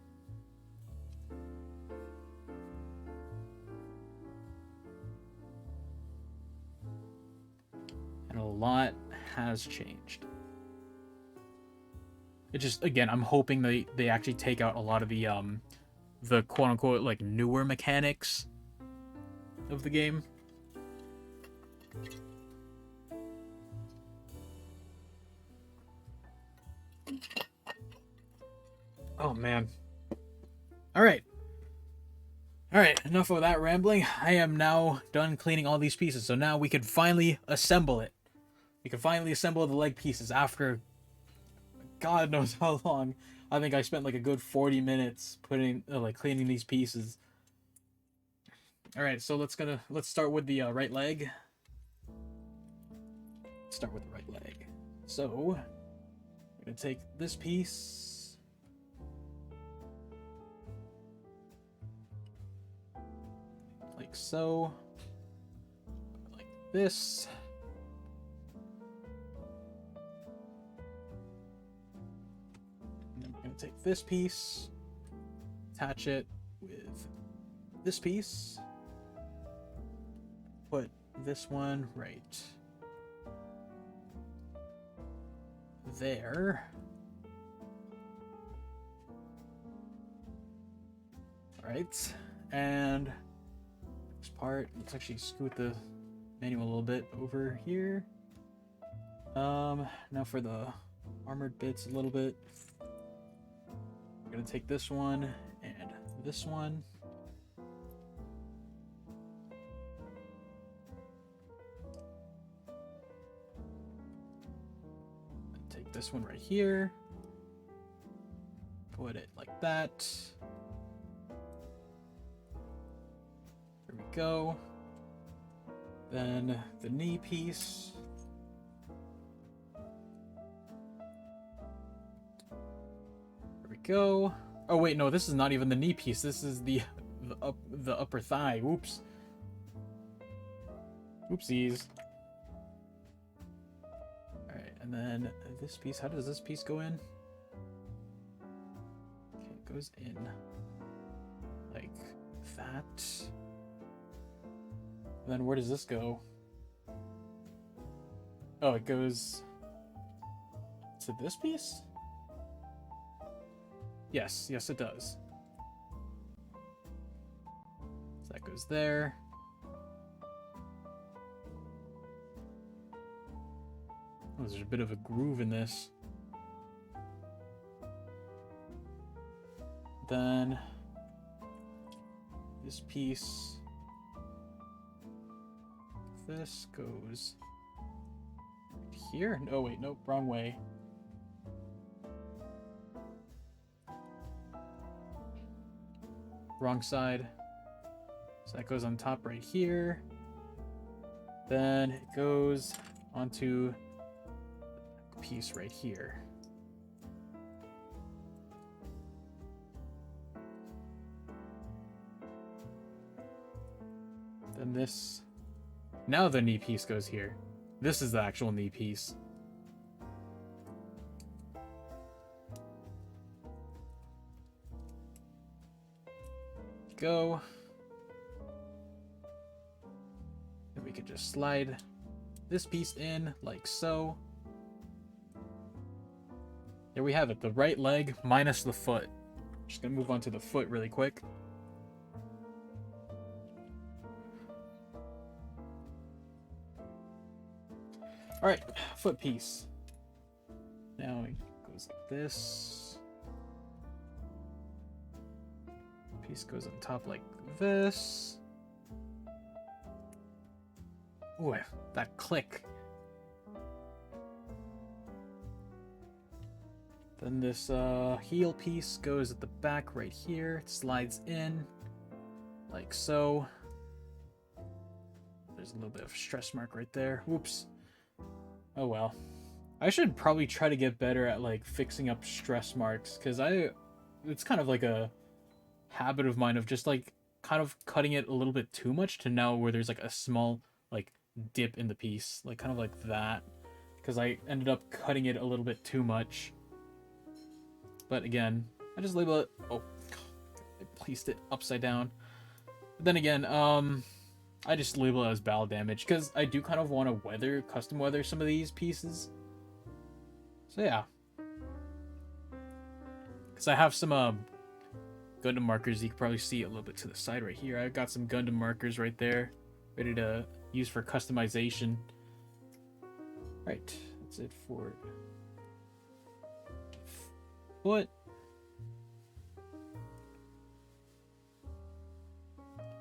And a lot has changed. It just, again, I'm hoping they actually take out a lot of the quote unquote like newer mechanics of the game. Oh man. All right. All right, enough of that rambling. I am now done cleaning all these pieces. So now we can finally assemble it. We can finally assemble the leg pieces after God knows how long. I think I spent like a good 40 minutes putting like cleaning these pieces. All right, so let's start with the right leg. Start with the right leg. So I'm gonna take this piece, like so, like this. And I'm gonna take this piece, attach it with this piece, put this one right there. All right, and this part, let's actually scoot the manual a little bit over here. Now for the armored bits a little bit. I'm gonna take this one and this one. Take this one right here. Put it like that. There we go. Then the knee piece. There we go. Oh wait, no, this is not even the knee piece. This is the upper thigh. Oops. Oopsies. Alright, and then this piece. How does this piece go in? Okay, it goes in like that. Then where does this go? Oh, it goes to this piece? Yes, yes it does. So that goes there. Oh, there's a bit of a groove in this. Then this piece, this goes here. Oh wait, nope, wrong way. Wrong side. So that goes on top right here. Then it goes onto a piece right here. Then this Now the knee piece goes here. This is the actual knee piece. Go. And we could just slide this piece in like so. There we have it, the right leg minus the foot. Just gonna move on to the foot really quick. Alright, foot piece. Now it goes like this. Piece goes on top like this. Ooh, that click. Then this heel piece goes at the back right here. It slides in like so. There's a little bit of a stress mark right there. Whoops. Oh well. I should probably try to get better at like fixing up stress marks, because it's kind of like a habit of mine of just like kind of cutting it a little bit too much to now where there's like a small like dip in the piece, like kind of like that, because I ended up cutting it a little bit too much. But again, I just label it. Oh, I placed it upside down. But then again, I just label it as battle damage because I do kind of want to custom weather some of these pieces. So yeah, because I have some Gundam markers. You can probably see a little bit to the side right here. I've got some Gundam markers right there, ready to use for customization. Right, that's it for foot.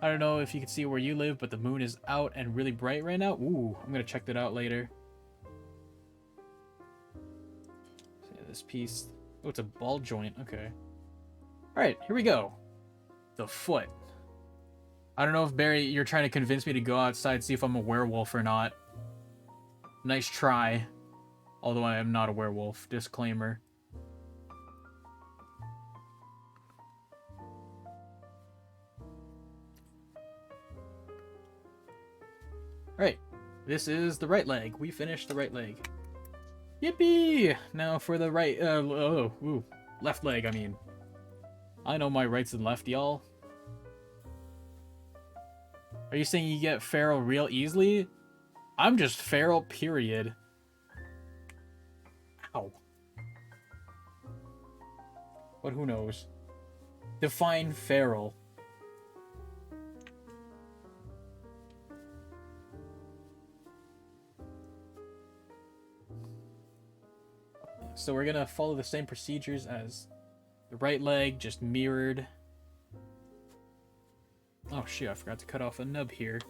I don't know if you can see where you live, but the moon is out and really bright right now. Ooh, I'm gonna check that out later. So yeah, this piece. Oh, it's a ball joint. Okay. Alright, here we go. The foot. I don't know if, Barry, you're trying to convince me to go outside, see if I'm a werewolf or not. Nice try. Although I am not a werewolf. Disclaimer. Alright, this is the right leg. We finished the right leg. Yippee! Now for the right, left leg, I mean. I know my rights and left, y'all. Are you saying you get feral real easily? I'm just feral, period. Ow. But who knows? Define feral. So we're gonna follow the same procedures as the right leg, just mirrored. Oh shit, I forgot to cut off a nub here.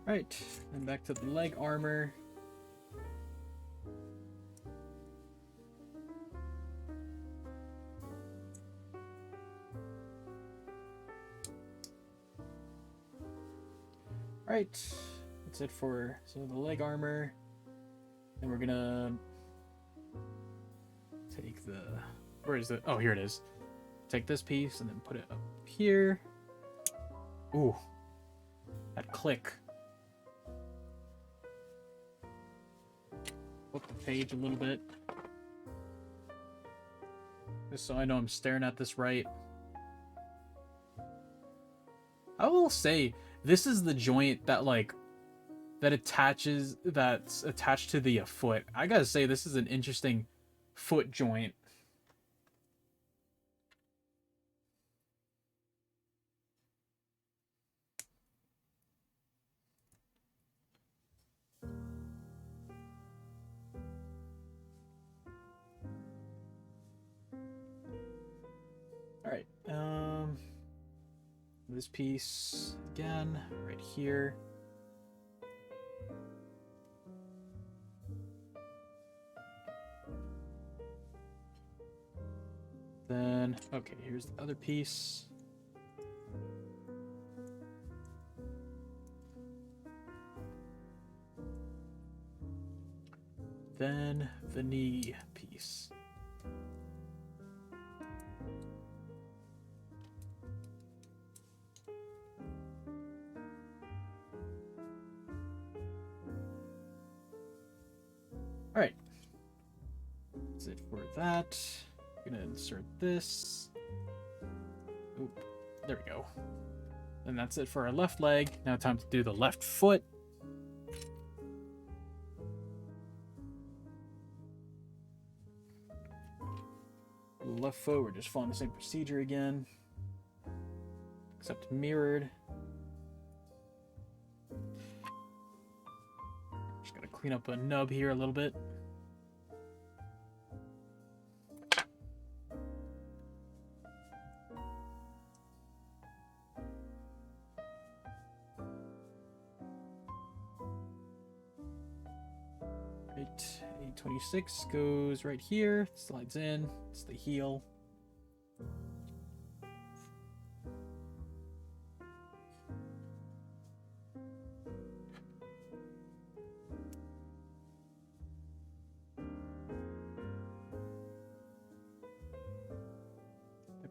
Right, and back to the leg armor. Right, that's it for the leg armor. And we're gonna take the, where is it? Oh, here it is. Take this piece and then put it up here. Ooh, that click. Flip the page a little bit, just so I know I'm staring at this right. I will say, this is the joint that that's attached to the foot. I gotta say, this is an interesting foot joint. Alright, this piece again, right here. Then, okay, here's the other piece. then the knee piece. Alright. That's it for that. I'm gonna insert this. Oop. There we go. And that's it for our left leg. Now time to do the left foot. The left foot, we're just following the same procedure again, except mirrored. Just gotta clean up a nub here a little bit. Right, 826 goes right here, slides in, it's the heel.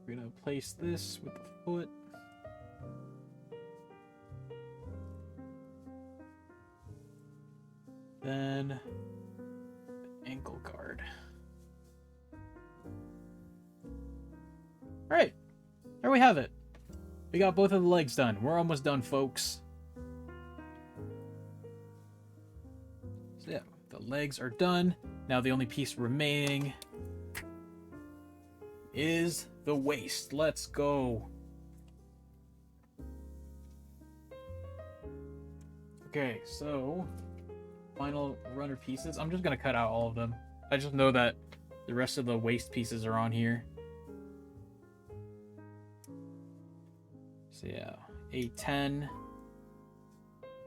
We're gonna place this with the foot. Then ankle guard. All right, there we have it. We got both of the legs done. We're almost done, folks. So yeah, the legs are done. Now the only piece remaining is the waist. Let's go. Okay, so final runner pieces. I'm just gonna cut out all of them. I just know that the rest of the waist pieces are on here. So yeah, A10.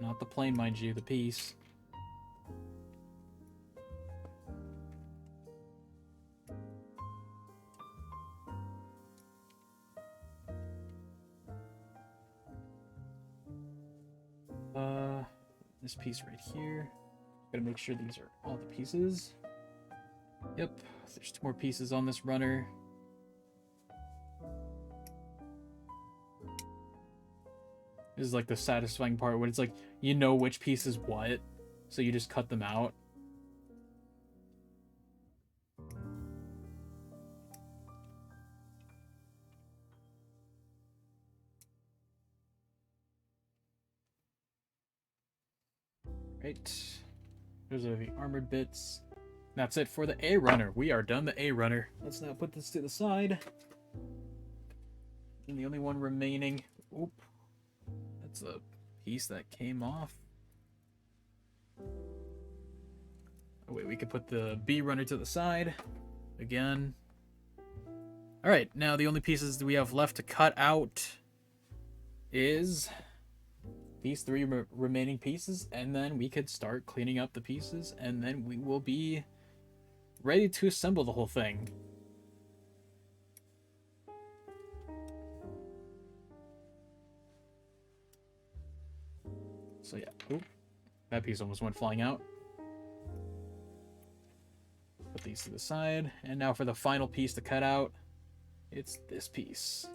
Not the plane, mind you, the piece. This piece right here. Gotta make sure these are all the pieces. Yep, there's 2 more pieces on this runner. This is like the satisfying part when it's like, you know which piece is what, so you just cut them out. Right. Those are the armored bits. That's it for the A runner. We are done the A runner. Let's now put this to the side. And the only one remaining. Oop. That's a piece that came off. Oh wait, we could put the B runner to the side. Again. Alright, now the only pieces that we have left to cut out is these 3 remaining pieces, and then we could start cleaning up the pieces, and then we will be ready to assemble the whole thing. So yeah, oop, that piece almost went flying out. Put these to the side, and now for the final piece to cut out, it's this piece.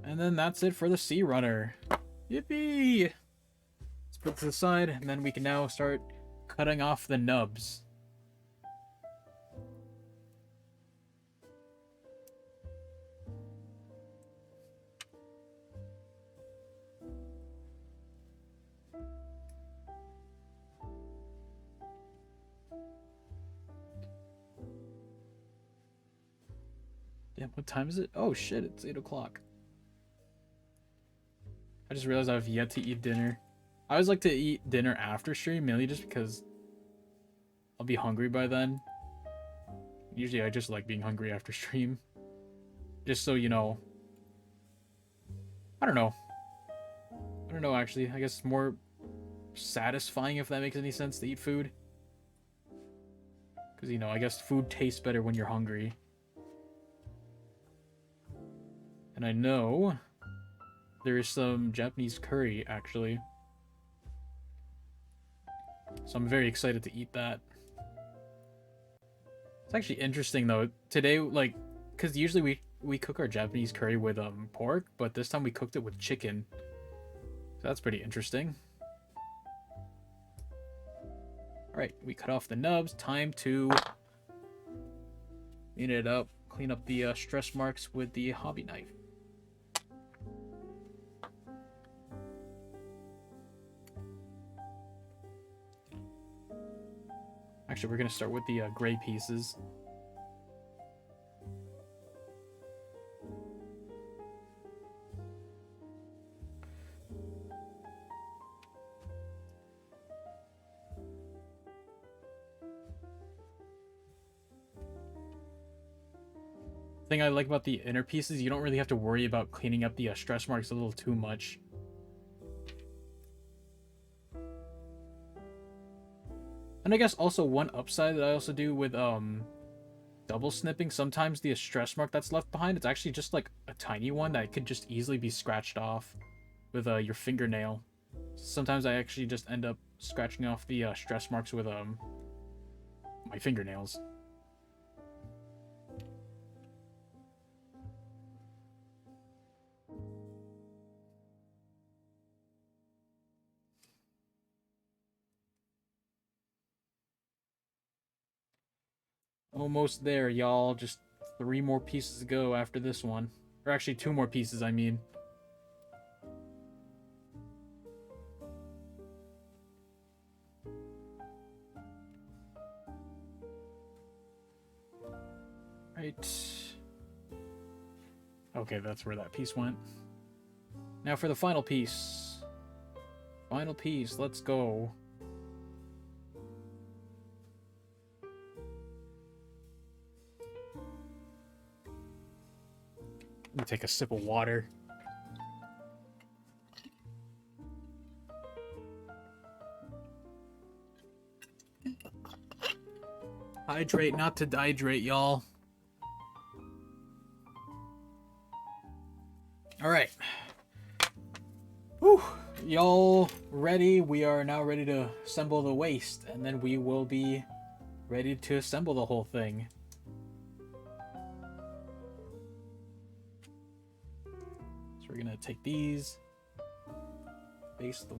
And then that's it for the C runner. Yippee! Let's put it to the side, and then we can now start cutting off the nubs. Damn, what time is it? Oh shit, it's 8 o'clock. I just realized I've yet to eat dinner. I always like to eat dinner after stream, mainly just because I'll be hungry by then. Usually I just like being hungry after stream. Just so you know. I don't know. I don't know, actually. I guess it's more satisfying, if that makes any sense, to eat food. Because, you know, I guess food tastes better when you're hungry. And I know there is some Japanese curry, actually. So I'm very excited to eat that. It's actually interesting, though. Today, like, because usually we cook our Japanese curry with pork, but this time we cooked it with chicken. So that's pretty interesting. Alright, we cut off the nubs. Time to clean it up. Clean up the stress marks with the hobby knife. Actually, we're going to start with the gray pieces. The thing I like about the inner pieces, you don't really have to worry about cleaning up the stress marks a little too much. And I guess also one upside that I also do with double snipping, sometimes the stress mark that's left behind, it's actually just like a tiny one that could just easily be scratched off with your fingernail. Sometimes I actually just end up scratching off the stress marks with my fingernails. Almost there, y'all. Just 3 more pieces to go after this one. Or actually 2 more pieces, I mean. Right. Okay, that's where that piece went. Now for the final piece. Final piece, let's go. Let me take a sip of water. Hydrate, not to dehydrate, y'all. Alright. Whew. Y'all ready? We are now ready to assemble the waist, and then we will be ready to assemble the whole thing. So we're gonna take these, base the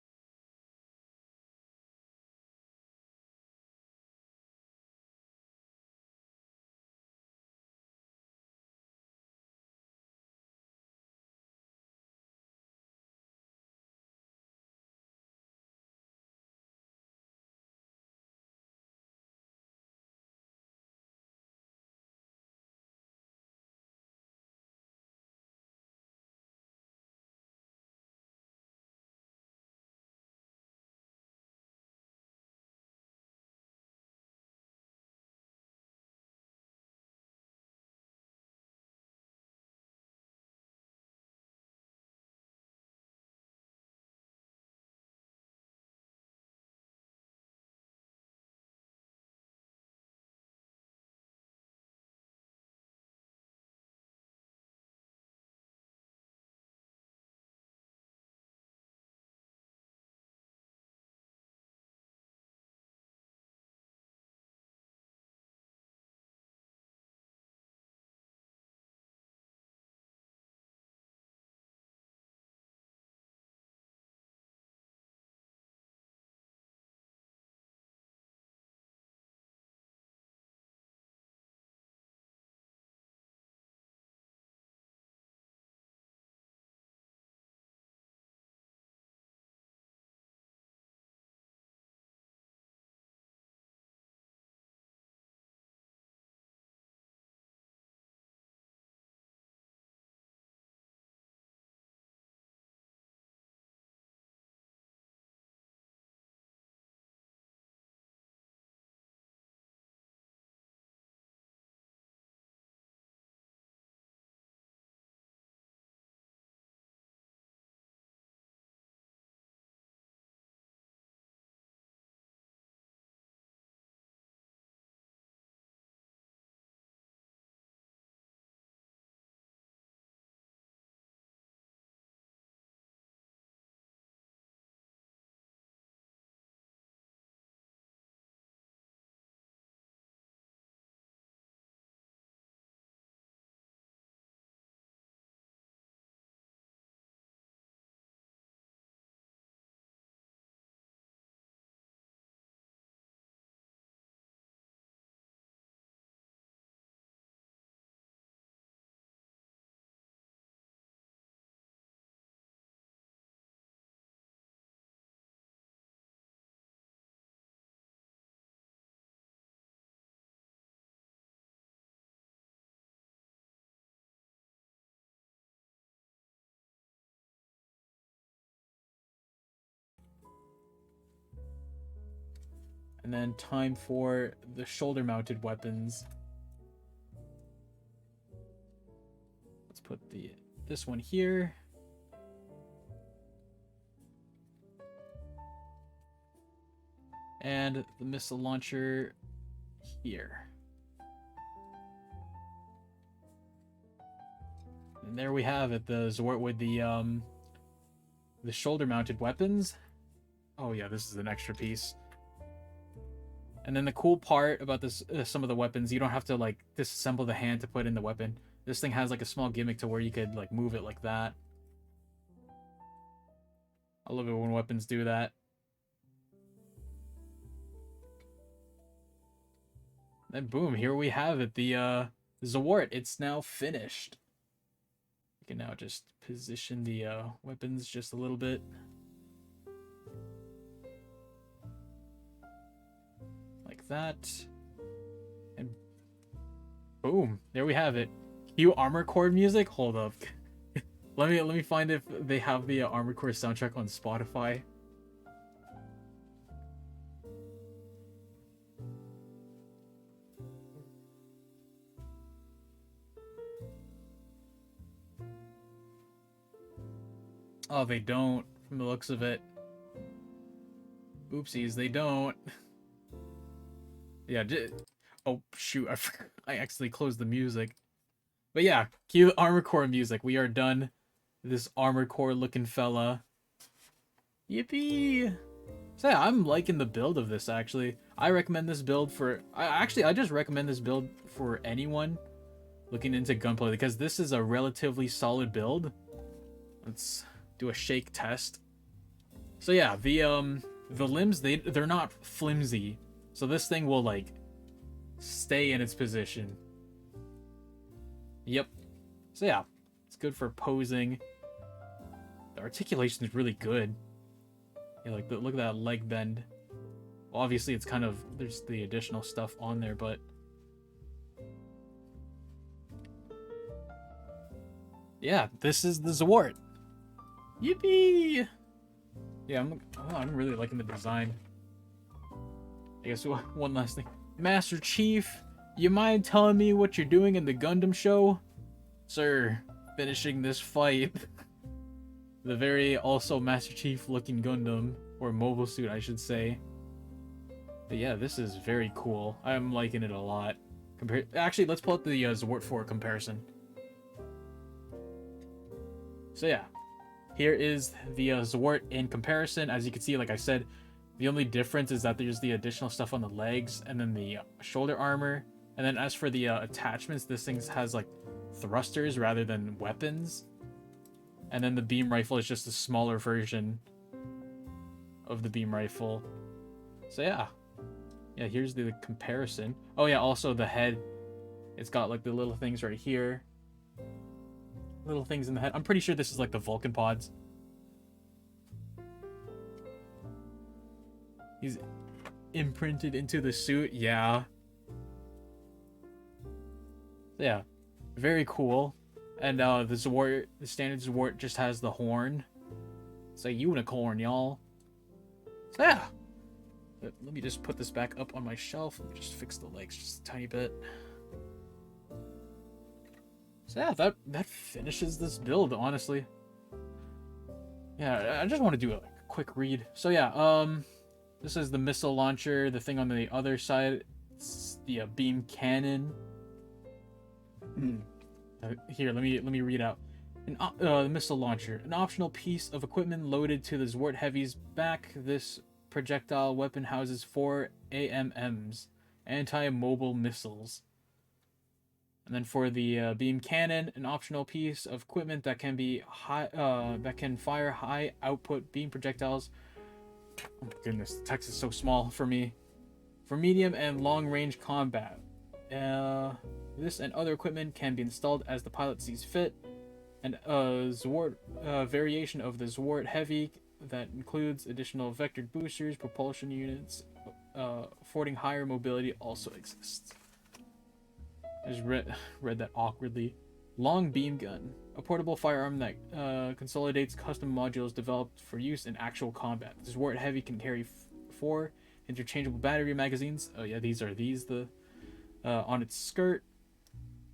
And then time for the shoulder-mounted weapons. Let's put this one here. And the missile launcher here. And there we have it, the Zowort with the shoulder-mounted weapons. Oh yeah, this is an extra piece. And then the cool part about this, some of the weapons, you don't have to like disassemble the hand to put in the weapon. This thing has like a small gimmick to where you could like move it like that. I love it when weapons do that. Then boom, here we have it, the Zowort. It's now finished. You can now just position the weapons just a little bit. Like that. And boom, there we have it. Cue Armored Core music? Hold up. let me find if they have the Armored Core soundtrack on Spotify. Oh, they don't, from the looks of it. Oopsies, they don't. Yeah, oh, shoot, I actually closed the music. But yeah, cue Armored Core music. We are done. This Armored Core looking fella. Yippee! So yeah, I'm liking the build of this, actually. I recommend this build for... I just recommend this build for anyone looking into Gunpla, because this is a relatively solid build. Let's do a shake test. So yeah, the limbs, they're not flimsy. So this thing will like stay in its position. Yep. So yeah, it's good for posing. The articulation is really good. Yeah, like look at that leg bend. Well, obviously it's kind of, there's the additional stuff on there, but yeah, this is the Zowort. Yippee! Yeah, I'm really liking the design. I guess one last thing. Master Chief, you mind telling me what you're doing in the Gundam show? Sir, finishing this fight. The very also Master Chief looking Gundam, or mobile suit I should say. But yeah, this is very cool. I'm liking it a lot. Actually, let's pull up the Zowort 4 comparison. So yeah. Here is the Zowort in comparison. As you can see, like I said, the only difference is that there's the additional stuff on the legs and then the shoulder armor. And then as for the attachments, this thing has like thrusters rather than weapons. And then the beam rifle is just a smaller version of the beam rifle. So yeah. Yeah, here's the comparison. Oh yeah, also the head. It's got like the little things right here. Little things in the head. I'm pretty sure this is like the Vulcan pods. He's imprinted into the suit. Yeah. Yeah. Very cool. And the Zowort, the standard Zowort just has the horn. It's a unicorn, y'all. So yeah. Let me just put this back up on my shelf. Let me just fix the legs just a tiny bit. So yeah, that finishes this build, honestly. Yeah, I just want to do a quick read. So yeah, this is the missile launcher. The thing on the other side, it's the beam cannon. Here, let me read out. The missile launcher, an optional piece of equipment loaded to the Zowort Heavy's back. This projectile weapon houses 4 AMMs, anti-mobile missiles. And then for the beam cannon, an optional piece of equipment that can be that can fire high output beam projectiles. Oh my goodness, the text is so small for me. For medium and long range combat. This and other equipment can be installed as the pilot sees fit. And Zowort variation of the Zowort Heavy that includes additional vectored boosters, propulsion units, affording higher mobility also exists. I just read that awkwardly. Long beam gun, a portable firearm that consolidates custom modules developed for use in actual combat. This Zowort Heavy can carry 4 Interchangeable battery magazines. Oh yeah, these the on its skirt.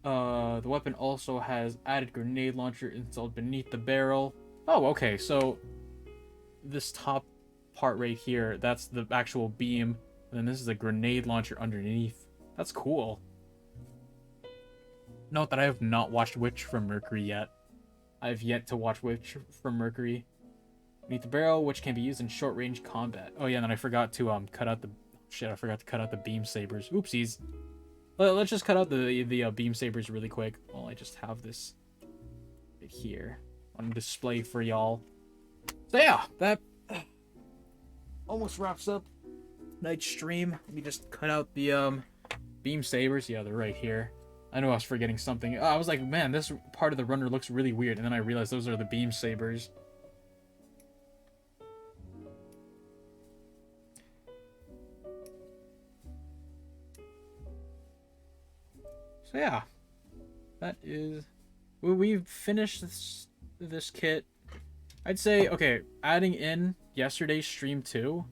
The weapon also has added grenade launcher installed beneath the barrel. Oh, okay, so this top part right here, that's the actual beam, and then this is a grenade launcher underneath. That's cool. Note that I have not watched Witch from Mercury yet. I have yet to watch Witch from Mercury. Beneath the barrel, which can be used in short-range combat. Oh yeah, and then I forgot to cut out the I forgot to cut out the beam sabers. Oopsies. Let's just cut out the beam sabers really quick. Well, I just have this right here on display for y'all. So yeah, that almost wraps up tonight's stream. Let me just cut out the beam sabers. Yeah, they're right here. I know I was forgetting something. I was like, man, this part of the runner looks really weird, and then I realized those are the beam sabers. So yeah, that is... We've finished this kit. I'd say, okay, adding in yesterday's stream too,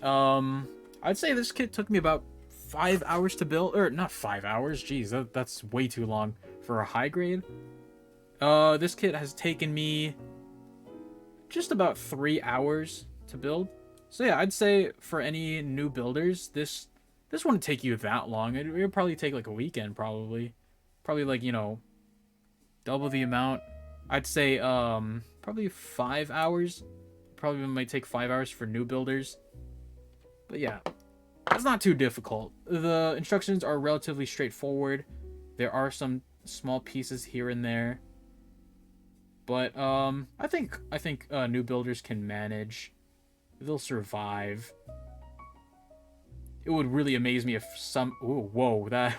I'd say this kit took me about 5 hours to build, or not 5 hours, geez, that's way too long for a high grade. This kit has taken me just about 3 hours to build. So yeah, I'd say for any new builders, this wouldn't take you that long. It would probably take like a weekend, probably like, you know, double the amount. I'd say probably 5 hours. Probably might take 5 hours for new builders. But yeah, it's not too difficult. The instructions are relatively straightforward. There are some small pieces here and there, but I think new builders can manage. They'll survive. It would really amaze me if some... Ooh, whoa, that...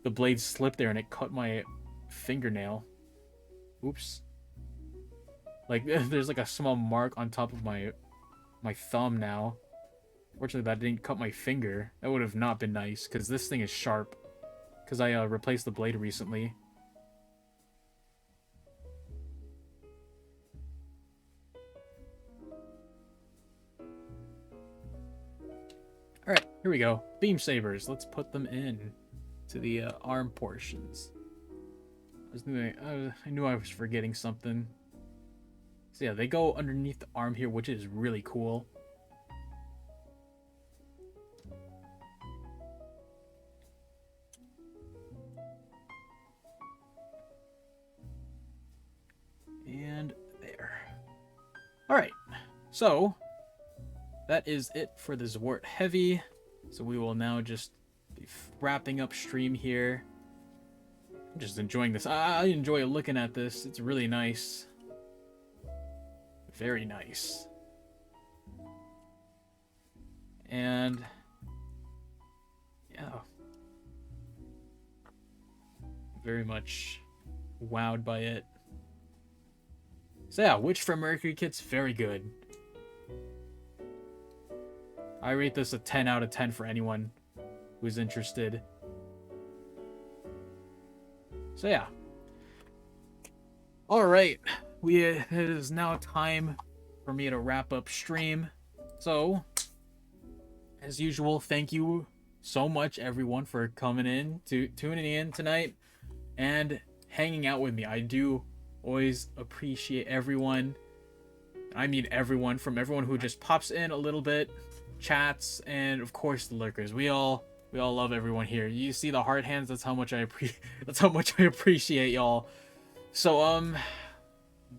The blade slipped there and it cut my fingernail. Oops. Like, there's like a small mark on top of my thumb now. Fortunately, that didn't cut my finger. That would have not been nice, because this thing is sharp. Because I replaced the blade recently. Alright, here we go. Beam sabers. Let's put them in to the arm portions. I knew I was forgetting something. So yeah, they go underneath the arm here, which is really cool. And there. Alright, so that is it for the Zowort Heavy. So we will now just be wrapping up stream here. I'm just enjoying this. I enjoy looking at this. It's really nice. Very nice. And yeah, very much wowed by it. So yeah, Witch from Mercury kit's very good. I rate this a 10 out of 10 for anyone who's interested. So yeah. Alright. It is now time for me to wrap up stream. So, as usual, thank you so much everyone for tuning in tonight and hanging out with me. I do always appreciate everyone. I mean everyone, from everyone who just pops in a little bit, chats, and of course the lurkers. We all love everyone here. You see the heart hands, that's how much I appreciate y'all. So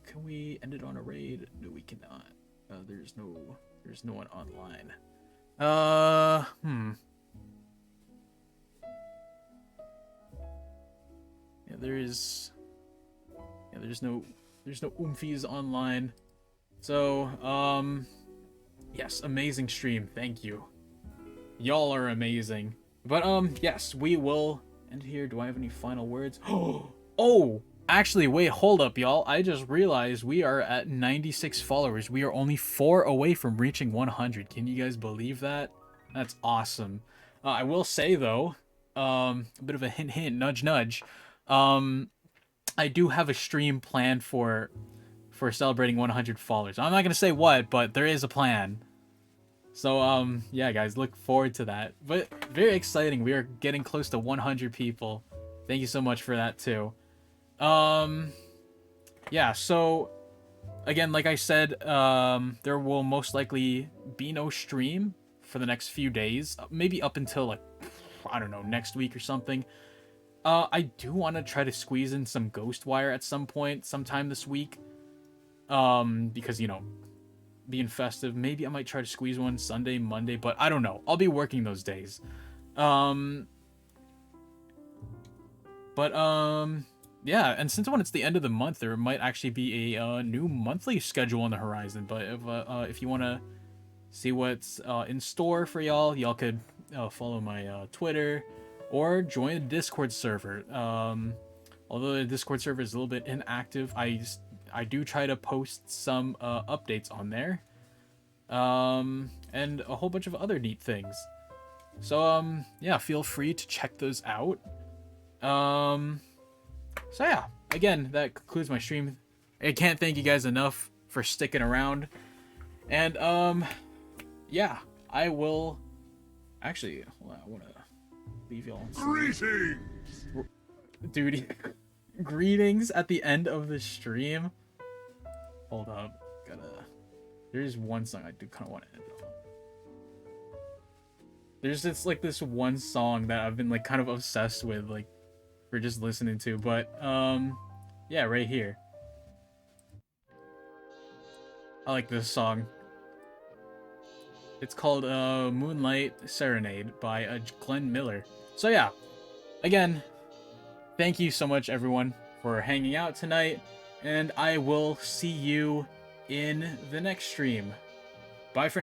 can we end it on a raid? No, we cannot. There's no one online. Yeah, there's no oomfies online. So, yes, amazing stream. Thank you. Y'all are amazing. But, yes, we will end here. Do I have any final words? Oh! Actually, wait, hold up, y'all. I just realized we are at 96 followers. We are only 4 away from reaching 100. Can you guys believe that? That's awesome. I will say, though, a bit of a hint, hint, nudge, nudge. I do have a stream planned for celebrating 100 followers. I'm not going to say what, but there is a plan. So yeah, guys, look forward to that. But very exciting. We are getting close to 100 people. Thank you so much for that too. Um, yeah. So again, like I said, there will most likely be no stream for the next few days, maybe up until like, I don't know, next week or something. I do want to try to squeeze in some Ghostwire at some point, sometime this week. Because being festive, maybe I might try to squeeze one Sunday, Monday, but I don't know. I'll be working those days. Um, but yeah, and since when it's the end of the month, there might actually be a new monthly schedule on the horizon. But if you want to see what's in store for y'all could follow my Twitter or join the Discord server. Although the Discord server is a little bit inactive, I do try to post some updates on there, and a whole bunch of other neat things. So yeah, feel free to check those out. So yeah, again, that concludes my stream. I can't thank you guys enough for sticking around, and yeah, I will actually. Hold on, I want to leave y'all. Greetings, dude. Greetings at the end of the stream. Hold up, there's one song I do kind of want to end on. There's just like this one song that I've been like kind of obsessed with, like for just listening to, but yeah, right here. I like this song. It's called Moonlight Serenade by Glenn Miller. So yeah, again, thank you so much everyone for hanging out tonight, and I will see you in the next stream. Bye for